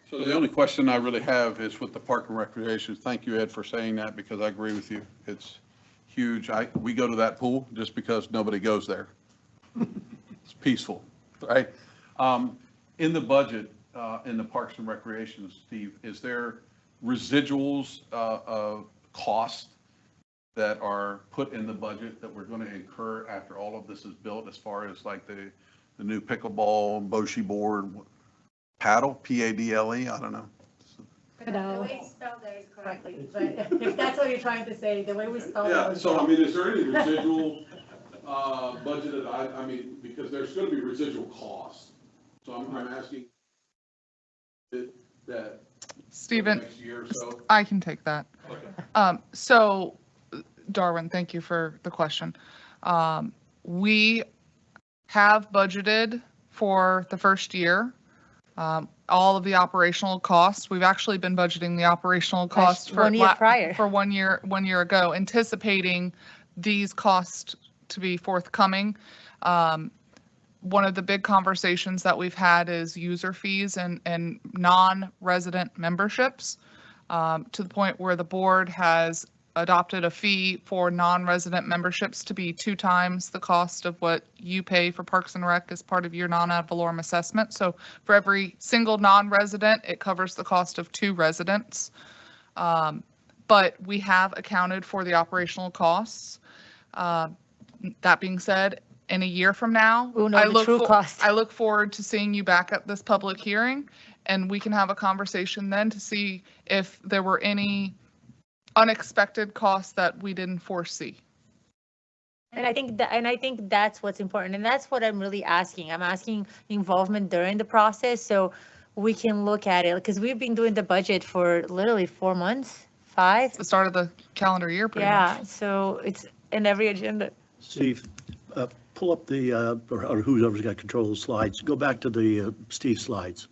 So the only question I really have is with the Park and Recreation. Thank you, Ed, for saying that, because I agree with you. It's huge. We go to that pool just because nobody goes there. It's peaceful, right? In the budget, in the Parks and Recreation, Steve, is there residuals of cost that are put in the budget that we're going to incur after all of this is built, as far as like the new pickleball, Boshi board, paddle, P-A-D-L-E, I don't know. The way you spelled that is correctly, but if that's what you're trying to say, the way we spelled it. Yeah, so I mean, is there any residual budgeted, I mean, because there's going to be residual costs. So I'm asking that Stephen, next year or so. I can take that. Okay. So Darwin, thank you for the question. We have budgeted for the first year, all of the operational costs. We've actually been budgeting the operational costs for 1 year prior. For 1 year ago, anticipating these costs to be forthcoming. One of the big conversations that we've had is user fees and non-resident memberships, to the point where the board has adopted a fee for non-resident memberships to be 2 times the cost of what you pay for Parks and Rec as part of your non-ad valorem assessment. So for every single non-resident, it covers the cost of 2 residents. But we have accounted for the operational costs. That being said, in a year from now, We'll know the true cost. I look forward to seeing you back at this public hearing, and we can have a conversation then to see if there were any unexpected costs that we didn't foresee. And I think that's what's important, and that's what I'm really asking. I'm asking involvement during the process so we can look at it, because we've been doing the budget for literally 4 months, 5. The start of the calendar year, pretty much. Yeah, so it's in every agenda. Steve, pull up the, or whoever's got control of the slides, go back to the Steve slides.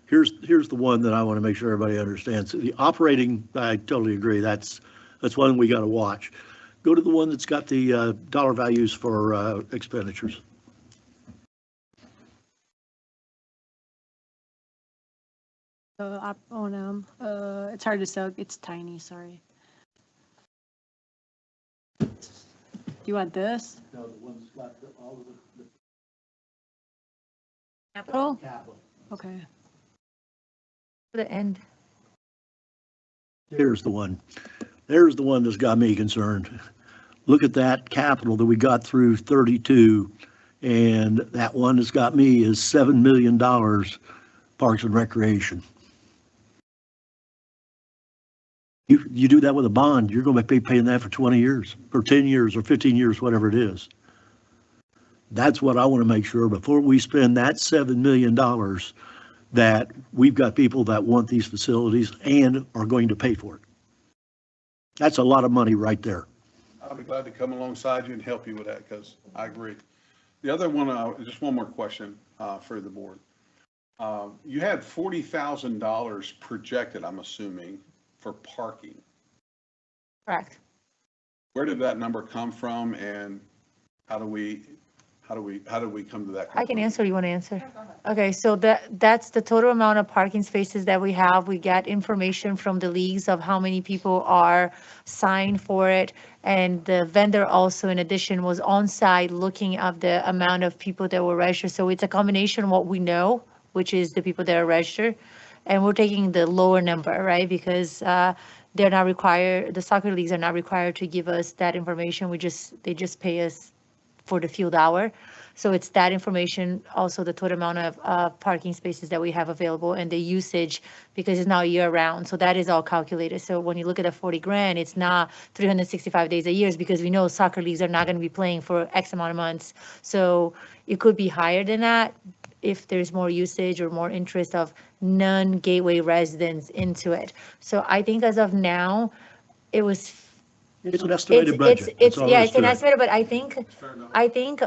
Here's the one that I want to make sure everybody understands. The operating, I totally agree, that's one we got to watch. Go to the one that's got the dollar values for expenditures. It's hard to sell. It's tiny, sorry. You want this? No, the one that's got all of the Capital? capital. Okay. The end. There's the one. There's the one that's got me concerned. Look at that capital that we got through 32, and that one that's got me is $7 million Parks and Recreation. You do that with a bond, you're going to be paying that for 20 years, or 10 years, or 15 years, whatever it is. That's what I want to make sure before we spend that $7 million that we've got people that want these facilities and are going to pay for it. That's a lot of money right there. I'll be glad to come alongside you and help you with that, because I agree. The other one, just one more question for the board. You had $40,000 projected, I'm assuming, for parking. Correct. Where did that number come from, and how do we come to that? I can answer. You want to answer? Okay, so that's the total amount of parking spaces that we have. We get information from the leagues of how many people are signed for it. And the vendor also, in addition, was on site looking at the amount of people that were registered. So it's a combination of what we know, which is the people that are registered. And we're taking the lower number, right? Because they're not required, the soccer leagues are not required to give us that information. They just pay us for the field hour. So it's that information, also the total amount of parking spaces that we have available and the usage, because it's now year round. So that is all calculated. So when you look at the 40 grand, it's not 365 days a year, because we know soccer leagues are not going to be playing for X amount of months. So it could be higher than that if there's more usage or more interest of non-gateway residents into it. So I think as of now, it was. It's an estimated budget. That's all Yeah, there is it's an to it. estimate, but I think,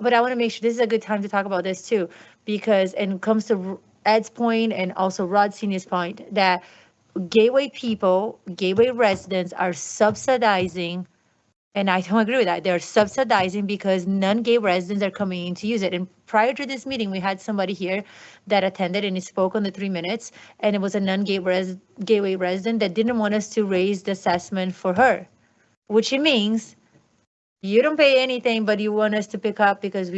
but I want to make sure this is a good time to talk about this too, because, and it comes to Ed's point and also Rod Senior's point, that gateway people, gateway residents are subsidizing, and I don't agree with that. They're subsidizing because non-gay residents are coming in to use it. And prior to this meeting, we had somebody here that attended and he spoke on the 3 minutes, and it was a gateway resident that didn't want us to raise the assessment for her, which means you don't pay anything, but you want us to pick up because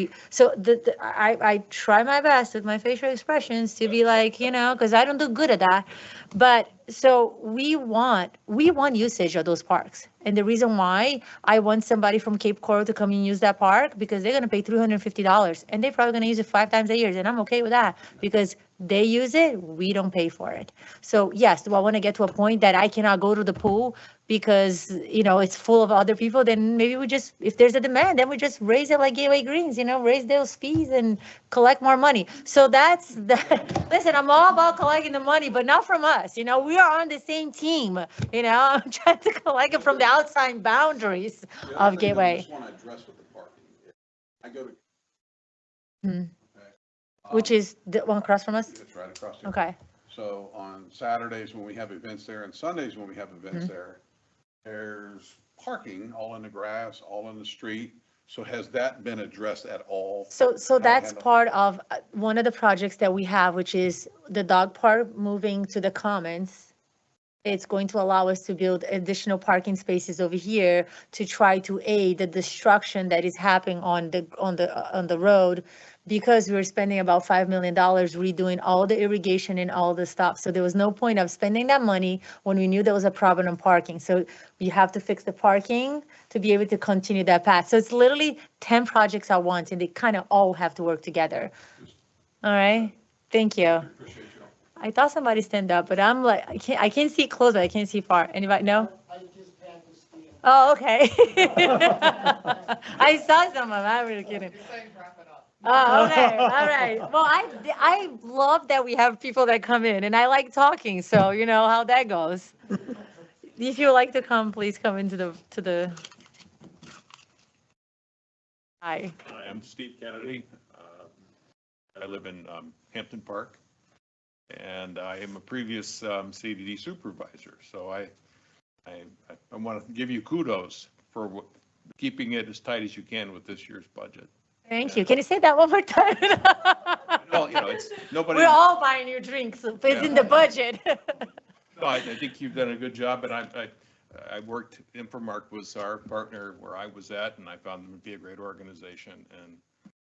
I try my best with my facial expressions to be like, because I don't do good at that. But so we want usage of those parks. And the reason why I want somebody from Cape Coral to come and use that park, because they're going to pay $350 and they're probably going to use it 5 times a year. And I'm okay with that because they use it. We don't pay for it. So yes, do I want to get to a point that I cannot go to the pool because, it's full of other people? Then maybe if there's a demand, then we just raise it like Gateway Greens, raise those fees and collect more money. So that's that. Listen, I'm all about collecting the money, but not from us. We are on the same team. I'm trying to collect it from the outside boundaries of Gateway. I just want to address with the parking. I go to. Which is the one across from us? It's right across the. Okay. So on Saturdays when we have events there and Sundays when we have events there, there's parking all in the grass, all in the street. So has that been addressed at all? So that's part of one of the projects that we have, which is the dog park moving to the commons. It's going to allow us to build additional parking spaces over here to try to aid the destruction that is happening on the road, because we were spending about $5 million redoing all the irrigation and all the stuff. So there was no point of spending that money when we knew there was a problem on parking. So we have to fix the parking to be able to continue that path. So it's literally 10 projects at once, and they kind of all have to work together. All right. Thank you. I thought somebody stand up, but I'm like, I can't see close, but I can't see far. Anybody? No? Oh, okay. I saw some of them. I'm really kidding. Oh, okay. All right. Well, I love that we have people that come in, and I like talking. So you know how that goes. If you would like to come, please come into the. Hi. I'm Steve Kennedy. I live in Hampton Park, and I am a previous CDD supervisor. So I want to give you kudos for keeping it as tight as you can with this year's budget. Thank you. Can you say that one more time? Well, it's nobody. We're all buying new drinks, so it's in the budget. No, I think you've done a good job, and I worked, Infomark was our partner where I was at, and I found them to be a great organization, and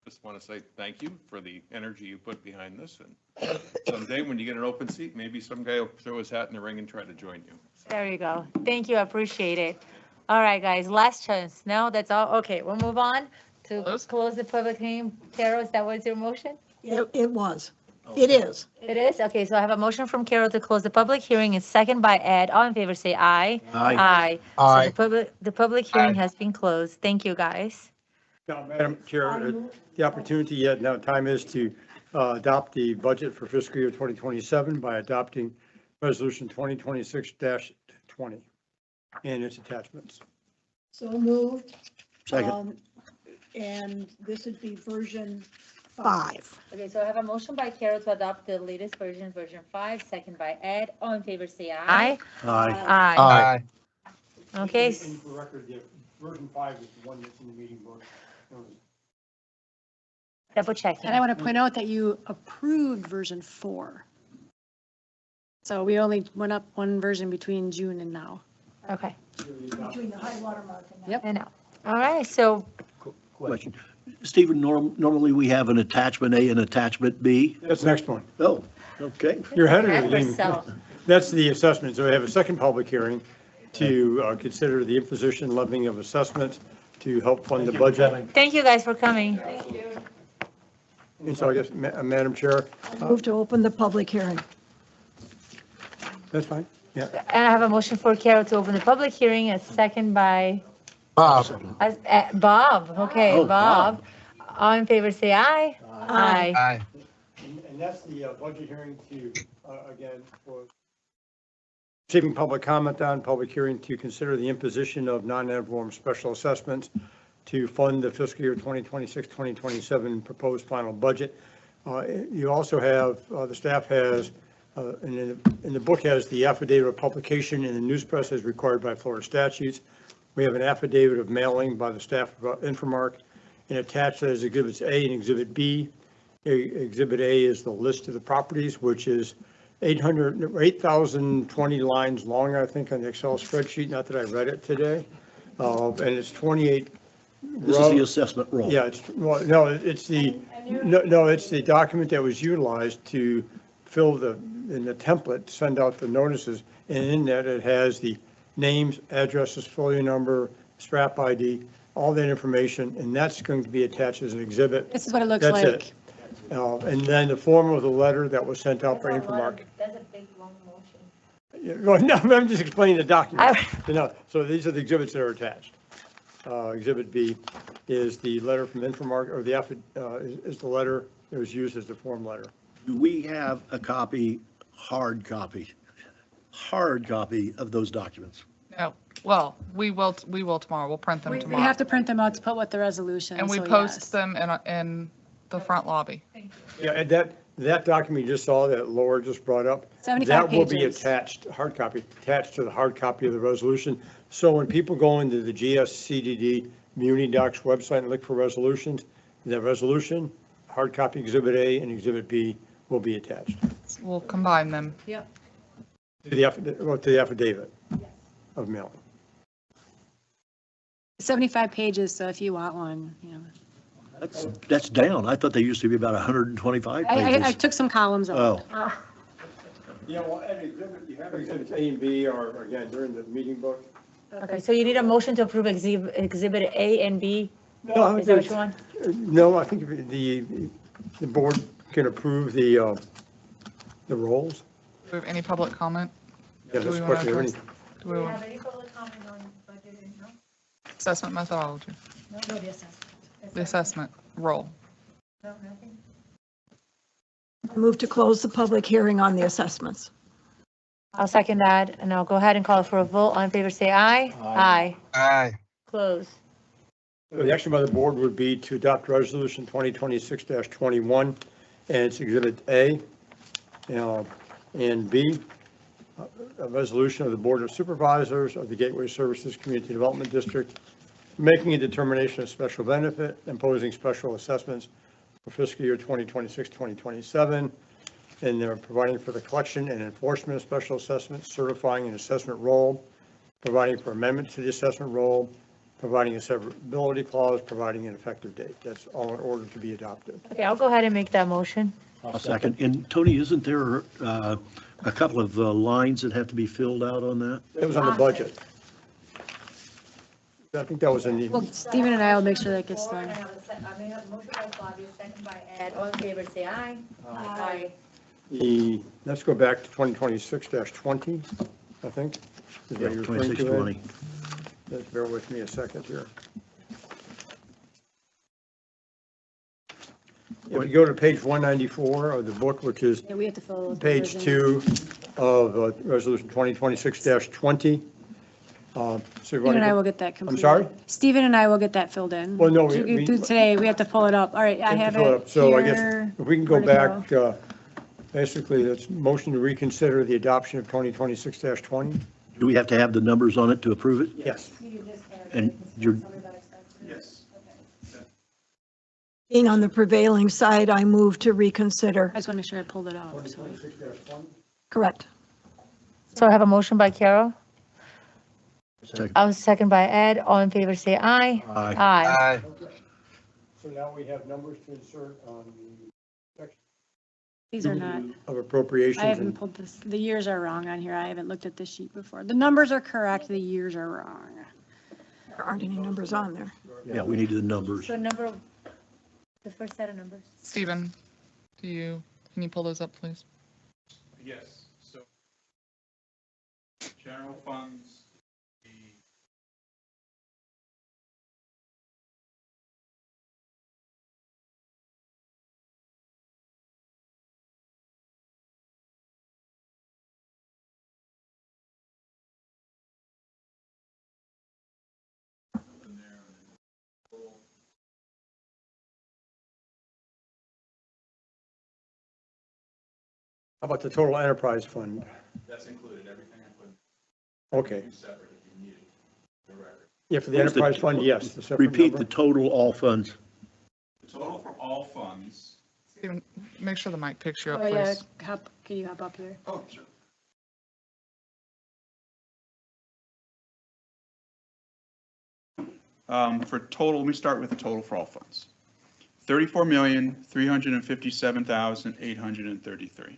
just want to say thank you for the energy you put behind this, and someday when you get an open seat, maybe some guy will throw his hat in the ring and try to join you. There you go. Thank you. I appreciate it. All right, guys, last chance. No, that's all. Okay, we'll move on to close the public hearing. Carol, is that what's your motion? It was. It is. It is? Okay, so I have a motion from Carol to close the public hearing, and second by Ed. All in favor, say aye. Aye. Aye. So the public hearing has been closed. Thank you, guys. Now, Madam Chair, the opportunity yet now time is to adopt the budget for fiscal year 2027 by adopting resolution 2026-20 and its attachments. So moved. Second. And this would be version 5. Okay, so I have a motion by Carol to adopt the latest version, version 5, second by Ed. All in favor, say aye. Aye. Aye. Okay. And for the record, the version 5 is the one that's in the meeting book. Double checking. And I want to point out that you approved version 4. So we only went up one version between June and now. Okay. Between the high water mark and Yep. And now. All right, so Question. Stephen, normally we have an attachment A and attachment B. That's the next one. Oh, okay. You're ahead of Ahead of everything. yourself. That's the assessment. So we have a second public hearing to consider the imposition levying of assessment to help fund the budget. Thank you guys for coming. And so I guess, Madam Chair, Move to open the public hearing. that's fine. Yeah. And I have a motion for Carol to open the public hearing, a second by Bob. Bob. Okay, Oh, Bob. All in favor, say aye. Aye. Aye. And that's the budget hearing to, again, for receiving public comment on, public hearing to consider the imposition of non-ad valorem special assessments to fund the fiscal year 2026, 2027 proposed final budget. You also have, the staff has, in the book has the affidavit of publication in the news press as required by Florida statutes. We have an affidavit of mailing by the staff of Infomark, and attached as Exhibits A and Exhibit B. Exhibit A is the list of the properties, which is 8,020 lines long, I think, on the Excel spreadsheet, not that I read it today. And it's 28. This is the assessment roll. Yeah, well, no, it's the document that was utilized to fill in the template, send out the notices. And in that, it has the names, addresses, folio number, strap ID, all that information, and that's going to be attached as an exhibit. This is what it looks That's like. it. And then the form of the letter that was sent out by Infomark. That's a big, long motion. Yeah, well, no, I'm just explaining the document. So these are the exhibits that are attached. Exhibit B is the letter from Infomark, or the is the letter that was used as the form letter. Do we have a hard copy of those documents? No, well, we will tomorrow. We'll print them We tomorrow. have to print them out to put with the resolution. And we so post yes. them in the front lobby. Yeah, and that document you just saw that Laura just brought up, 75 that will be pages. attached, hard copy, attached to the hard copy of the resolution. So when people go into the GSCDD Muni Docs website and look for resolutions, the resolution, hard copy Exhibit A and Exhibit B will be attached We'll combine them. Yep. to the affidavit of mailing. 75 pages, so if you want one, That's down. I thought they used to be about 125 I pages. took some columns out. Oh, Yeah, well, you have Exhibits A and B are, again, they're in the meeting book. Okay, so you need a motion to approve exhibit A and B? No, Is that what you want? No, I think the board can approve the roles. Do we have any public comment? Yeah, Do that's we a wanna question. address- do we Do you want- have any public comment on budget and no? Assessment methodology, No, the assessment. the assessment role. No, nothing? Move to close the public hearing on the assessments. I'll second that, and I'll go ahead and call for a vote. All in favor, say aye. Aye. Aye. Close. So the action by the board would be to adopt resolution 2026-21, and it's Exhibit A and B, a resolution of the Board of Supervisors of the Gateway Services Community Development District, making a determination of special benefit, imposing special assessments for fiscal year 2026, 2027, and they're providing for the collection and enforcement of special assessments, certifying an assessment roll, providing for amendment to the assessment roll, providing a severability clause, providing an effective date. That's all in order to be adopted. Okay, I'll go ahead and make that motion. a second. And Tony, isn't there a couple of lines that have to be filled out on that? It was on the budget. I think that was in Well, the, Stephen and I will make sure that gets done. I may have a motion by Flavia, second by Ed. All in favor, say aye. Aye. let's go back to 2026-20, I think. is what Yeah, you're referring to, Ed. 2620. Just bear with me a second here. If you go to page 194 of the book, which is Yeah, we have to fill those page numbers in. 2 of Resolution 2026-20. Stephen and I will get that completed. I'm sorry? Stephen and I will get that filled in. Well, no, To we- do today, we have to pull it up. All right, I have it So I here. guess if we can go Where'd it back, basically, that's motion to reconsider the adoption of 2026-20. Do we have to have the numbers on it to approve it? Yes. And you're, Yes. Being on the prevailing side, I move to reconsider. I just want to make sure I pulled it up. so- Correct. So I have a motion by Carol. second. I was second by Ed. All in favor, say aye. Aye. Aye. So now we have numbers to insert on the section These are not, of appropriations. I haven't and- pulled this, the years are wrong on here. I haven't looked at this sheet before. The numbers are correct, the years are wrong. There aren't any numbers on there. Yeah, we needed the numbers. So the first set of numbers. Stephen, can you pull those up, please? Yes, so general funds, How about the total enterprise fund? that's included, everything I put. Okay. Separate if you need it, the record. Yeah, for the What was enterprise fund, yes. the separate Repeat the number. total, all funds. The total for all funds. Stephen, make sure the mic picks you up, Oh, yeah, please. can you hop up here? Oh, sure. For total, let me start with the total for all funds. 34,357,833.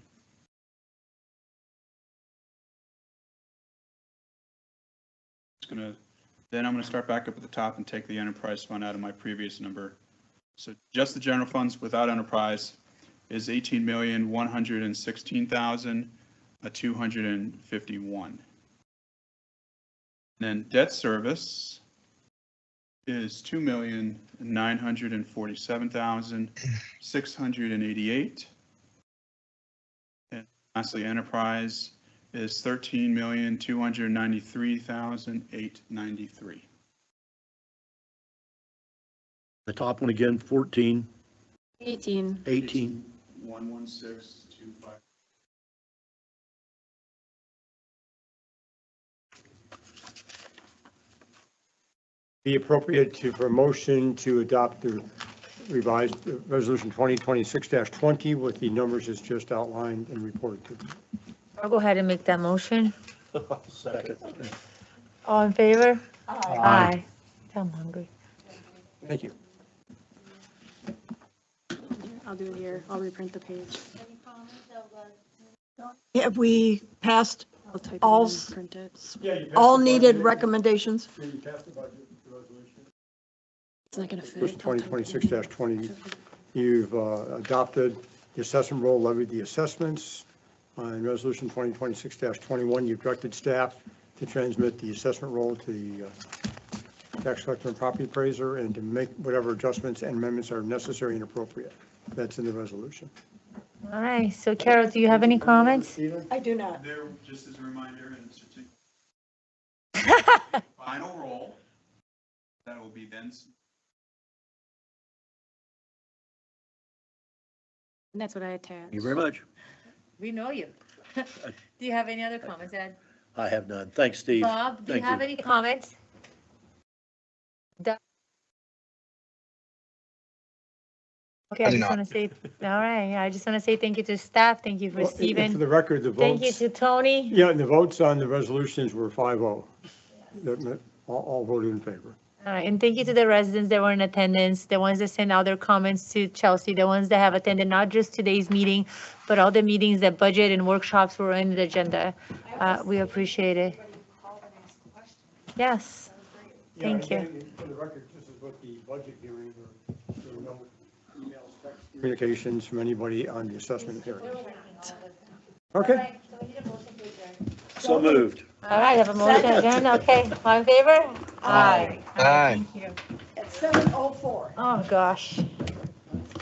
Then I'm gonna start back up at the top and take the enterprise fund out of my previous number. So just the general funds without enterprise is 18,116,251. Then debt service is 2,947,688. And lastly, enterprise is 13,293,893. The top one again, 14, 18. 18. 11625. Be appropriate for a motion to adopt the revised resolution 2026-20 with the numbers as just outlined and reported to. I'll go ahead and make that motion. Second. All in favor? Aye. I'm hungry. Thank you. I'll do it here. I'll reprint the page. Have we passed I'll type it all, in and print it. all needed recommendations? It's not gonna fit. Resolution 2026-20, you've adopted the assessment roll, levied the assessments. In resolution 2026-21, you've directed staff to transmit the assessment roll to the tax collector and property appraiser and to make whatever adjustments and amendments are necessary and appropriate. That's in the resolution. All right, so Carol, do you have any comments? I do not. There, just as a reminder, and Mr. Final roll, that will be then. And that's what I attached. Thank you very much. We know you. Do you have any other comments, Ed? I have none. Thanks, Steve. Bob, do you Thank have any comments? Okay, I I do just not. want to say, all right, I just want to say thank you to staff, thank you for Well, and For Stephen, the record, the thank you votes, to Tony. yeah, and the votes on the resolutions were 5-0. That meant all voted in favor. All right, and thank you to the residents that were in attendance, the ones that sent out their comments to Chelsea, the ones that have attended not just today's meeting, but all the meetings that budget and workshops were in the agenda. We appreciate it. Yes, thank you. For the record, this is what the budget hearing, there were no emails, text communications from anybody on the assessment hearing. Okay. So moved. All right, I have a motion again, okay, all in favor? Aye. Aye. Thank you. At 7:04. Oh, gosh.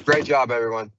Great job, everyone.